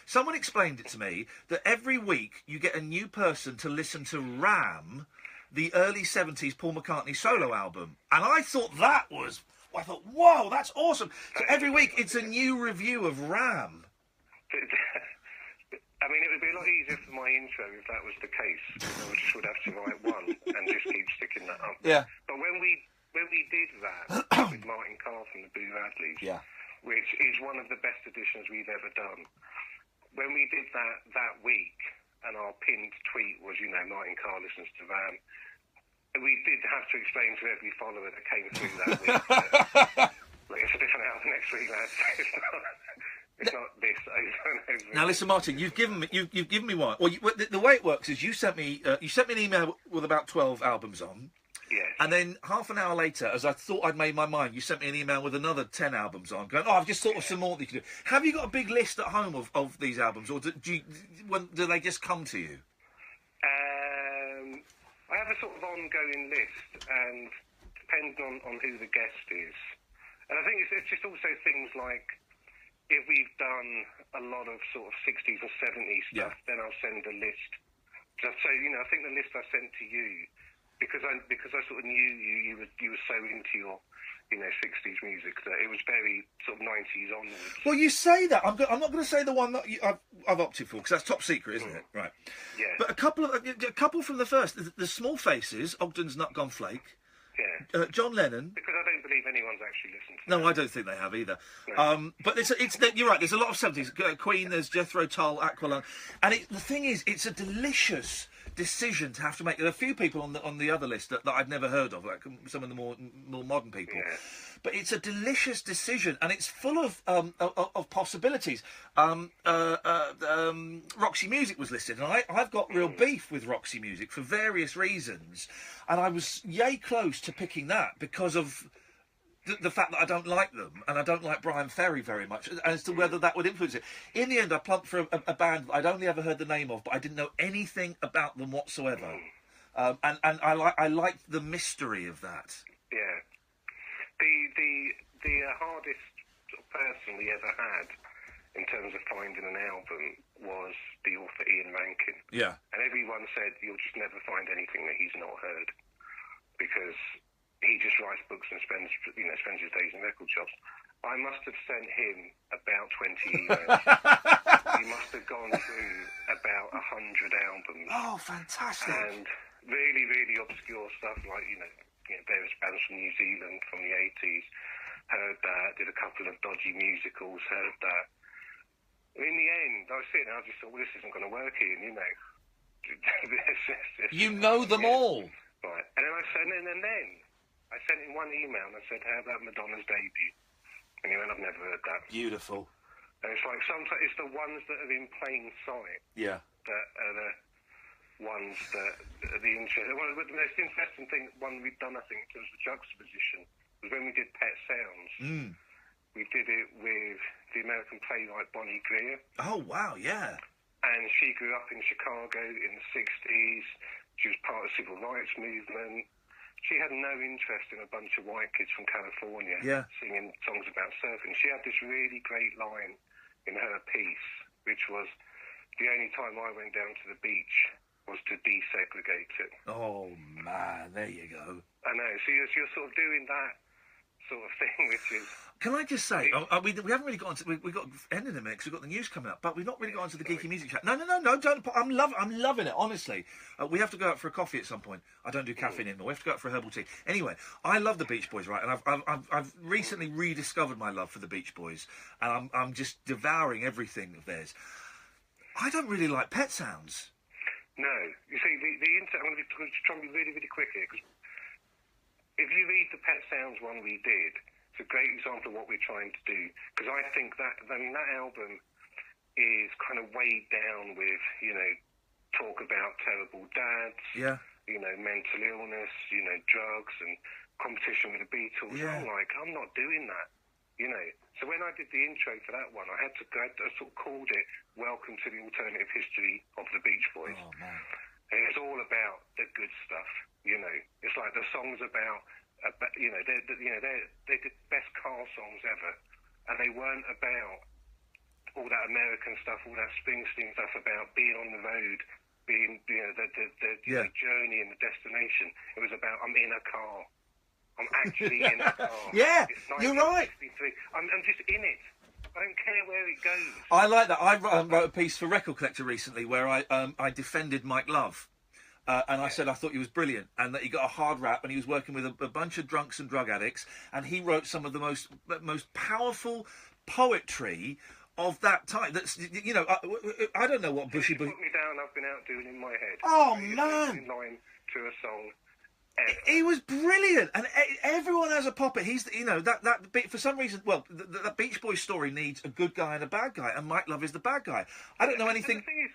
Someone explained it to me, that every week you get a new person to listen to Ram, the early 70s Paul McCartney solo album. And I thought whoa, that's awesome. So every week it's a new review of Ram. I mean, it would be a lot easier for my intro if that was the case. I just would have to write one and just keep sticking that up. Yeah. But when we did that with Martin Carr from the Boo Radleys, which is one of the best editions we've ever done, when we did that week, and our pinned tweet was, Martin Carr listens to Ram, we did have to explain to every follower that came through that week that, look, it's a different album next week, lads. It's not this over and over. Now listen, Martin, you've given me one. Well, the way it works is you sent me an email with about 12 albums on. Yes. And then half an hour later, as I thought I'd made my mind, you sent me an email with another 10 albums on, going, I've just thought of some more that you can do. Have you got a big list at home of these albums, or do they just come to you? I have a sort of ongoing list, and depending on who the guest is. And I think it's just also things like, if we've done a lot of sort of 60s or 70s stuff, then I'll send a list. So, I think the list I sent to you, because I sort of knew you were so into your, 60s music, that it was very sort of 90s onwards. Well, you say that. I'm not going to say the one that I've opted for, because that's top secret, isn't it? Right. Yeah. But a couple from the first, the Small Faces, Ogden's Nut Gone Flake. Yeah. John Lennon. Because I don't believe anyone's actually listened to No, I don't think they have either. No. But you're right, there's a lot of 70s. Queen, there's Jethro Tull, Aqualung. And the thing is, it's a delicious decision to have to make. There are a few people on the other list that I've never heard of, like some of the more modern people. Yeah. But it's a delicious decision, and it's full of possibilities. Roxy Music was listed, and I've got real beef with Roxy Music for various reasons, and I was yay close to picking that because of the fact that I don't like them, and I don't like Brian Ferry very much, as to whether that would influence it. In the end, I plumped for a band that I'd only ever heard the name of, but I didn't know anything about them whatsoever. And I liked the mystery of that. Yeah. The hardest sort of person we ever had in terms of finding an album was the author Ian Rankin. Yeah. And everyone said you'll just never find anything that he's not heard, because he just writes books and spends his days in record shops. I must have sent him about 20 emails. He must have gone through about 100 albums. Oh, fantastic. And really, really obscure stuff like, various bands from New Zealand from the 80s. Heard that, did a couple of dodgy musicals, heard that. In the end, I was sitting there, I just thought, well, this isn't going to work, Ian, You know them all. Right. And then I sent him one email and I said, how about Madonna's debut? And he went, I've never heard that. Beautiful. And it's like, sometimes it's the ones that are in plain sight Yeah. that are the ones that are the interesting. Well, the most interesting thing, one we've done, I think, in terms of juxtaposition, was when we did Pet Sounds. We did it with the American playwright Bonnie Greer. Oh, wow, yeah. And she grew up in Chicago in the 60s. She was part of the civil rights movement. She had no interest in a bunch of white kids from California singing songs about surfing. She had this really great line in her piece, which was, the only time I went down to the beach was to desegregate it. Oh, man, there you go. I know. So you're sort of doing that sort of thing, which is... Can I just say, we haven't really got onto... We've got end of the mix, we've got the news coming up, but we've not really got onto the geeky music chat. No, don't... I'm loving it, honestly. We have to go out for a coffee at some point. I don't do caffeine anymore. We have to go out for a herbal tea. Anyway, I love the Beach Boys, right? And I've recently rediscovered my love for the Beach Boys, and I'm just devouring everything of theirs. I don't really like Pet Sounds. No. You see, I'm going to try and be really, really quick here, because if you read the Pet Sounds one we did, it's a great example of what we're trying to do. Because I think that album is kind of weighed down with, talk about terrible dads, mental illness, drugs and competition with the Beatles. Yeah. I'm not doing that, So when I did the intro for that one, I sort of called it Welcome to the Alternative History of the Beach Boys. Oh, man. And it's all about the good stuff, It's like the songs about they did best car songs ever, and they weren't about all that American stuff, all that Springsteen stuff about being on the road, being the journey and the destination. It was about, I'm in a car. I'm actually in a car. Yeah, it's you're right. I'm just in it. I don't care where it goes. I like that. I wrote a piece for Record Collector recently where I defended Mike Love. And I said I thought he was brilliant, and that he got a hard rap, and he was working with a bunch of drunks and drug addicts, and he wrote some of the most powerful poetry of that time. That's I don't know what Bushy. Put me down. I've been out doing in my head. Oh man! Line to a song. He was brilliant, and everyone has a puppet. He's that for some reason. Well, the Beach Boys story needs a good guy and a bad guy, and Mike Love is the bad guy. I don't know anything. The thing is,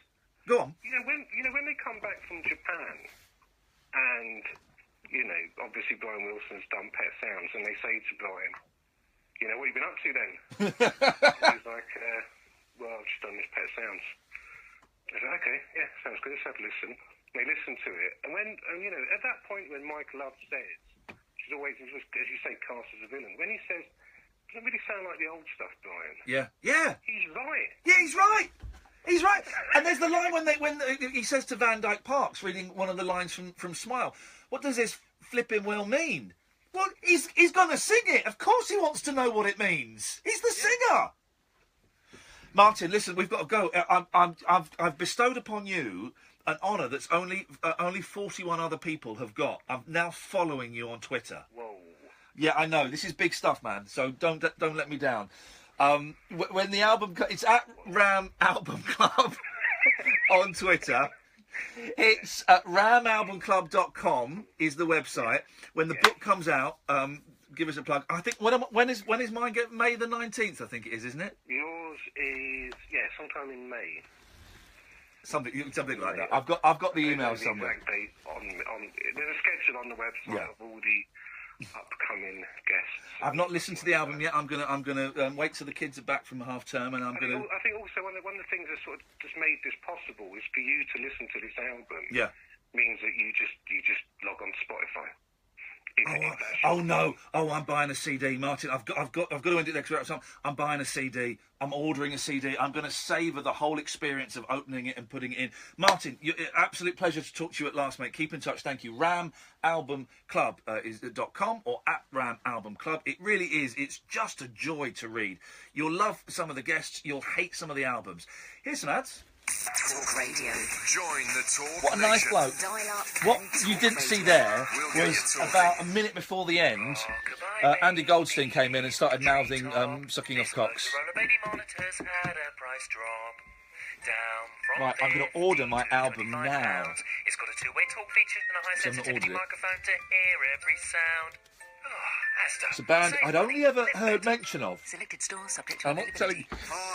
go on. When they come back from Japan, and obviously Brian Wilson's done Pet Sounds, and they say to Brian, what have you been up to then? He's like, well, I've just done this Pet Sounds. I said, okay, yeah, sounds good. Let's have a listen. They listen to it, and at that point when Mike Love says, she's always, as you say, cast as a villain. When he says, doesn't really sound like the old stuff, Brian. Yeah. He's right. Yeah, he's right. He's right. And there's the line when he says to Van Dyke Parks, reading one of the lines from Smile, what does this flipping will mean? Well, he's going to sing it. Of course he wants to know what it means. He's the singer. Martin, listen, we've got to go. I've bestowed upon you an honour that's only 41 other people have got. I'm now following you on Twitter. Whoa. Yeah, I know. This is big stuff, man. So don't let me down. When the album... It's at Ram Album Club on Twitter. It's at ramalbumclub.com is the website. When the book comes out, give us a plug. I think... When is mine? May the 19th, I think it is, isn't it? Yours is... sometime in May. Something like that. I've got the email somewhere. There's a schedule on the website of all the upcoming guests. I've not listened to the album yet. I'm gonna wait till the kids are back from half term, and I think also one of the things that sort of just made this possible is for you to listen to this album. Yeah. Means that you just log on to Spotify. Oh no! Oh, I'm buying a CD, Martin. I've got to end it next week. I'm buying a CD. I'm ordering a CD. I'm going to savour the whole experience of opening it and putting it in. Martin, absolute pleasure to talk to you at last, mate. Keep in touch. Thank you. RAMAlbumClub is .com or at RAMAlbumClub. It really is. It's just a joy to read. You'll love some of the guests. You'll hate some of the albums. Here's some ads. Talk Radio. Join the Talk What a nice bloke. What you didn't see there was about a minute before the end, Andy Goldstein came in and started mouthing sucking off cocks. Right, I'm going to order my album now. It's got a two-way talk feature and a high-sensitivity microphone to hear every sound. It's a band I'd only ever heard mention of. Selected store subject to I'm not telling you.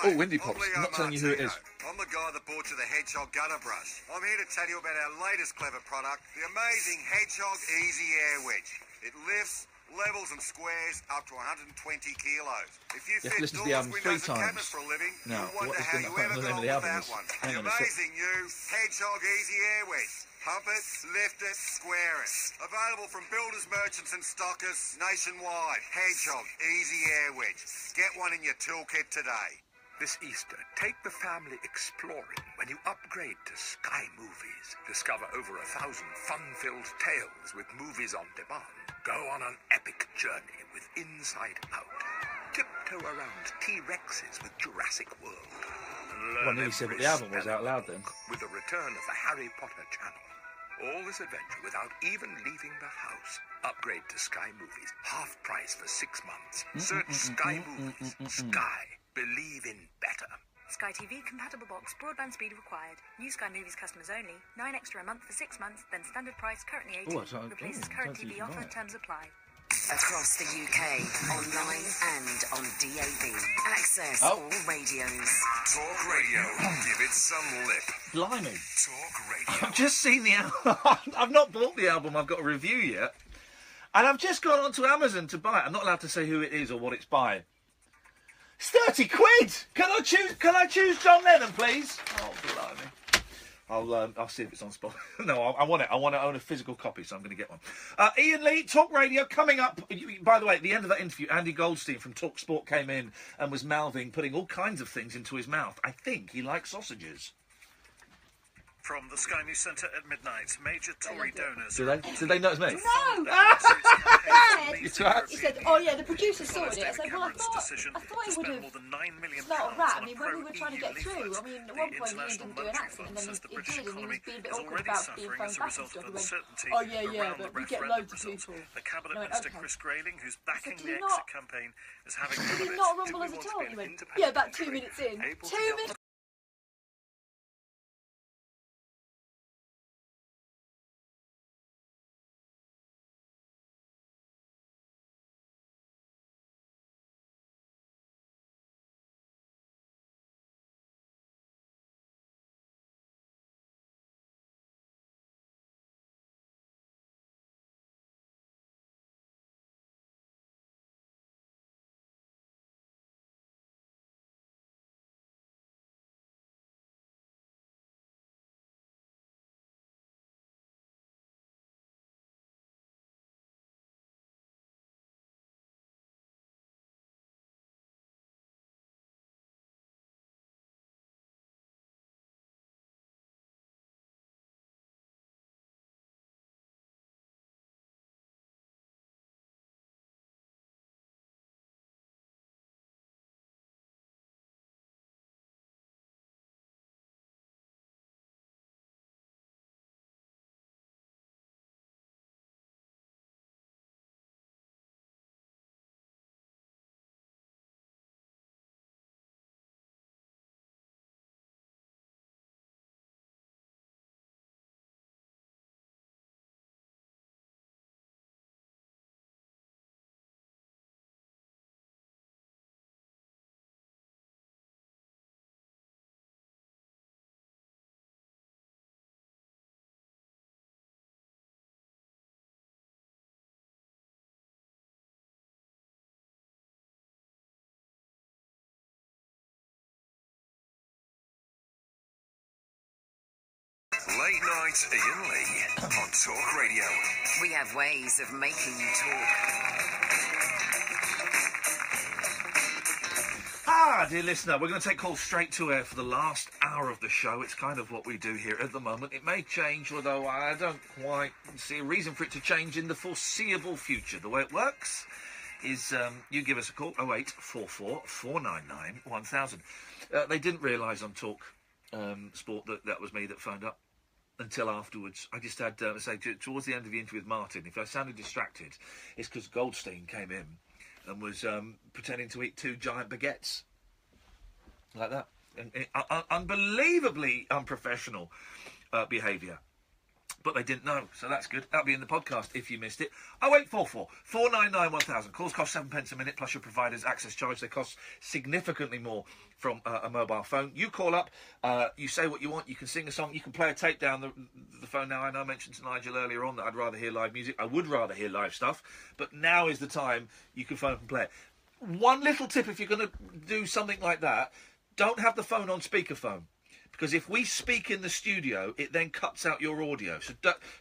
Oh, Windy Pops. I'm not telling you who it is. I'm the guy that bought you the Hedgehog gutter brush. I'm here to tell you about our latest clever product, the amazing Hedgehog Easy Air Wedge. It lifts, levels and squares up to 120 kilos. If you fit listen to the doors, album windows 3 and times. cabinets for a living, No, you'll wonder what is how the you ever name got of on the with album that is? one. Hang The on a sec. amazing new Hedgehog Easy Air Wedge. Pump it, lift it, square it. Available from builders, merchants and stockers nationwide. Hedgehog Easy Air Wedge. Get one in your toolkit today. This Easter, take the family exploring when you upgrade to Sky Movies. Discover over 1,000 fun-filled tales with movies on demand. Go on an epic journey with Inside Out. Tiptoe around T-Rexes with Jurassic World. Well, I nearly said what the album was out loud then. With the return of the Harry Potter channel. All this adventure without even leaving the house. Upgrade to Sky Movies. Half price for 6 months. Search Sky Movies. Sky. Believe in better. Sky TV compatible box, broadband speed required. New Sky Movies customers only. 9 extra a month for 6 months, then standard price currently 18. Replaces current TV offer, terms apply. Across the UK, online and on DAB. Access all radios. Talk Radio. Give it some lip. Blimey. Talk Radio. I've just seen the album. I've not bought the album. I've got a review yet. And I've just gone onto Amazon to buy it. I'm not allowed to say who it is or what it's by. It's 30 quid! Can I choose John Lennon, please? Oh, blimey. I'll see if it's on spot. No, I want it. I want to own a physical copy, so I'm going to get one. Iain Lee, Talk Radio, coming up. By the way, at the end of that interview, Andy Goldstein from Talk Sport came in and was mouthing, putting all kinds of things into his mouth. I think he likes sausages. From the Sky News Centre at midnight, major Tory donors... Did they notice me? No! He said, oh yeah, the producer sorted it. I said, well, I thought he would have smelt a rat. I mean, when we were trying to get through, I mean, at one point Ian didn't do an accent, and then he did, and he was being a bit awkward about being phoned back and stuff. He went, oh yeah, but we get loads of people. The Cabinet Minister Chris Grayling, who's backing the exit campaign, is having Did he not rumble us at all? He went, yeah, about 2 minutes in. 2 minutes. Late Night Iain Lee on Talk Radio. We have ways of making you talk. Dear listener, we're going to take calls straight to air for the last hour of the show. It's kind of what we do here at the moment. It may change, although I don't quite see a reason for it to change in the foreseeable future. The way it works is you give us a call, 0844 499 1000. They didn't realise on Talk Sport that was me that phoned up until afterwards. I just had to say, towards the end of the interview with Martin, if I sounded distracted, it's because Goldstein came in and was pretending to eat 2 giant baguettes. Like that. Unbelievably unprofessional behaviour. But they didn't know, so that's good. That'll be in the podcast if you missed it. 0844 499 1000. Calls cost 7 pence a minute, plus your provider's access charge. They cost significantly more from a mobile phone. You call up, you say what you want, you can sing a song, you can play a tape down the phone. Now, I know I mentioned to Nigel earlier on that I'd rather hear live music. I would rather hear live stuff, but now is the time you can phone up and play it. One little tip, if you're going to do something like that, don't have the phone on speakerphone. Because if we speak in the studio, it then cuts out your audio. So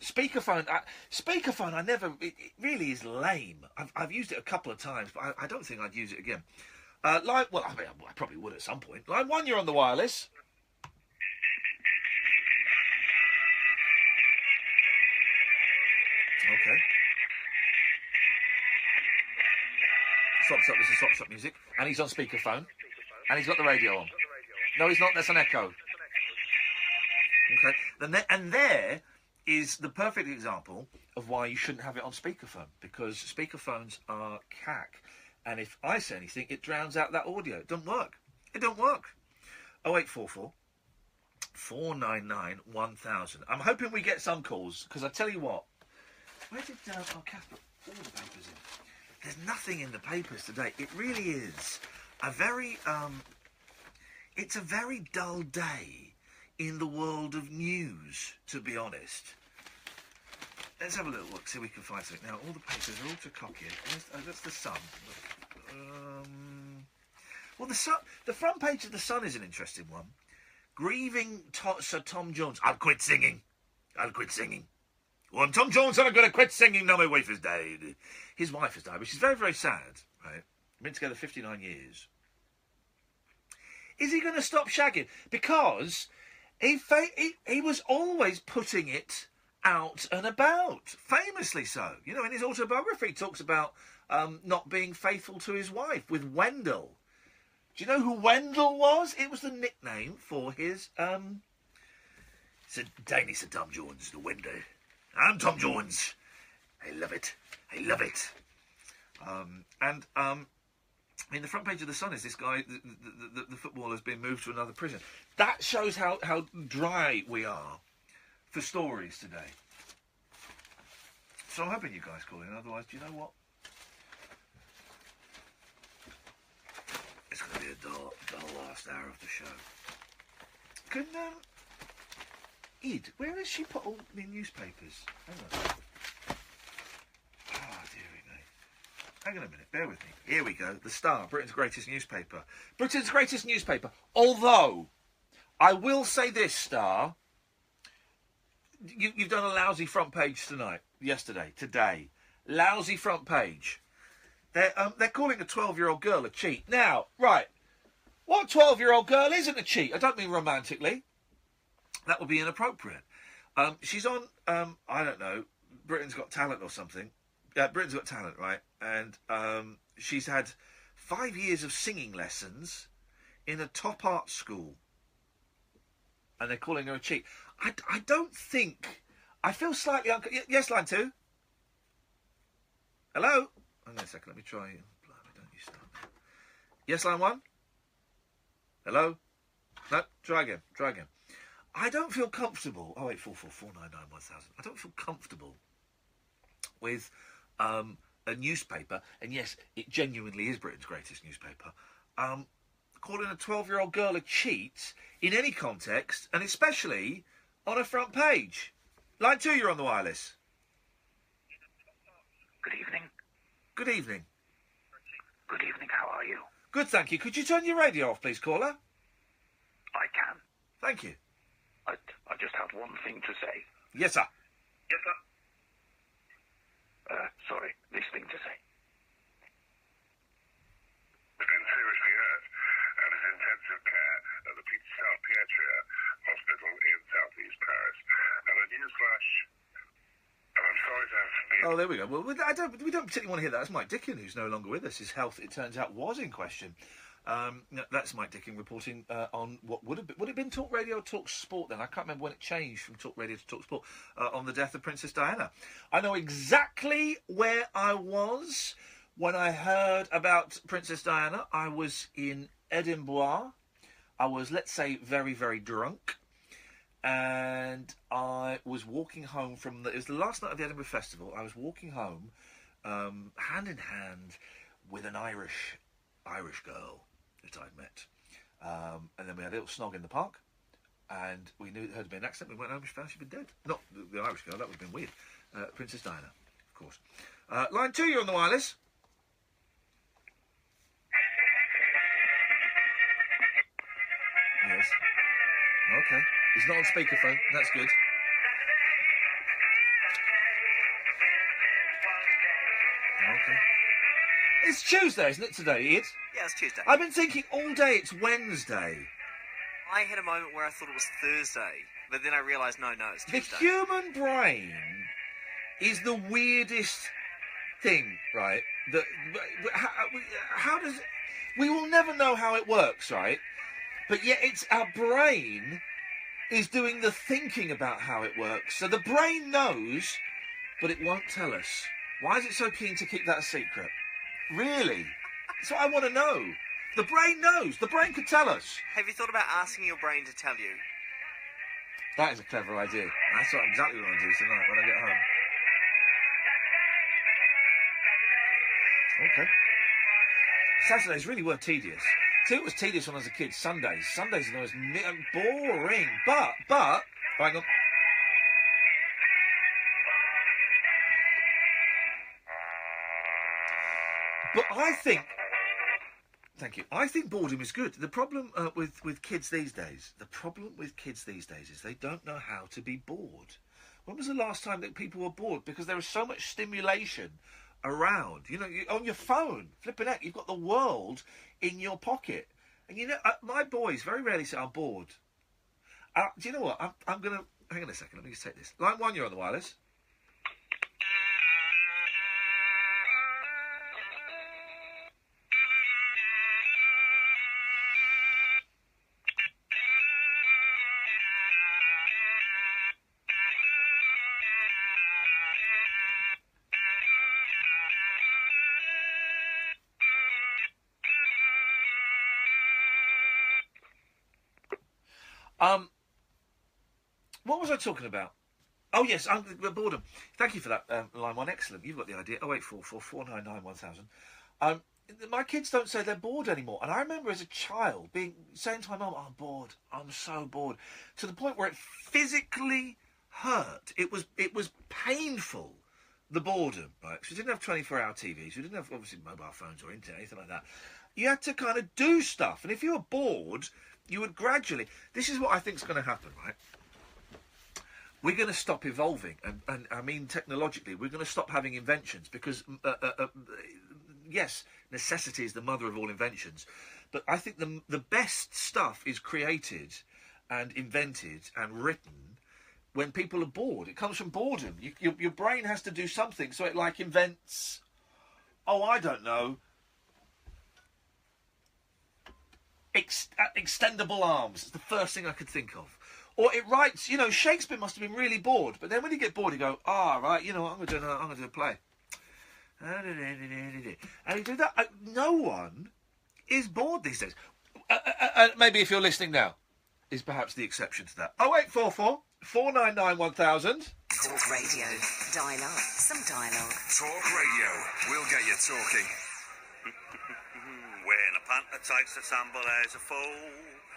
speakerphone, it really is lame. I've used it a couple of times, but I don't think I'd use it again. I probably would at some point. Line 1, you're on the wireless. Okay. This is Swap music. And he's on speakerphone. And he's got the radio on. No, he's not. That's an echo. Okay. And there is the perfect example of why you shouldn't have it on speakerphone. Because speakerphones are cack. And if I say anything, it drowns out that audio. It don't work. 0844 499 1000. I'm hoping we get some calls. Because I tell you what. Where did Kath put all the papers in? There's nothing in the papers today. It really is a very... it's a very dull day in the world of news, to be honest. Let's have a little look, see if we can find something. Now, all the papers are autocopied. That's the Sun. Well, the front page of the Sun is an interesting one. Grieving Sir Tom Jones. I'll quit singing. Well, I'm Tom Jones and I'm going to quit singing now my wife has died. His wife has died, which is very, very sad, right? Been together 59 years. Is he going to stop shagging? Because he was always putting it out and about, famously so. You know, in his autobiography, he talks about not being faithful to his wife with Wendell. Do you know who Wendell was? It was the nickname for his Sir Tom Jones, the Wendell. I'm Tom Jones. I love it. In the front page of the Sun is this guy, the footballer's been moved to another prison. That shows how dry we are for stories today. So I'm hoping you guys call in, otherwise, do you know what? It's going to be a dull last hour of the show. Can, Ed, where has she put all the newspapers? Hang on. Oh, dearie me. Hang on a minute, bear with me. Here we go. The Star, Britain's greatest newspaper. Britain's greatest newspaper. Although, I will say this, Star. You've done a lousy front page today. Lousy front page. They're calling a 12-year-old girl a cheat. Now, right, what 12-year-old girl isn't a cheat? I don't mean romantically. That would be inappropriate. She's on, I don't know, Britain's Got Talent or something. Britain's Got Talent, right? And she's had 5 years of singing lessons in a top art school. And they're calling her a cheat. I don't think... I feel slightly... Yes, line 2? Hello? Hang on a second, let me try... Blimey, don't you start now. Yes, line 1? Hello? No, try again. I don't feel comfortable... 0844 499 1000. I don't feel comfortable with a newspaper, and yes, it genuinely is Britain's greatest newspaper, calling a 12-year-old girl a cheat in any context, and especially on a front page. Line 2, you're on the wireless. Good evening. Good evening. Good evening, how are you? Good, thank you. Could you turn your radio off, please, caller? I can. Thank you. I just have one thing to say. Yes, sir. Yes, sir. Sorry, this thing to say. Has been seriously hurt and is in intensive care at the Salpêtrière Hospital in southeast Paris. And a newsflash. And I'm sorry to have been... Oh, there we go. Well, we don't particularly want to hear that. That's Mike Dickin, who's no longer with us. His health, it turns out, was in question. That's Mike Dickin reporting on what would it have been Talk Radio or Talk Sport then? I can't remember when it changed from Talk Radio to Talk Sport, on the death of Princess Diana. I know exactly where I was when I heard about Princess Diana. I was in Edinburgh. I was, let's say, very, very drunk. And I was walking home from it was the last night of the Edinburgh Festival. I was walking home, hand in hand with an Irish girl that I'd met. And then we had a little snog in the park, and we knew there had been an accident. We went home and found she'd been dead. Not the Irish girl, that would have been weird. Princess Diana, of course. Line 2, you're on the wireless. Yes. Okay. He's not on speakerphone. That's good. Okay. It's Tuesday, isn't it, today, Ian? Yeah, it's Tuesday. I've been thinking all day it's Wednesday. I had a moment where I thought it was Thursday, but then I realised, no, it's Tuesday. The human brain is the weirdest thing, right? How does... We will never know how it works, right? But yet it's our brain is doing the thinking about how it works. So the brain knows, but it won't tell us. Why is it so keen to keep that a secret? Really? That's what I want to know. The brain knows. The brain could tell us. Have you thought about asking your brain to tell you? That is a clever idea. That's exactly what I'm going to do tonight when I get home. Okay. Saturdays really were tedious. See, it was tedious when I was a kid. Sundays are the most boring. But, hang on. But I think, thank you. I think boredom is good. The problem with kids these days, is they don't know how to be bored. When was the last time that people were bored? Because there is so much stimulation around. You know, on your phone, flipping heck, you've got the world in your pocket. And you know, my boys very rarely say I'm bored. Do you know what? I'm going to... Hang on a second, let me just take this. Line 1, you're on the wireless. What was I talking about? Oh, yes, boredom. Thank you for that, line 1. Excellent. You've got the idea. 0844 499 1000. My kids don't say they're bored anymore. And I remember as a child saying to my mum, I'm bored. I'm so bored. To the point where it physically hurt. It was painful, the boredom, right? Because we didn't have 24-hour TVs. We didn't have, obviously, mobile phones or internet, anything like that. You had to kind of do stuff. And if you were bored, you would gradually... This is what I think is going to happen, right? We're going to stop evolving, and I mean technologically, we're going to stop having inventions because, yes, necessity is the mother of all inventions, but I think the best stuff is created and invented and written when people are bored. It comes from boredom. Your brain has to do something, so it like invents, I don't know, extendable arms. It's the first thing I could think of. Or it writes, you know, Shakespeare must have been really bored. But then when you get bored, you go, right, you know what, I'm going to do a play. And you do that. No one is bored these days. Maybe if you're listening now, is perhaps the exception to that. 0844 499 1000. Talk Radio. Dial up. Some dialogue. Talk Radio. We'll get you talking. When a panther takes a tumble as a fool,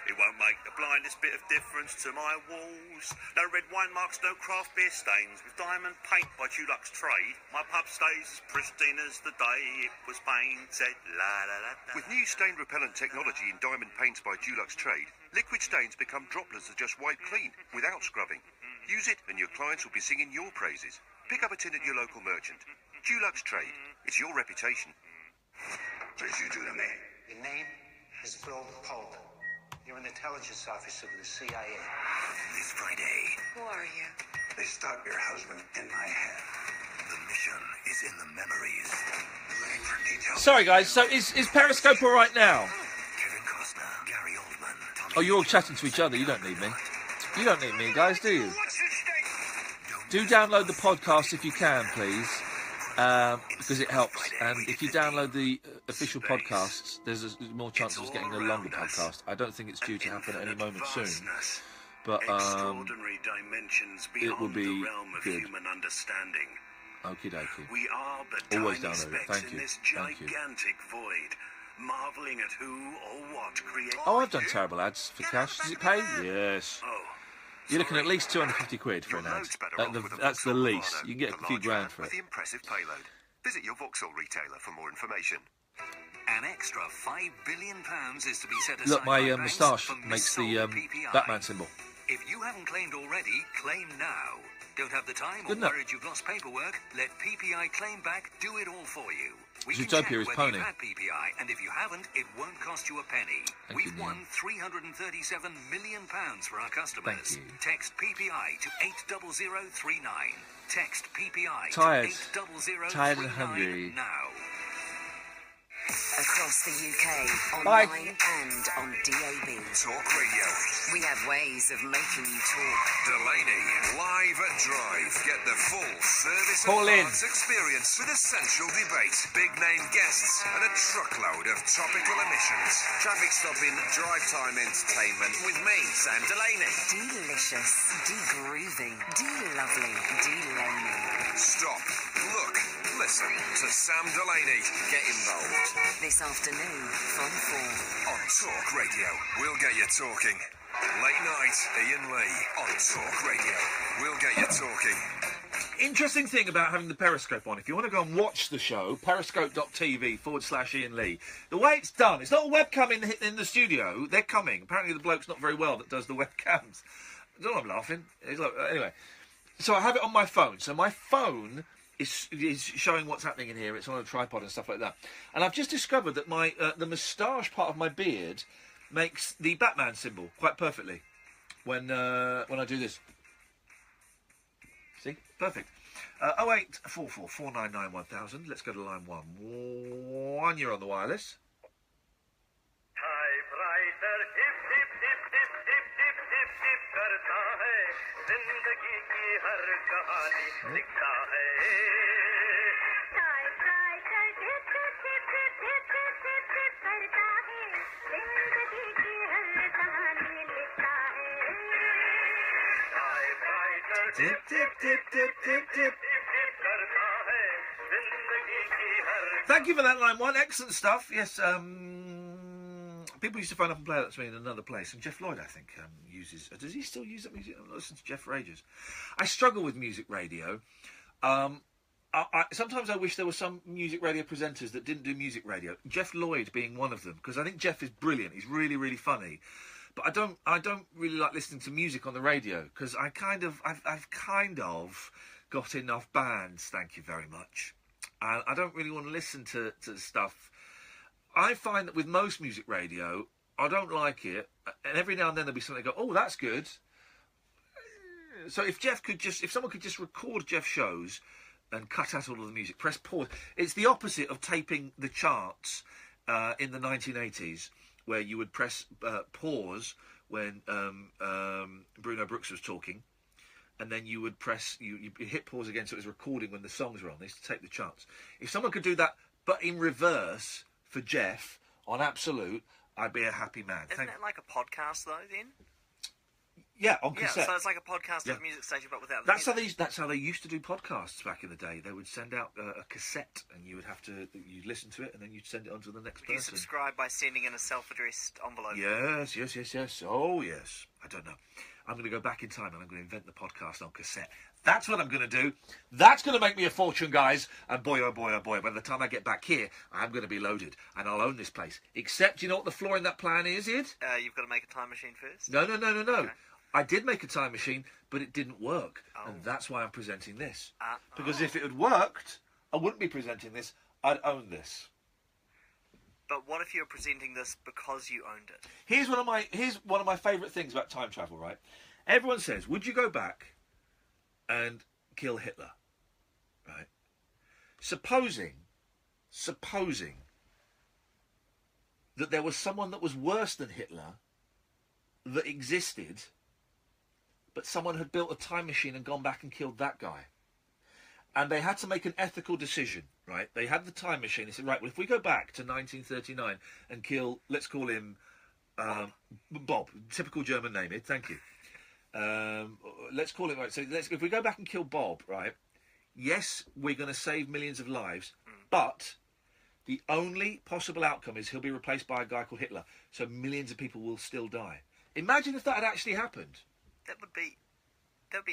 It won't make the blindest bit of difference to my walls. No red wine marks, no craft beer stains. With diamond paint by Dulux Trade, my pub stays as pristine as the day it was painted. La la la la. With new stain repellent technology in diamond paints by Dulux Trade, liquid stains become droplets that just wipe clean, without scrubbing. Use it and your clients will be singing your praises. Pick up a tin at your local merchant. Dulux Trade. It's your reputation. What did you do to me? Your name is Bill Pope. You're in the intelligence office of the CIA. This Friday. Who are you? They stuck your husband in my head. The mission is in the memories. Looking for details. Sorry, guys. So is Periscope all right now? Kevin Costner, Gary Oldman, Tommy. Oh, you're all chatting to each other. You don't need me. You don't need me, guys, do you? Do download the podcast if you can, please, because it helps. And if you download the official podcasts, there's more chance of us getting a longer podcast. I don't think it's due to happen at any moment soon, but extraordinary dimensions it will beyond be the realm of good. human understanding. Okie dokie. We are but Always tiny download it. specks Thank in you. this Thank you. gigantic void, marvelling at who or what created. Oh, I've done terrible ads for cash. Does it pay? Yes. Oh, You're looking at least 250 quid for an ad. That's the least. You can get a few grand for it. With the impressive payload. Visit your Vauxhall retailer for more information. An extra £5 billion is to be set aside. Look, my by moustache banks for makes the missold PPI. Batman symbol. If you haven't claimed already, claim now. Don't have the time or Good enough. worried you've lost paperwork? Let PPI Claim Back do it all for you. We can Zootopia check is whether pony. you've had PPI, and if you haven't, it won't cost you a penny. Thank you, We've won £337 million for our customers. Thank you. Text PPI to 80039. Text PPI Tired. to 80039 Tired and hungry. now. Across the UK, Bye. online and on DAB. Talk Radio. We have ways of making you talk. Delaney, live at Drive. Get the full service Call and in. parts experience with essential debate, big name guests, and a truckload of topical emissions. Traffic stopping, drive time entertainment with me, Sam Delaney. Delicious, de-grooving, de-lovely, de-laney. Stop, look, listen to Sam Delaney. Get involved. This afternoon from 4. On Talk Radio, we'll get you talking. Late night, Iain Lee on Talk Radio. We'll get you talking. Interesting thing about having the Periscope on, if you want to go and watch the show, periscope.tv/Iain Lee. The way it's done, it's not a webcam in the studio. They're coming. Apparently the bloke's not very well that does the webcams. I don't know, I'm laughing. Anyway, so I have it on my phone. So my phone is showing what's happening in here. It's on a tripod and stuff like that. And I've just discovered that my the moustache part of my beard makes the Batman symbol quite perfectly when I do this. See? Perfect. 0844 499 1000. Let's go to line 1. You're on the wireless. Typewriter hip hip hip hip hip hip hip hip करता है जिंदगी की हर कहानी लिखता है typewriter hip hip hip hip hip hip hip hip करता है जिंदगी की हर कहानी लिखता है typewriter Tip, tip, tip, tip, tip, tip. Hip करता है जिंदगी की हर Thank you for that, line 1. Excellent stuff. Yes, people used to phone up and play that to me in another place. And Jeff Lloyd, I think, uses... Does he still use that music? I've listened to Jeff for ages. I struggle with music radio. Sometimes I wish there were some music radio presenters that didn't do music radio. Jeff Lloyd being one of them, because I think Jeff is brilliant. He's really, really funny. But I don't really like listening to music on the radio, because I've kind of got enough bands, thank you very much. And I don't really want to listen to stuff. I find that with most music radio, I don't like it, and every now and then there'll be something I go, oh, that's good. So if someone could just record Jeff's shows and cut out all of the music, press pause. It's the opposite of taping the charts in the 1980s, where you would press pause when Bruno Brooks was talking, and then you would press, you hit pause again so it was recording when the songs were on. They used to tape the charts. If someone could do that, but in reverse, for Jeff, on Absolute, I'd be a happy man. Isn't that like a podcast, though, then? Yeah, on cassette. Yeah, so it's like a podcast Yeah. at a music station, but without the That's music. that's how they used to do podcasts back in the day. They would send out a cassette, and you would have to you'd listen to it, and then you'd send it on to the next You person. subscribe by sending in a self-addressed envelope. Yes. Oh, yes. I don't know. I'm going to go back in time, and I'm going to invent the podcast on cassette. That's what I'm going to do. That's going to make me a fortune, guys. And boy, oh boy, oh boy, by the time I get back here, I'm going to be loaded, and I'll own this place. Except, you know what the flaw in that plan is, Id? You've got to make a time machine first? No. Okay. I did make a time machine, but it didn't work. And that's why I'm presenting this. Because if it had worked, I wouldn't be presenting this. I'd own this. But what if you're presenting this because you owned it? Here's one of my favourite things about time travel, right? Everyone says, would you go back and kill Hitler? Right? Supposing that there was someone that was worse than Hitler that existed, but someone had built a time machine and gone back and killed that guy. And they had to make an ethical decision, right? They had the time machine. They said, right, well, if we go back to 1939 and kill, let's call him Bob, typical German name, thank you. Let's call it, right, so if we go back and kill Bob, right, yes, we're going to save millions of lives, but the only possible outcome is he'll be replaced by a guy called Hitler, so millions of people will still die. Imagine if that had actually happened. That would be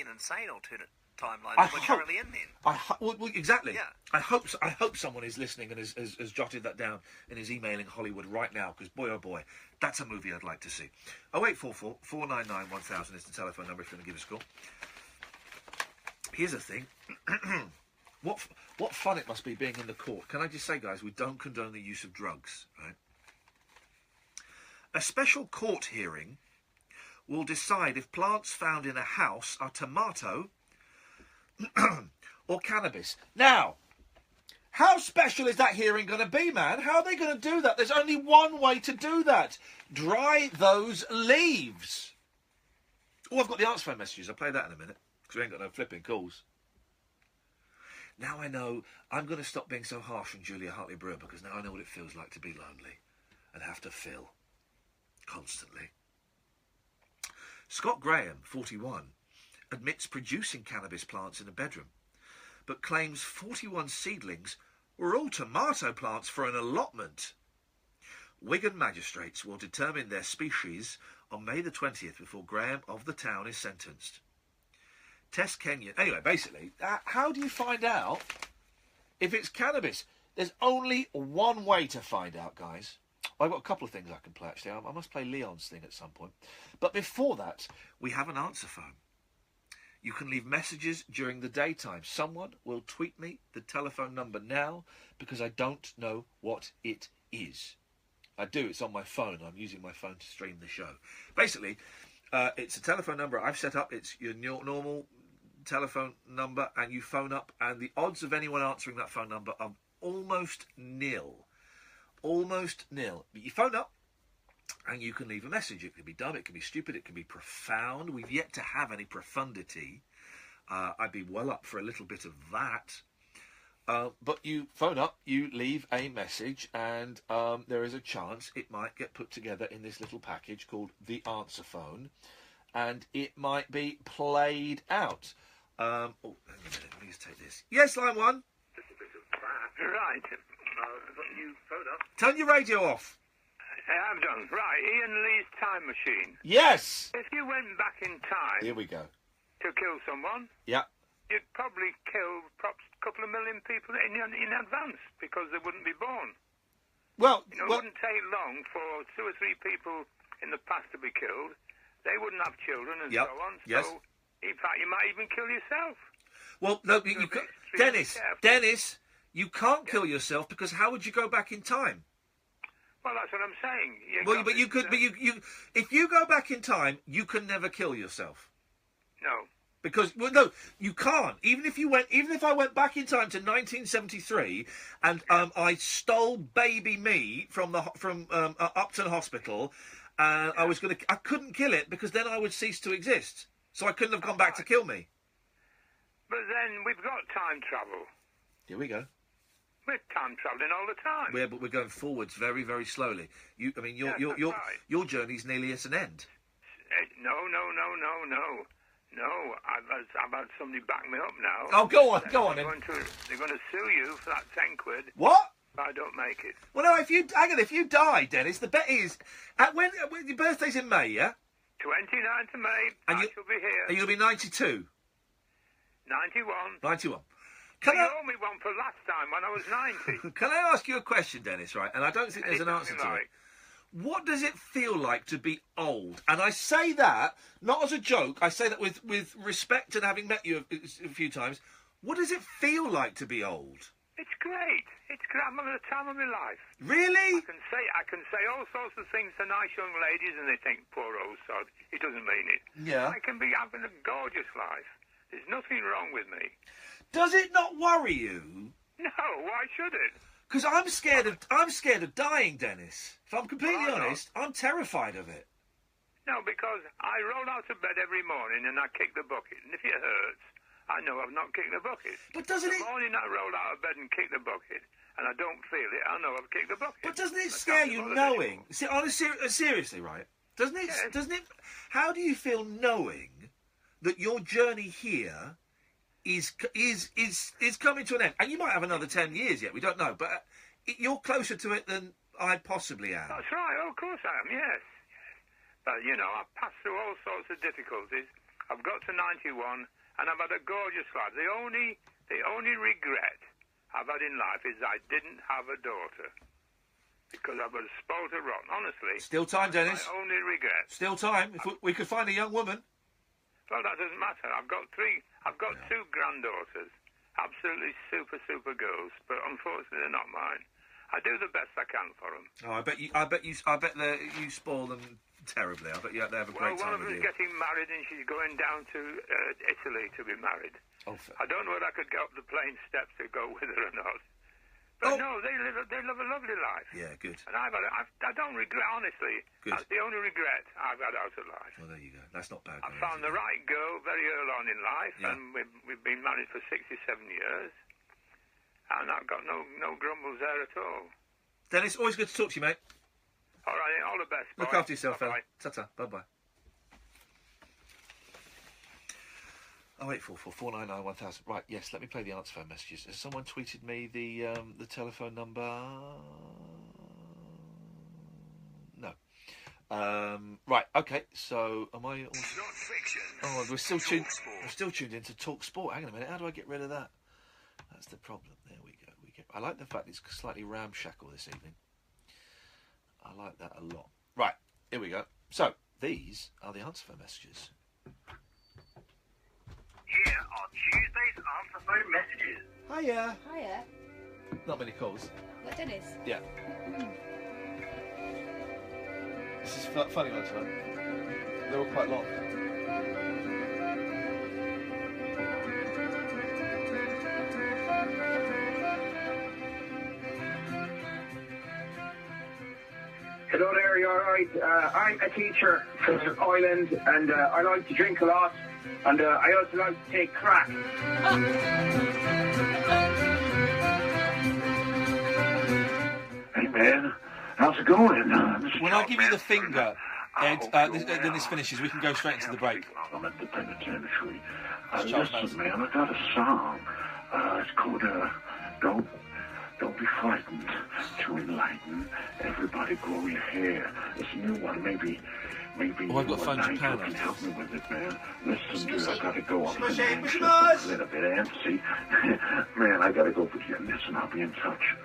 an insane alternate timeline that we're currently in then. Well, exactly. Yeah. I hope someone is listening and has jotted that down and is emailing Hollywood right now, because boy oh boy, that's a movie I'd like to see. 0844 499 1000 is the telephone number if you want to give us a call. Here's the thing. What fun it must be being in the court. Can I just say, guys, we don't condone the use of drugs, right? A special court hearing will decide if plants found in a house are tomato or cannabis. Now, how special is that hearing going to be, man? How are they going to do that? There's only one way to do that. Dry those leaves. Oh, I've got the answer phone messages. I'll play that in a minute, because we ain't got no flipping calls. Now I know I'm going to stop being so harsh on Julia Hartley-Brewer, because now I know what it feels like to be lonely and have to fill constantly. Scott Graham, 41, admits producing cannabis plants in a bedroom, but claims 41 seedlings were all tomato plants for an allotment. Wigan magistrates will determine their species on May the 20th before Graham of the town is sentenced. Tess Kenyon. Anyway, basically, how do you find out if it's cannabis? There's only one way to find out, guys. I've got a couple of things I can play, actually. I must play Leon's thing at some point. But before that, we have an answer phone. You can leave messages during the daytime. Someone will tweet me the telephone number now, because I don't know what it is. I do. It's on my phone. I'm using my phone to stream the show. Basically, it's a telephone number I've set up. It's your normal telephone number, and you phone up, and the odds of anyone answering that phone number are almost nil. Almost nil. But you phone up, and you can leave a message. It can be dumb, it can be stupid, it can be profound. We've yet to have any profundity. I'd be well up for a little bit of that. But you phone up, you leave a message, and there is a chance it might get put together in this little package called the answer phone, and it might be played out. Hang on a minute, let me just take this. Yes, line one. Right. You phone up. Turn your radio off. I've done. Right, Iain Lee's time machine. Yes. If you went back in time Here we go. to kill someone, Yeah. you'd probably kill perhaps a couple of million people in advance, because they wouldn't be born. Well, it wouldn't take long for 2 or 3 people in the past to be killed. They wouldn't have children and so on. Yes. So, in fact, you might even kill yourself. Well, no, you Dennis, you can't kill yourself, because how would you go back in time? Well, that's what I'm saying. If you go back in time, you can never kill yourself. No. Because, well, no, you can't. Even if I went back in time to 1973 and I stole baby me from Upton Hospital, and I couldn't kill it, because then I would cease to exist. So I couldn't have gone back to kill me. But then we've got time travel. Here we go. We're time travelling all the time. Yeah, but we're going forwards very, very slowly. Your journey's nearly at an end. No. I've had somebody back me up now. Oh, go on. They're going to sue you for that 10 quid. What? If I don't make it. Well, no, if you die, Dennis, the bet is... when your birthday's in May, yeah? 29th of May, I shall be here. And you'll be 92? 91. 91. You owe me one for last time when I was 90. Can I ask you a question, Dennis, right? And I don't think there's an answer to it. What does it feel like to be old? And I say that, not as a joke, I say that with respect and having met you a few times. What does it feel like to be old? It's great. I'm having the time of my life. Really? I can say all sorts of things to nice young ladies and they think, poor old sod, he doesn't mean it. Yeah. I can be having a gorgeous life. There's nothing wrong with me. Does it not worry you? No, why should it? Because I'm scared of dying, Dennis. If I'm completely honest, I'm terrified of it. No, because I roll out of bed every morning and I kick the bucket. And if it hurts, I know I've not kicked the bucket. But doesn't the morning I roll out of bed and kick the bucket and I don't feel it, I know I've kicked the bucket. But doesn't it scare you knowing? See, seriously, right? Doesn't it? Yes. Doesn't it? How do you feel knowing that your journey here is coming to an end? And you might have another 10 years yet. We don't know, but you're closer to it than I possibly am. That's right. Oh, of course I am. Yes. But I've passed through all sorts of difficulties. I've got to 91. And I've had a gorgeous life. The only regret I've had in life is I didn't have a daughter. Because I was spoiled to rotten, honestly. Still time, Dennis. My only regret. Still time. If we could find a young woman. Well, that doesn't matter. I've got two granddaughters. Absolutely super girls. But unfortunately, they're not mine. I do the best I can for them. Oh, I bet you spoil them terribly. I bet you they have a great time with you. One of them's getting married and she's going down to Italy to be married. Oh, I don't know whether I could get up the plane steps to go with her or not. But no, they live a lovely life. Yeah, good. And I don't regret, honestly. Good. That's the only regret I've had out of life. Well, there you go. That's not bad. I found the right girl very early on in life, and we've been married for 67 years. And I've got no grumbles there at all. Dennis, always good to talk to you, mate. All right, all the best. Look after yourself, fella. Ta-ta. Bye-bye. 0844 499 1000. Right, yes, let me play the answer phone messages. Has someone tweeted me the telephone number? No. Right, okay, so am I... Oh, we're still tuned into Talk Sport. Hang on a minute, how do I get rid of that? That's the problem. There we go. I like the fact it's slightly ramshackle this evening. I like that a lot. Right, here we go. So, these are the answer phone messages. Here are Tuesday's answer phone messages. Hiya. Hiya. Not many calls. What, Dennis? Yeah. This is funny ones, right? They're all quite long. Hello there, you alright? I'm a teacher from Ireland and I like to drink a lot and I also like to take crack. Hey man, how's it going? When I give you the finger, Ed, then this finishes, we can go straight into the break. I'm at the penitentiary. Listen, man, I got a song. It's called Don't Be Frightened to Enlighten. Everybody grow your hair. It's a new one. Maybe I've got phone Japan. can help me with it, man. Listen, dude, I gotta go. I'm Smushy, anxious, smush. a little bit antsy. Man, I gotta go, but listen, I'll be in touch.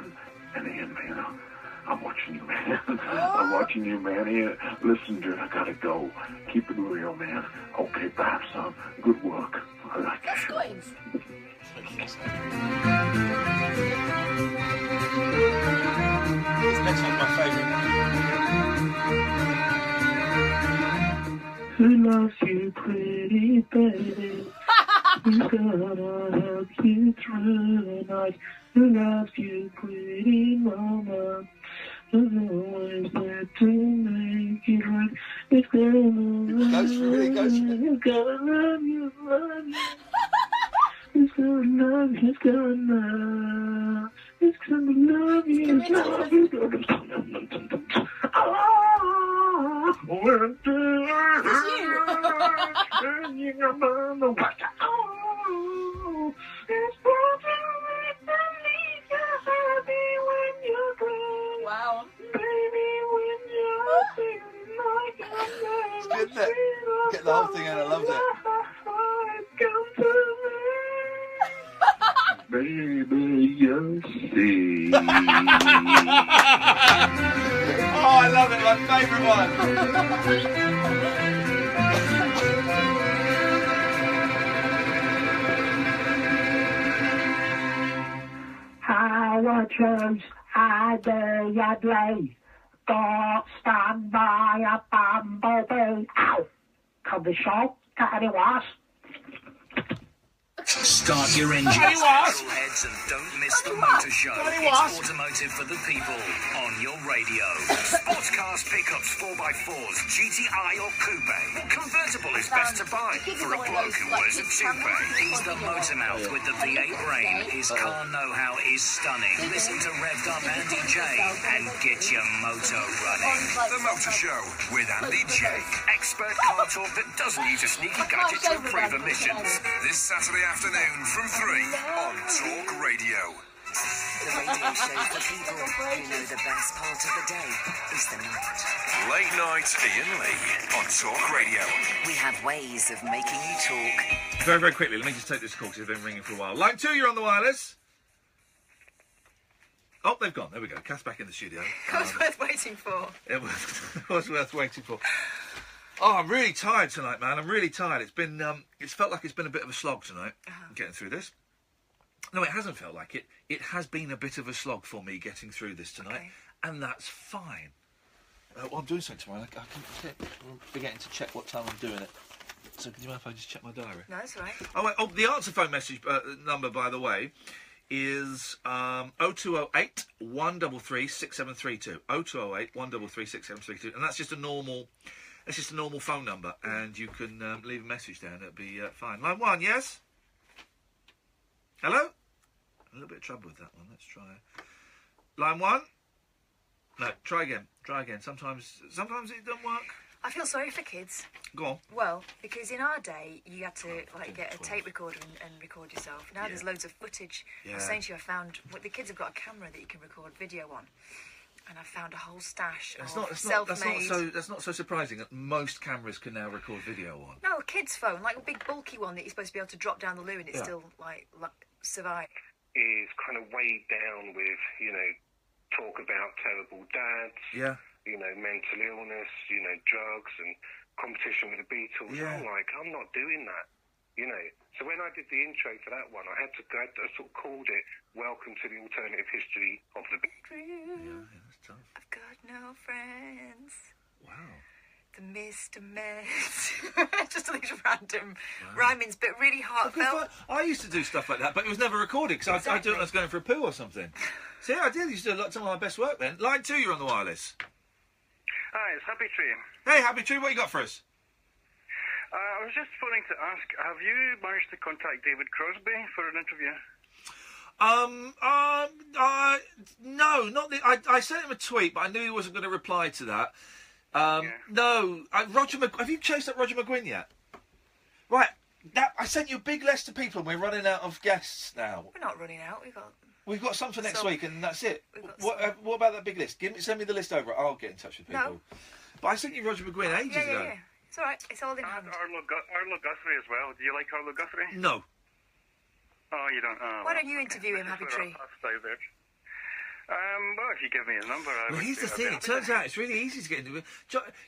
And Ian, man, I'm watching you, man. I'm watching you, man. Ian, listen, dude, I gotta go. Keep it real, man. Okay, bye, son. Good work. I like That's you. good. This next one's my favourite. Who loves you, pretty baby? Who's gonna help you through the night? Who loves you, pretty mama? Who's always there to make it right? It's gonna love you, love you. It's gonna love you, it's gonna love. It's gonna love you, love you. Wow. It's good, isn't it? Get the whole thing in, I loved it. Baby, you see. Oh, I love it, my favourite one. How I chose, I do ya play. Got stung by a bumblebee. Ow! Come the show, got any was? Start your engines, petrolheads, and don't miss the motor show. It's automotive for the people on your radio. Sports cars, pickups, 4x4s, GTI or coupe. What convertible is best to buy for a bloke who wears a toupee? He's the motor mouth with the V8 brain. His car know-how is stunning. Listen to Revved Up Andy J and get your motor running. The Motor Show with Andy J. Expert car talk that doesn't use a sneaky gadget to improve emissions. This Saturday afternoon from 3 on Talk Radio. The radio show for people who know the best part of the day is the night. Late night Iain Lee on Talk Radio. We have ways of making you talk. Very, very quickly, let me just take this call because it's been ringing for a while. Line 2, you're on the wireless. Oh, they've gone. There we go. Cass back in the studio. It was worth waiting for. It was worth waiting for. Oh, I'm really tired tonight, man. I'm really tired. It's been, it's felt like it's been a bit of a slog tonight, getting through this. No, it hasn't felt like it. It has been a bit of a slog for me getting through this tonight, and that's fine. Well, I'm doing something tomorrow. I'm forgetting to check what time I'm doing it. So, can you mind if I just check my diary? No, that's all right. Oh, wait, the answer phone message number, by the way, is 0208 133 6732. 0208 133 6732, and that's just a normal. It's just a normal phone number, and you can leave a message there, and it'll be fine. Line 1, yes? Hello? A little bit of trouble with that one. Let's try. Line 1? No, try again. Try again. Sometimes it doesn't work. I feel sorry for kids. Go on. Well, because in our day, you had to get a tape recorder and record yourself. Now there's loads of footage. I was saying to you, I found... the kids have got a camera that you can record video on. And I found a whole stash of self-made... That's not so surprising that most cameras can now record video on. No, a kid's phone, like a big bulky one that you're supposed to be able to drop down the loo and it still, like survive. Is kind of weighed down with, talk about terrible dads. Yeah. Mental illness, drugs and competition with the Beatles. Yeah. I'm not doing that. So when I did the intro for that one, I sort of called it "Welcome to the Alternative History of the Beatles." Yeah, that's tough. I've got no friends. Wow. The Mr. Mess. Just all these random rhymings, but really heartfelt. I used to do stuff like that, but it was never recorded because I do it when I was going for a poo or something. See, I did used to do some of my best work then. Line 2, you're on the wireless. Hi, it's Happy Tree. Hey, Happy Tree, what you got for us? I was just phoning to ask, have you managed to contact David Crosby for an interview? No, not the... I sent him a tweet, but I knew he wasn't going to reply to that. No, have you chased up Roger McGuinn yet? Right, I sent you a big list of people and we're running out of guests now. We're not running out, We've got some for next week and that's it. What about that big list? Send me the list over, I'll get in touch with people. No. But I sent you Roger McGuinn ages ago. Yeah. It's all right. It's all in hand. Arlo Guthrie as well. Do you like Arlo Guthrie? No. Oh, you don't? Oh, why don't you interview him, Happy Tree? I'll stay there. Well, if you give me his number, here's the thing. It turns out it's really easy to get into.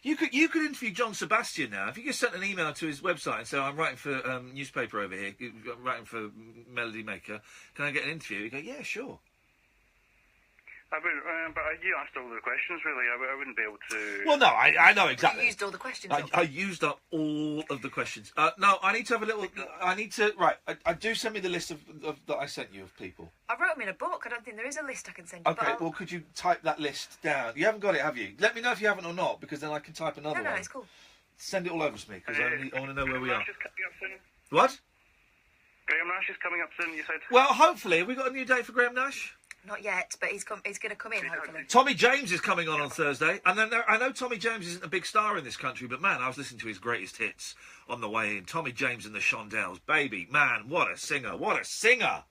You could interview John Sebastian now. If you just sent an email to his website and say, I'm writing for newspaper over here, I'm writing for Melody Maker, can I get an interview? You go, yeah, sure. But you asked all the questions, really. I wouldn't be able to... Well, no, I know exactly. You used all the questions. I used up all of the questions. No, I need to have a little... Right, I do send me the list of that I sent you of people. I wrote them in a book. I don't think there is a list I can send you. Okay, well, could you type that list down? You haven't got it, have you? Let me know if you haven't or not, because then I can type another one. No, it's cool. Send it all over to me, because I want to know where we are. Nash is coming up soon. What? Graham Nash is coming up soon, you said? Well, hopefully. Have we got a new date for Graham Nash? Not yet, but he's going to come in, hopefully. Tommy James is coming on Thursday, and then I know Tommy James isn't a big star in this country, but man, I was listening to his greatest hits on the way in. Tommy James and the Shondells, baby, man, what a singer, what a singer!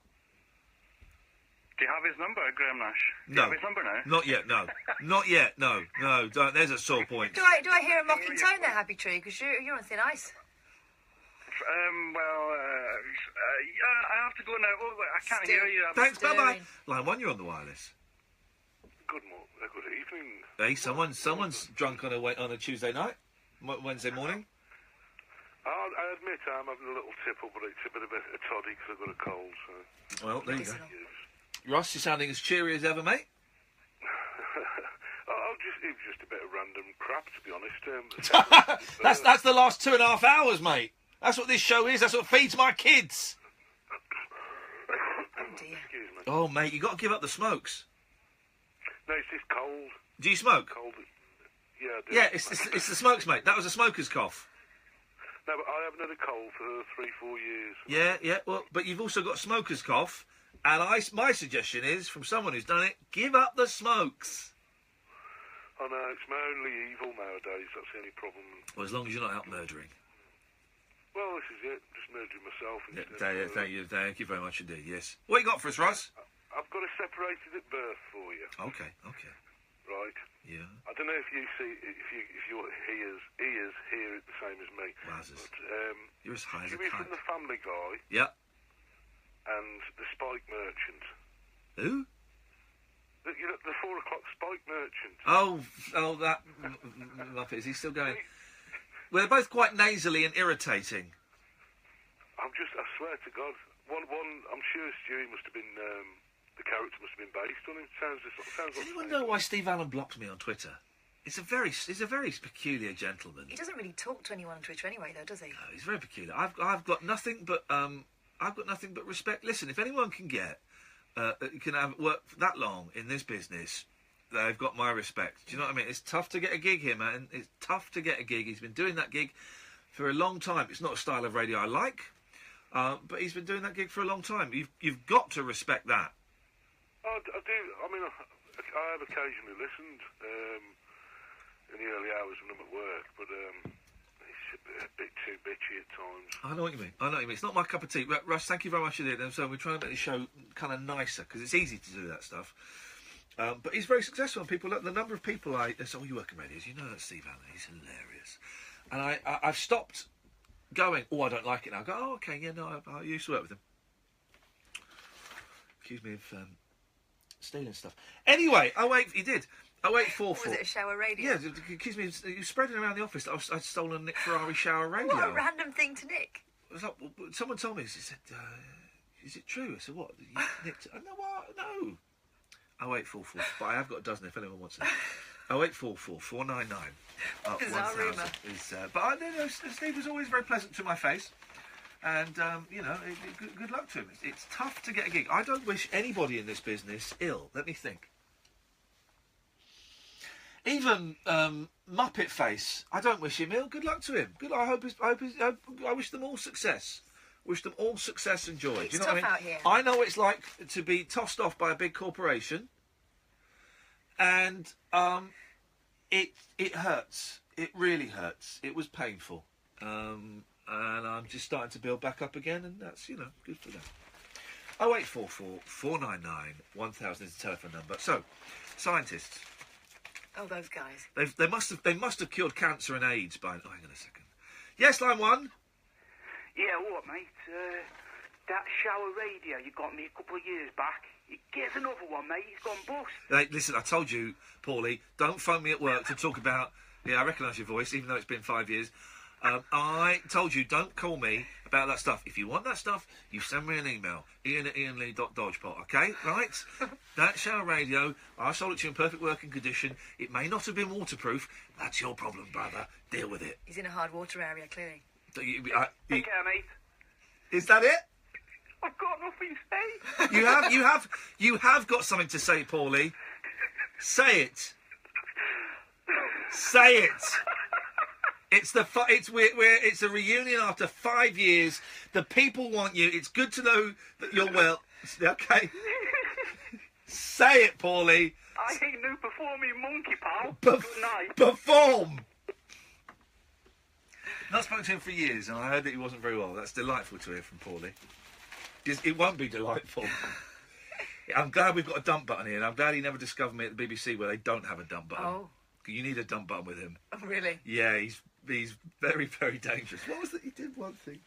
Do you have his number, Graham Nash? Do No, you have his number now? not yet, no, not yet, no, don't. There's a sore point. Do I hear a mocking tone there, Happy Tree? Because you're on thin ice. I have to go now. Oh, I can't hear you. Thanks, bye-bye. Line 1, you're on the wireless. Good evening. Hey, someone's drunk on a Tuesday night, Wednesday morning. I admit I'm having a little tipple, but it's a bit of a toddy because I've got a cold. So. Well, there you go. Ross, you're sounding as cheery as ever, mate. It was just a bit of random crap, to be honest. That's the last 2.5 hours, mate. That's what this show is. That's what feeds my kids. Oh, dear. Excuse me. Oh, mate, you got to give up the smokes. No, it's just cold. Do you smoke? Cold. Yeah, I do. Yeah, it's the smokes, mate. That was a smoker's cough. No, but I haven't had a cold for 3-4 years. Yeah. Well, but you've also got smoker's cough, and my suggestion is, from someone who's done it, give up the smokes. I know, it's my only evil nowadays. That's the only problem. Well, as long as you're not out murdering. Well, this is it. Just murdering myself. Thank you very much indeed. Yes. What you got for us, Ross? I've got a separated at birth for you. Okay. Right. Yeah. I don't know if you see if your ears hear it the same as me. Wowzers. But, you're as high as a kite. kite. From the Family Guy. Yeah. And the Spike Merchant. Who? The 4 o'clock Spike Merchant. Oh, that Muppet. Is he still going? Well, they're both quite nasally and irritating. I swear to God, one. I'm sure Stewie must have been. The character must have been based on him. Sounds Does anyone know why Steve Allen blocked me on Twitter? He's a very peculiar gentleman. He doesn't really talk to anyone on Twitter anyway, though, does he? No, he's very peculiar. I've got nothing but respect. Listen, if anyone can can have worked that long in this business, they've got my respect. Do you know what I mean? It's tough to get a gig here, man. It's tough to get a gig. He's been doing that gig for a long time. It's not a style of radio I like, but he's been doing that gig for a long time. You've got to respect that. I do. I mean, I have occasionally listened in the early hours when I'm at work, but it's a bit too bitchy at times. I know what you mean. It's not my cup of tea. Russ, thank you very much indeed. And so we're trying to make the show kind of nicer, because it's easy to do that stuff. But he's very successful. And people, the number of people they say, "Oh, you work in radios, you know that Steve Allen. He's hilarious." And I've stopped going, "Oh, I don't like it now." I go, "Oh, okay, yeah, no, I used to work with him." Accuse me of stealing stuff. Anyway, he did. 0844. Was it a shower radio? Yeah, accuse me of you spreading around the office that I'd stolen Nick Ferrari shower radio. What a random thing to nick. Someone told me, he said, "Is it true?" I said, "What? You nicked it?" No. 0844. But I have got a dozen if anyone wants it. 0844 499. Bizarre rumour. But Steve was always very pleasant to my face. And, good luck to him. It's tough to get a gig. I don't wish anybody in this business ill. Let me think. Even Muppet Face, I don't wish him ill. Good luck to him. I wish them all success. Wish them all success and joy. It's Do you know tough what I mean? out here. I know what it's like to be tossed off by a big corporation, and it hurts. It really hurts. It was painful. And I'm just starting to build back up again, and that's, good for them. 0844 499 1000 is the telephone number. So, scientists. Oh, those guys. They must have cured cancer and AIDS by... Oh, hang on a second. Yes, line 1. Yeah, what, mate? That shower radio you got me a couple of years back, get another one, mate. It's gone bust. Hey, listen, I told you, Paulie, don't phone me at work to talk about... Yeah, I recognise your voice, even though it's been 5 years. I told you, don't call me about that stuff. If you want that stuff, you send me an email. Iain@iainlee.dodgepot, okay? Right? That shower radio, I sold it to you in perfect working condition. It may not have been waterproof. That's your problem, brother. Deal with it. He's in a hard water area, clearly. Take care, mate. Is that it? I've got nothing to say. You have got something to say, Paulie. Say it. Say it. It's a reunion after 5 years. The people want you. It's good to know that you're well. Okay. Say it, Paulie. I ain't no performing monkey, pal. Good night. Perform. Not spoken to him for years, and I heard that he wasn't very well. That's delightful to hear from Paulie. It won't be delightful. I'm glad we've got a dump button here, and I'm glad he never discovered me at the BBC where they don't have a dump button. Oh. You need a dump button with him. Oh, really? Yeah, he's very, very dangerous. What was it? He did one thing.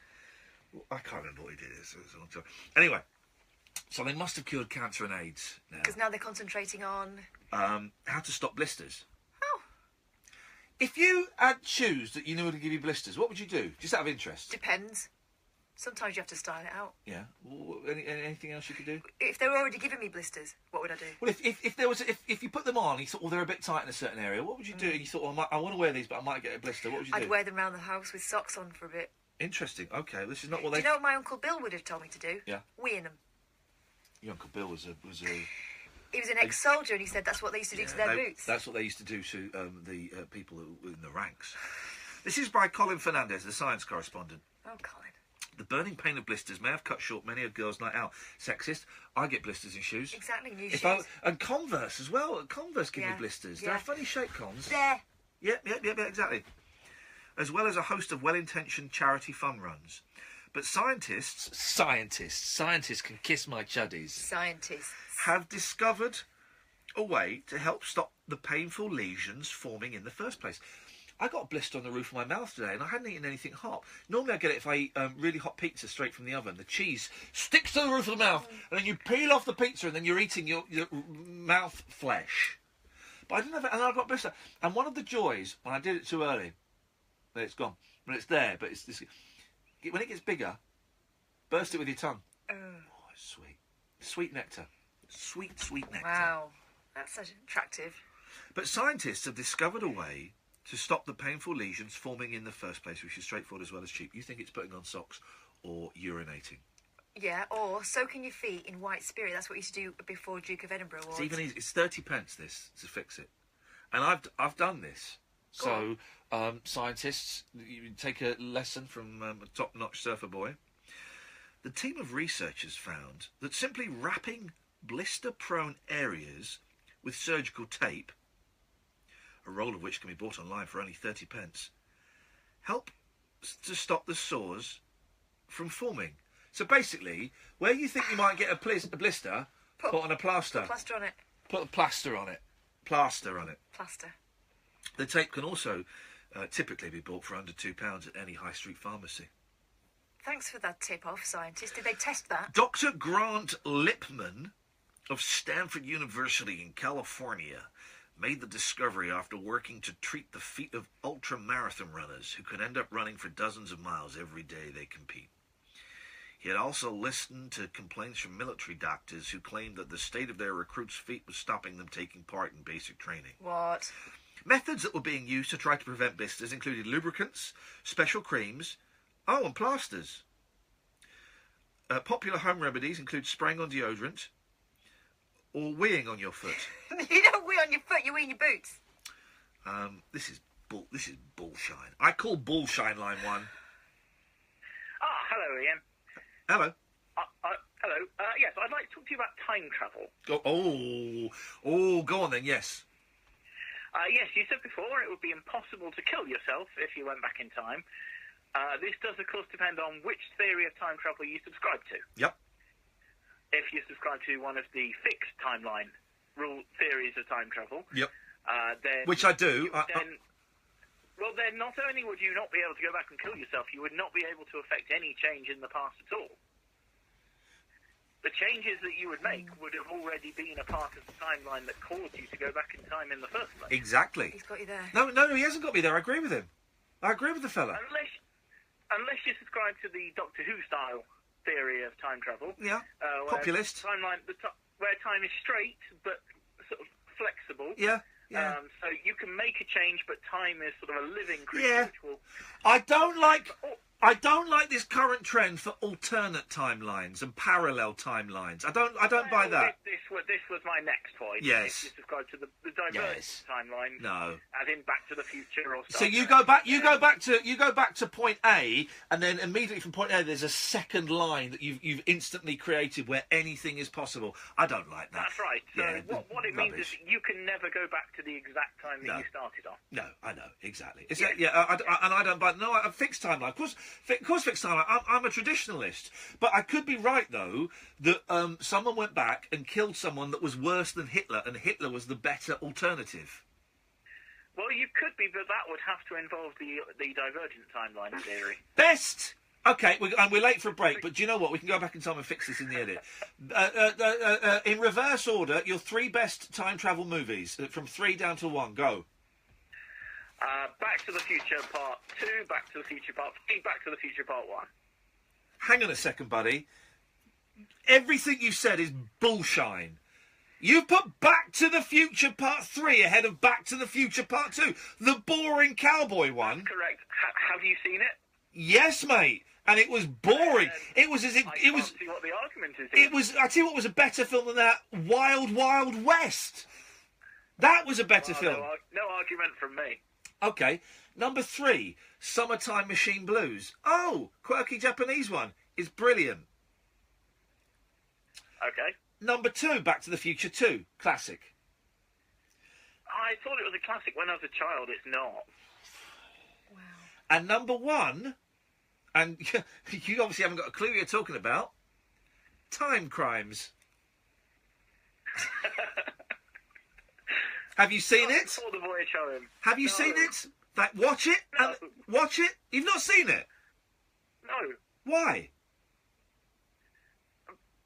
I can't remember what he did. It was a long time. Anyway, so they must have cured cancer and AIDS now. Because now they're concentrating on... how to stop blisters. Oh. If you had shoes that you knew would give you blisters, what would you do? Just out of interest. Depends. Sometimes you have to style it out. Yeah. Anything else you could do? If they were already giving me blisters, what would I do? Well, if there was if you put them on, and you thought, well, they're a bit tight in a certain area, what would you do? And you thought, well, I want to wear these, but I might get a blister. What would you do? I'd wear them around the house with socks on for a bit. Interesting. Okay, this is not what they. Do you know what my Uncle Bill would have told me to do? Yeah. Weeing them. Your Uncle Bill was a. He was an ex-soldier, and he said that's what they used to do to their boots. That's what they used to do to the people who were in the ranks. This is by Colin Fernandez, the science correspondent. Oh, Colin. The burning pain of blisters may have cut short many a girl's night out. Sexist. I get blisters in shoes. Exactly, new shoes. And Converse as well. Converse give me blisters. Yeah. They're funny shaped cons. There. Yeah, exactly. As well as a host of well-intentioned charity fun runs. But scientists can kiss my chuddies. Scientists. Have discovered a way to help stop the painful lesions forming in the first place. I got a blister on the roof of my mouth today, and I hadn't eaten anything hot. Normally I get it if I eat really hot pizza straight from the oven. The cheese sticks to the roof of the mouth, and then you peel off the pizza, and then you're eating your mouth flesh. But I didn't have it, and I got a blister. And one of the joys, when I did it too early, it's gone. When it's there, but when it gets bigger, burst it with your tongue. Oh, it's sweet. Sweet nectar. Sweet nectar. Wow, that's attractive. But scientists have discovered a way to stop the painful lesions forming in the first place, which is straightforward as well as cheap. You think it's putting on socks or urinating. Yeah, or soaking your feet in white spirit. That's what we used to do before Duke of Edinburgh Awards. It's even easy. It's 30p this to fix it. And I've done this. So, scientists, you take a lesson from a top-notch surfer boy. The team of researchers found that simply wrapping blister-prone areas with surgical tape, a roll of which can be bought online for only 30p, help to stop the sores from forming. So basically, where you think you might get a blister, put on a plaster. Put plaster on it. Put a plaster on it. Plaster on it. Plaster. The tape can also typically be bought for under £2 at any high street pharmacy. Thanks for that tip-off, scientist. Did they test that? Dr. Grant Lipman of Stanford University in California made the discovery after working to treat the feet of ultra-marathon runners who could end up running for dozens of miles every day they compete. He had also listened to complaints from military doctors who claimed that the state of their recruits' feet was stopping them taking part in basic training. What? Methods that were being used to try to prevent blisters included lubricants, special creams, and plasters. Popular home remedies include spraying on deodorant or weeing on your foot. You don't wee on your foot, you wee in your boots. This is bullshine. I call bullshine line 1. Hello, Ian. Hello. Hello. Yes, I'd like to talk to you about time travel. Go on then, yes. Yes, you said before it would be impossible to kill yourself if you went back in time. This does, of course, depend on which theory of time travel you subscribe to. Yep. If you subscribe to one of the fixed timeline rule theories of time travel, yep. Then which I do. Well, then not only would you not be able to go back and kill yourself, you would not be able to affect any change in the past at all. The changes that you would make would have already been a part of the timeline that caused you to go back in time in the first place. Exactly. He's got you there. No, he hasn't got me there. I agree with him. I agree with the fella. Unless you subscribe to the Doctor Who style theory of time travel. Yeah. Populist. Where time is straight but sort of flexible. Yeah. So you can make a change, but time is sort of a living creature. Yeah. Which will... I don't like I don't like this current trend for alternate timelines and parallel timelines. I don't buy that. This was my next point. Yes. If you subscribe to the divergent timeline. No. As in Back to the Future or So Star you Trek. go back to point A, and then immediately from point A, there's a second line that you've instantly created where anything is possible. I don't like that. That's right. So Yeah, what it means is you can never go back to the exact time that you started on. No, I know exactly. And I don't buy. No, a fixed timeline. Of course, fixed timeline. I'm a traditionalist, but I could be right though that someone went back and killed someone that was worse than Hitler, and Hitler was the better alternative. Well, you could be, but that would have to involve the divergent timeline theory. Best. Okay, we're late for a break, but do you know what? We can go back in time and fix this in the edit. In reverse order, your 3 best time travel movies, from 3 down to 1. Go. Back to the Future Part 2, Back to the Future Part 3, Back to the Future Part 1. Hang on a second, buddy. Everything you said is bullshine. You put Back to the Future Part 3 ahead of Back to the Future Part 2. The boring cowboy one. That's correct. Have you seen it? Yes, mate. And it was boring. It was as if I it can't was. see what the argument is. It was. I tell you what was a better film than that. Wild Wild West. That was a better film. No argument from me. Okay. Number 3, Summertime Machine Blues. Oh, quirky Japanese one. Is brilliant. Okay. Number 2, Back to the Future 2. Classic. I thought it was a classic when I was a child. It's not. And number 1, and you obviously haven't got a clue what you're talking about, Time Crimes. Have you seen it? Before the voyage home. Have you seen it? Watch it. No. Watch it. You've not seen it? No. Why?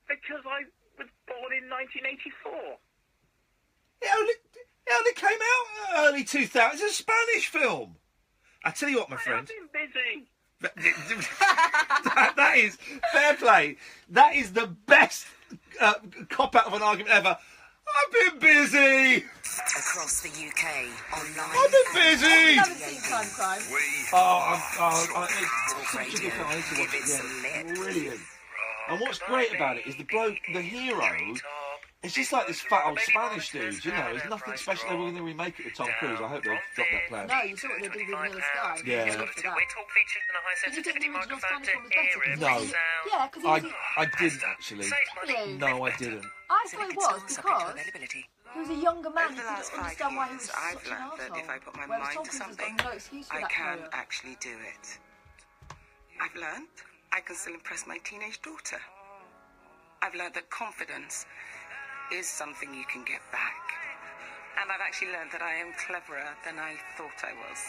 Because I was born in 1984. It only came out early 2000s. It's a Spanish film. I tell you what, my friend. I've been busy. that is fair play. That is the best cop out of an argument ever. I've been busy. Across the UK, online. I've been busy. I haven't seen Time Crime. It's brilliant. And what's great about it is the bloke, the hero. It's just like this fat old Spanish dude, you know. There's nothing special. They were going to remake it with Tom Cruise. I hope they dropped that plan. No, you saw what they did with Neil Sky. Yeah. They looked for that. Did you think the original Spanish one was better? No. Yeah, because I didn't actually. Really? No, I didn't. I thought it was because he was a younger man. He couldn't understand why he was I've such an learned that arsehole. if I put my Whereas mind Tom to Cruise has something, got no excuse for I that can career. actually do it. I've learned I can still impress my teenage daughter. I've learned that confidence is something you can get back. And I've actually learned that I am cleverer than I thought I was.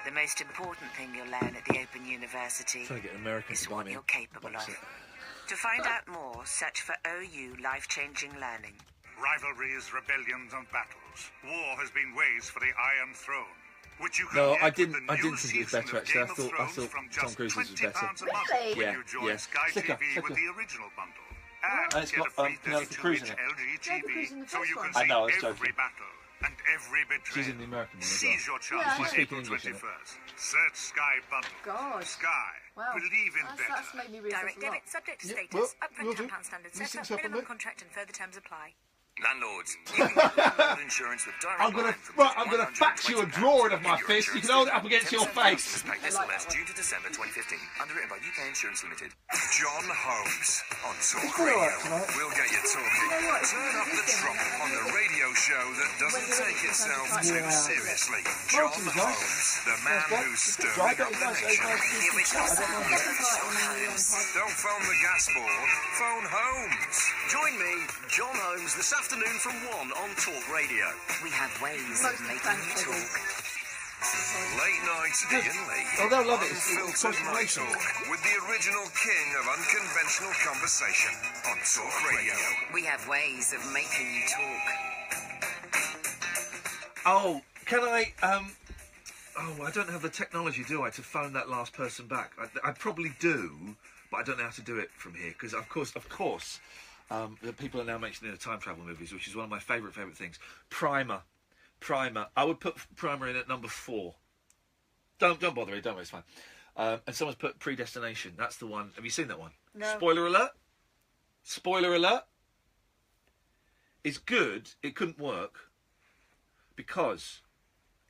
The most important thing you'll learn at the Open University Trying to get an American is to buy what me you're capable of. To find out more, search for OU Life-Changing Learning. Rivalries, rebellions, and battles. War has been waged for the Iron Throne, which you can No, get I with didn't. the I new didn't think it was season better of actually. Game of I Thrones thought from Tom just Cruise's was better. £20 a month Really? when Yeah, you join yeah. Sky Slicker, TV with slicker. the original bundle. And And it's get got, a free Penelope Cruz in 32-inch it. LG Penelope Cruz in TV, the so first you one. can I see know, I was every joking. battle and every betrayal. She's in the American one as well. Seize your chance Yeah, I by know. Speaking April English, isn't it? 21st. Search Sky Bundle. God. Sky. Wow. Believe in better. That's made me realise Direct a lot. debit subject to Yeah, status. well, Upfront will do. £10 standard These things setup. happen, Minimum mate. contract and further terms apply. Landlords, you can get landlord insurance with direct I'm gonna line from right. I'm gonna fax you a drawing of my Your fist. You can insurance hold it up against your face. This will last June to December 2015. Underwritten by UK Insurance Limited. John Holmes on Talk Radio. We'll get you talking. Turn up the trot on the radio show that doesn't take itself too seriously. John Holmes, the man who's stirring up the nation. The original sound of John Holmes. Don't phone the gas board, phone Holmes. Join me, John Holmes, this afternoon from 1 on Talk Radio. We have ways of making you talk. Late night Iain Lee. Oh, they'll love it. It's Unfiltered night confirmation. talk with the original king of unconventional conversation on Talk Radio. We have ways of making you talk. Oh, can I? Oh, I don't have the technology, do I, to phone that last person back? I probably do, but I don't know how to do it from here because, of course, the people are now mentioning the time travel movies, which is one of my favourite things. Primer. I would put Primer in at number 4. Don't bother it. Don't worry, it's fine. And someone's put Predestination. That's the one. Have you seen that one? No. Spoiler alert. Spoiler alert. It's good. It couldn't work because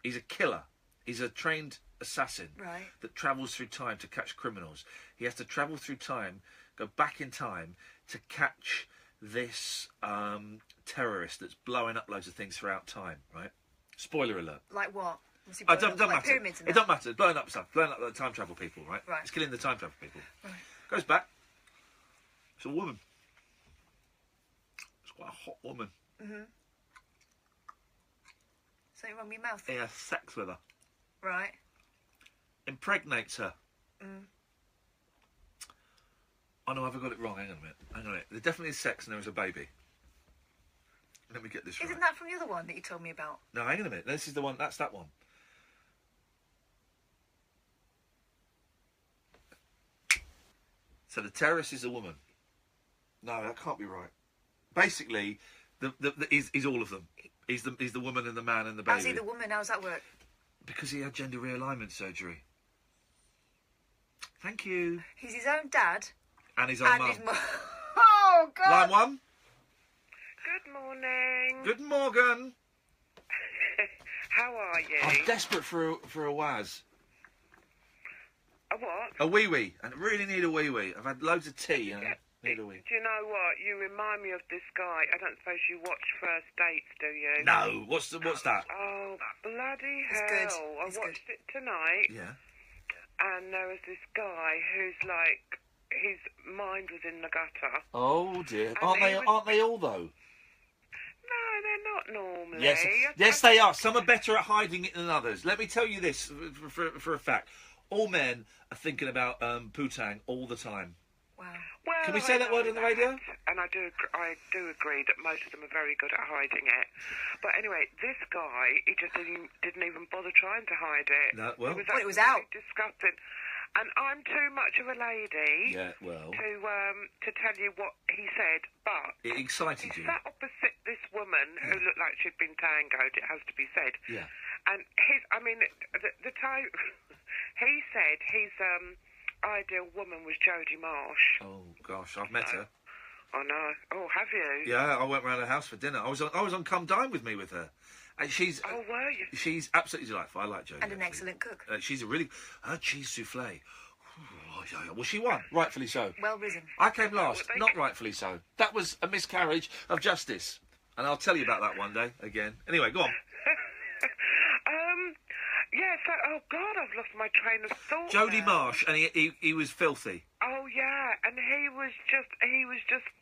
he's a killer. He's a trained assassin that travels through time to catch criminals. He has to travel through time, go back in time to catch this terrorist that's blowing up loads of things throughout time, right? Spoiler alert. Like what? It doesn't matter. It doesn't matter. Blowing up stuff. Blowing up the time travel people, right? It's killing the time travel people. Right. Goes back. It's a woman. It's quite a hot woman. Mm-hmm. Something wrong with your mouth? He has sex with her. Right. Impregnates her. Mm. Oh no, have I got it wrong? Hang on a minute. Hang on a minute. There definitely is sex and there is a baby. Let me get this right. Isn't that from the other one that you told me about? No, hang on a minute. This is the one. That's that one. So the terrorist is a woman. No, that can't be right. Basically, he's all of them. He's the woman and the man and the baby. How's he the woman? How's that work? Because he had gender realignment surgery. Thank you. He's his own dad. And his own mum. Oh, God. Line one. Good morning. Good morning. How are you? I'm desperate for a waz. A what? A wee-wee. I really need a wee-wee. I've had loads of tea and I need a wee. Do you know what? You remind me of this guy. I don't suppose you watch First Dates, do you? No. What's that? Oh, bloody It's hell. good. I watched it tonight. Yeah. And there was this guy who's like, his mind was in the gutter. Oh dear. And Aren't they all though? No, they're not normally. Yes, they are. Some are better at hiding it than others. Let me tell you this for a fact. All men are thinking about poo-tang all the time. Wow. Well, Can we say that word on the radio? And I do agree that most of them are very good at hiding it. But anyway, this guy, he just didn't even bother trying to hide it. No, well, it was out. Disgusting. And I'm too much of a lady to tell you what he said, but it excited you. He sat opposite this woman who looked like she'd been tangoed, it has to be said. Yeah. And the time he said his ideal woman was Jodie Marsh. Oh gosh, I've met her. I know. Oh, have you? Yeah, I went round her house for dinner. I was on Come Dine with me with her. And she's... Oh, were you? She's absolutely delightful. I like Jodie. And an excellent cook. She's a really... Her cheese souffle. Well, she won. Rightfully so. Well risen. I came last. Not rightfully so. That was a miscarriage of justice. And I'll tell you about that one day again. Anyway, go on. Yeah, so... Oh, God, I've lost my train of thought. Jodie Marsh, and he was filthy. Oh, yeah, and he was just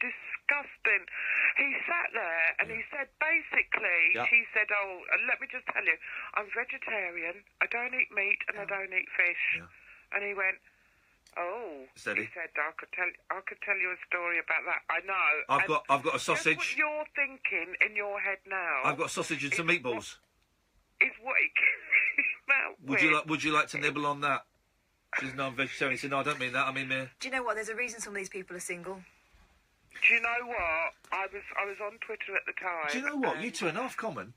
disgusting. He sat there and he said, basically, she said, oh, let me just tell you, I'm vegetarian, I don't eat meat and I don't eat fish. Yeah. And he went, oh, Steady. he said, I could tell you a story about that. I know. I've got a sausage. Just what you're thinking in your head now. I've got sausage and some meatballs. Is what it Would you like to nibble on that? She's non-vegetarian. He said, no, I don't mean that. I mean me. Do you know what? There's a reason some of these people are single. Do you know what? I was on Twitter at the time. Do you know what? You two are half common.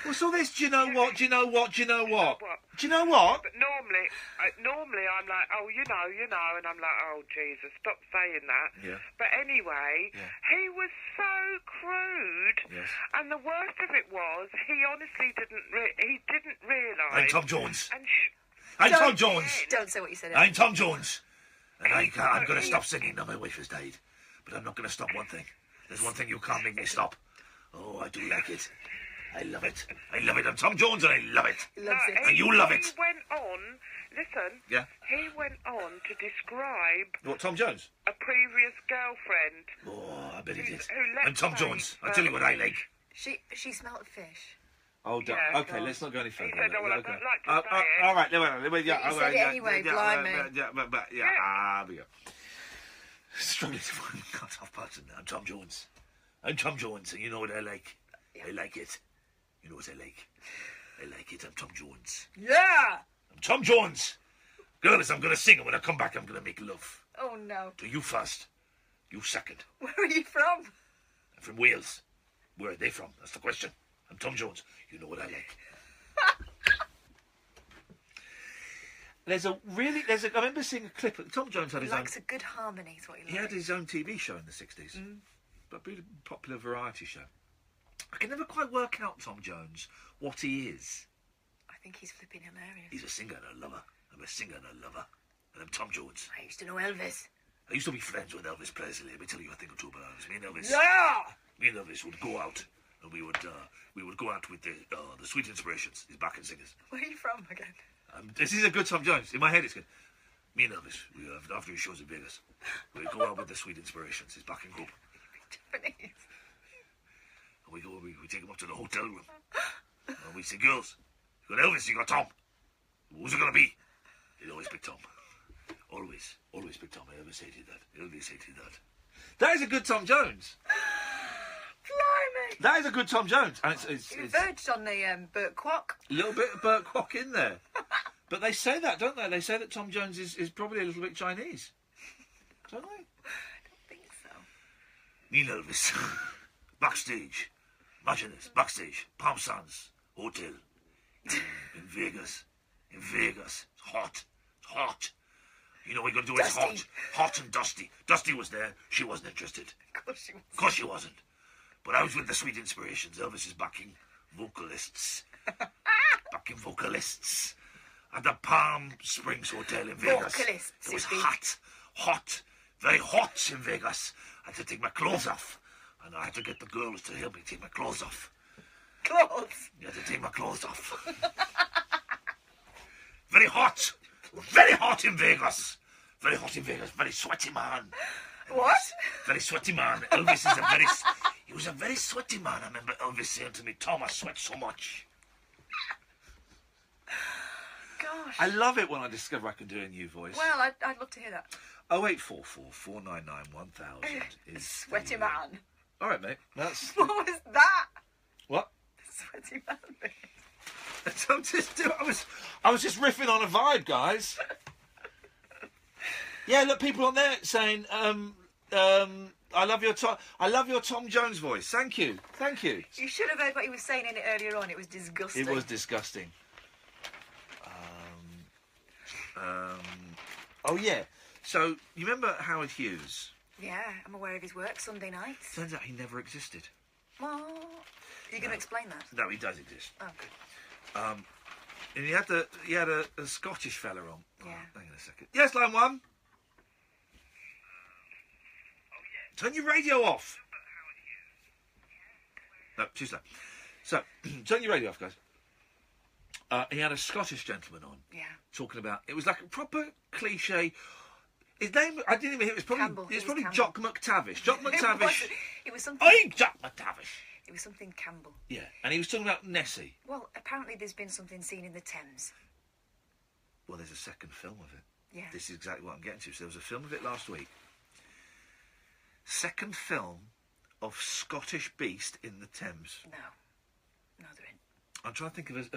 What's all this? Do you know what? Do you know what? Do you know what? Do you know what? But normally I'm like, oh, you know, and I'm like, oh, Jesus, stop saying that. Yeah. But anyway, he was so crude. Yes. And the worst of it was, he honestly didn't realise. I'm Tom Jones. And I'm Tom Jones. Don't say what you said. I'm Tom Jones. And I'm going to stop singing now my wife has died. But I'm not going to stop one thing. There's one thing you can't make me stop. Oh, I do like it. I love it. I love it. I'm Tom Jones and I love it. He loves it. And you love it. He went on, listen. Yeah. He went on to describe... What, Tom Jones? A previous girlfriend. Oh, I bet he did. Who I'm Tom Jones. I'll tell you what I like. She smelt fish. Oh, yeah, okay, let's not go any further. He said, oh, well, okay. I don't like to say it. All right, He said it anyway, blimey. We go. Struggling to find a cut-off button. I'm Tom Jones. I'm Tom Jones, and you know what I like? Yeah. I like it. You know what I like? I like it. I'm Tom Jones. Yeah! I'm Tom Jones. Girls, I'm going to sing, and when I come back, I'm going to make love. Oh, no. To you first. You second. Where are you from? I'm from Wales. Where are they from? That's the question. I'm Tom Jones. You know what I like. I remember seeing a clip. Tom Jones had He his own. likes a good harmony, is what he likes. He had his own TV show in the 60s. A really popular variety show. I can never quite work out, Tom Jones, what he is. I think he's flipping hilarious. He's a singer and a lover. I'm a singer and a lover. And I'm Tom Jones. I used to know Elvis. I used to be friends with Elvis Presley. Let me tell you a thing or two about Elvis. Me and Elvis. Yeah! Me and Elvis would go out, and we would go out with the Sweet Inspirations, his backing singers. Where are you from again? This is a good Tom Jones. In my head, it's good. Me and Elvis, after his shows in Vegas, we'd go out with the Sweet Inspirations, his backing group. Japanese. And we take him up to the hotel room. And we say, girls, you got Elvis, you got Tom. Who's it going to be? He'd always pick Tom. Always pick Tom. I always hated that. That is a good Tom Jones. Blimey. That is a good Tom Jones. And You verged on the Burt Kwok. A little bit of Burt Kwok in there. But they say that, don't they? They say that Tom Jones is probably a little bit Chinese. Don't they? I don't think so. Me and Elvis. Backstage. Imagine this. Backstage. Palm Sands. Hotel. In Vegas. It's hot. You know what you're going to do? It's hot. Hot and dusty. Dusty was there. She wasn't interested. Of course she wasn't. Of course she wasn't. But I was with the Sweet Inspirations. Elvis is backing vocalists. At the Palm Springs Hotel in Vegas. Vocalists. It was hot. Very hot in Vegas. I had to take my clothes off. And I had to get the girls to help me take my clothes off. Clothes? You had to take my clothes off. Very hot in Vegas. Very sweaty man. What? Very sweaty man. Elvis is he was a very sweaty man. I remember Elvis saying to me, Tom, I sweat so much. Gosh. I love it when I discover I can do a new voice. Well, I'd love to hear that. 0844 499 1000 is Sweaty man. All right, mate. That's What was that? What? Sweaty man. Don't just do it. I was just riffing on a vibe, guys. Yeah, look, people on there saying, I love your Tom Jones voice. Thank you. You should have heard what he was saying in it earlier on. It was disgusting. It was disgusting. Oh yeah. So you remember Howard Hughes? Yeah, I'm aware of his work. Sunday nights. Turns out he never existed. What? Are you going to explain that? No, he does exist. Oh, good. And he had a Scottish fella on. Yeah. Hang on a second. Yes, line one. Turn your radio off. No, too slow. So, turn your radio off, guys. He had a Scottish gentleman on. Yeah. Talking about, it was like a proper cliche. His name, I didn't even hear, it was probably Jock McTavish. Jock McTavish. It was something. Oi, Jock McTavish. It was something Campbell. Yeah, and he was talking about Nessie. Well, apparently there's been something seen in the Thames. Well, there's a second film of it. Yeah. This is exactly what I'm getting to. So there was a film of it last week. Second film of Scottish Beast in the Thames. No, there ain't. I'm trying to think of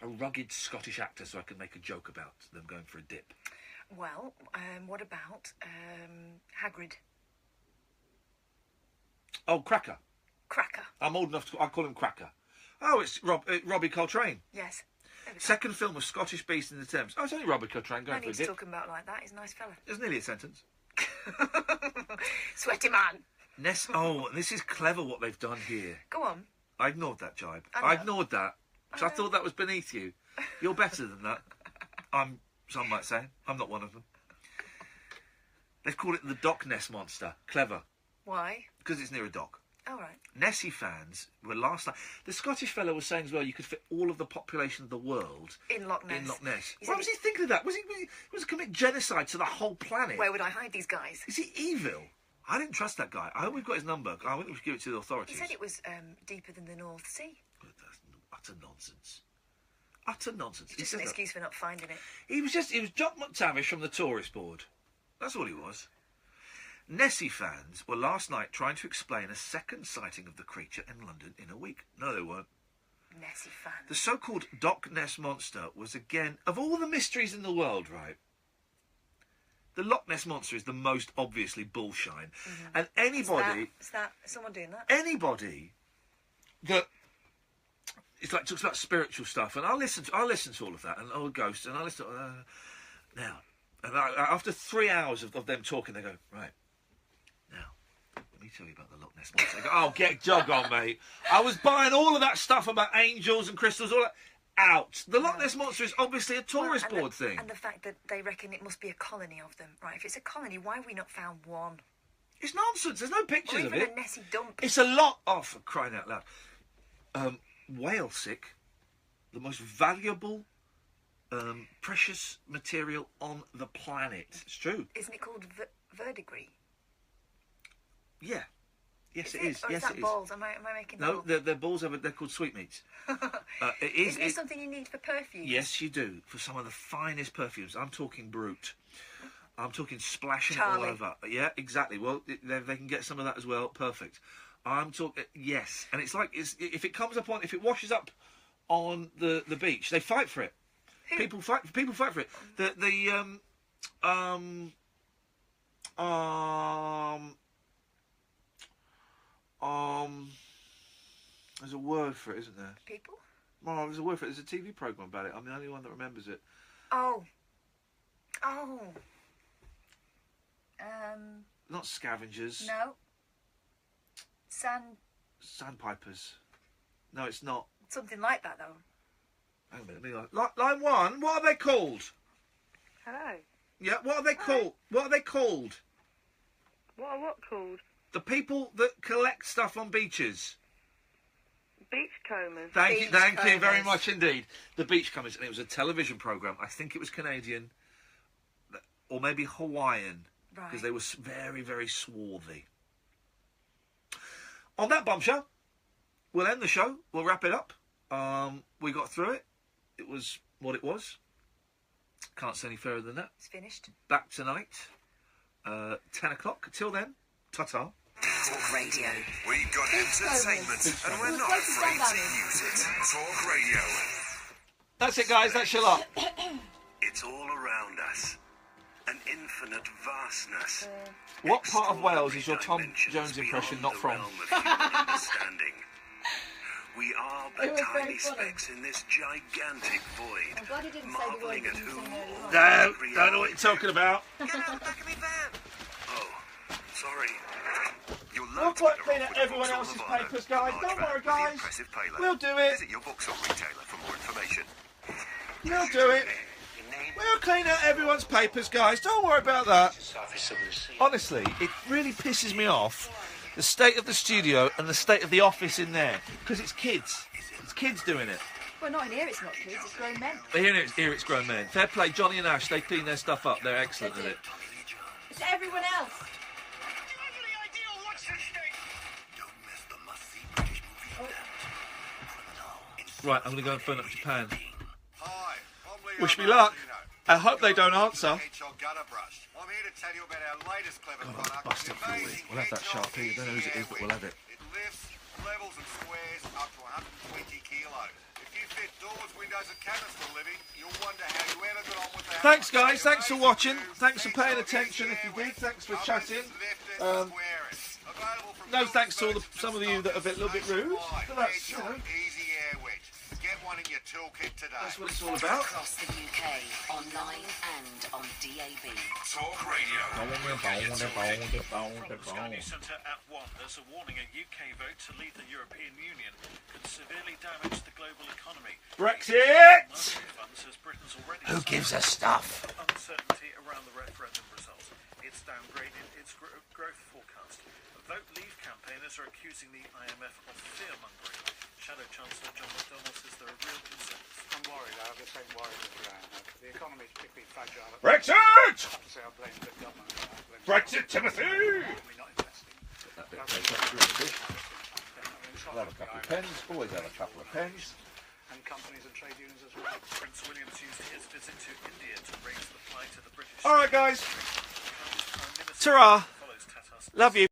a rugged Scottish actor so I can make a joke about them going for a dip. Well, what about Hagrid? Oh, Cracker. Cracker. I'm old enough I call him Cracker. Oh, it's Robbie Coltrane. Yes. Second film of Scottish Beast in the Thames. Oh, it's only Robbie Coltrane going for a dip. He's talking about like that. He's a nice fella. It's nearly a sentence. Sweaty man. Oh, this is clever what they've done here. Go on. I ignored that jibe. I ignored that. So I thought that was beneath you. You're better than that. Some might say. I'm not one of them. They've called it the Dock Ness Monster. Clever. Why? Because it's near a dock. Oh, right. Nessie fans were last night. The Scottish fellow was saying as well you could fit all of the population of the world in Loch Ness. Why was he thinking of that? Was he commit genocide to the whole planet? Where would I hide these guys? Is he evil? I didn't trust that guy. I hope we've got his number. I think we should give it to the authorities. He said it was deeper than the North Sea. But that's utter nonsense. Utter nonsense. It's just an excuse for not finding it. He was Jock McTavish from the tourist board. That's all he was. Nessie fans were last night trying to explain a second sighting of the creature in London in a week. No, they weren't. Nessie fans. The so-called Dock Ness Monster was, again, of all the mysteries in the world, right? The Loch Ness Monster is the most obviously bullshine. Mm-hmm. And anybody... Is that someone doing that? Anybody that it's like talks about spiritual stuff, and I listen to all of that, and old ghosts, and I listen to now. And after 3 hours of them talking, they go, right, now, let me tell you about the Loch Ness Monster. They go, oh, get jog on, mate. I was buying all of that stuff about angels and crystals, all that, out. The Loch Ness Monster is obviously a tourist board thing. And the fact that they reckon it must be a colony of them. Right, if it's a colony, why have we not found one? It's nonsense. There's no pictures of it. Or even a Nessie dump. It's a lot. Oh, for crying out loud. Whale sick, the most valuable... precious material on the planet. It's true. Isn't it called verdigris? Yeah. Yes, it is. Or yes, is that it balls? Am I making that No, up? they're balls. They're called sweetmeats. It is. Isn't it something you need for perfumes? Yes, you do. For some of the finest perfumes. I'm talking Brute. I'm talking splashing Charlie. it all over. Yeah, exactly. Well, they can get some of that as well. Perfect. I'm talking. Yes, and it's like if it comes up on, if it washes up on the beach, they fight for it. People fight for it. There's a word for it, isn't there? People? Oh, there's a word for it. There's a TV programme about it. I'm the only one that remembers it. Oh. Not scavengers. No. Sandpipers. No, it's not. Something like that, though. Hang on a minute. Line one. What are they called? Hello. Yeah. What are they called? What are they called? What called? The people that collect stuff on beaches. Beachcombers. Thank you very much indeed. The Beachcombers, and it was a television programme. I think it was Canadian, or maybe Hawaiian, because they were very, very swarthy. On that bombshell, we'll end the show. We'll wrap it up. We got through it. It was what it was. Can't say any further than that. It's finished. Back tonight, 10 o'clock. Till then, ta-ta. Talk Radio. We've got entertainment, and we're not afraid to use it. Talk Radio. That's it, guys. That's your lot. It's all around us. An infinite vastness. What part of Wales is your Tom Jones impression not from? Understanding. We are but tiny specks in this gigantic void. I'm glad he didn't say the word marveling at that you who said No, don't know what you're talking about. Get out the back of me van. Oh, sorry. We'll clean up everyone else's papers, guys. Don't worry, guys. We'll do it. Visit your bookstore retailer for more information. We'll do it. We'll clean out everyone's papers, guys. Don't worry about that. Honestly, it really pisses me off, the state of the studio and the state of the office in there. Because it's kids. It's kids doing it. Well, not in here, it's not kids, it's grown men. Here it's grown men. Fair play, Johnny and Ash, they clean their stuff up. They're excellent at it. It's everyone else. Right, I'm going to go and phone up Japan. Wish me luck. I hope they don't answer. I'm here to tell you about our latest clever product. Bust it for a week. We'll have that Sharpie. I don't know whose it is, but we'll have it. It lifts, levels and squares up to 120 kilos. If you fit doors, windows and cabinets for a living, you'll wonder how you ever got on with that. Thanks, guys. Thanks for watching. Thanks for paying attention if you did. Thanks for chatting. No thanks to some of you that are a little bit rude. But that's, you know. Easy air wedge. Get one in your toolkit today. That's what it's all about. Across the UK, online and on DAB. Talk Radio. Centre at 1. There's a warning: a UK vote to leave the European Union could severely damage the global economy. Brexit! Who gives a stuff? Uncertainty around the referendum results. It's downgraded its growth forecast. Vote Leave campaigners are accusing the IMF of fear-mongering. Shadow Chancellor John McDonnell says there are real concerns. I'm worried. I have the same worries as Graham. The economy is particularly fragile. Brexit! I have to say I blame the government. Brexit, Timothy! We're not investing. We'll have a couple of pens. Always have a couple of pens. And companies and trade unions as well. Prince William's used his visit to India to raise the plight of the British. All right, guys. Ta-ra. Love you.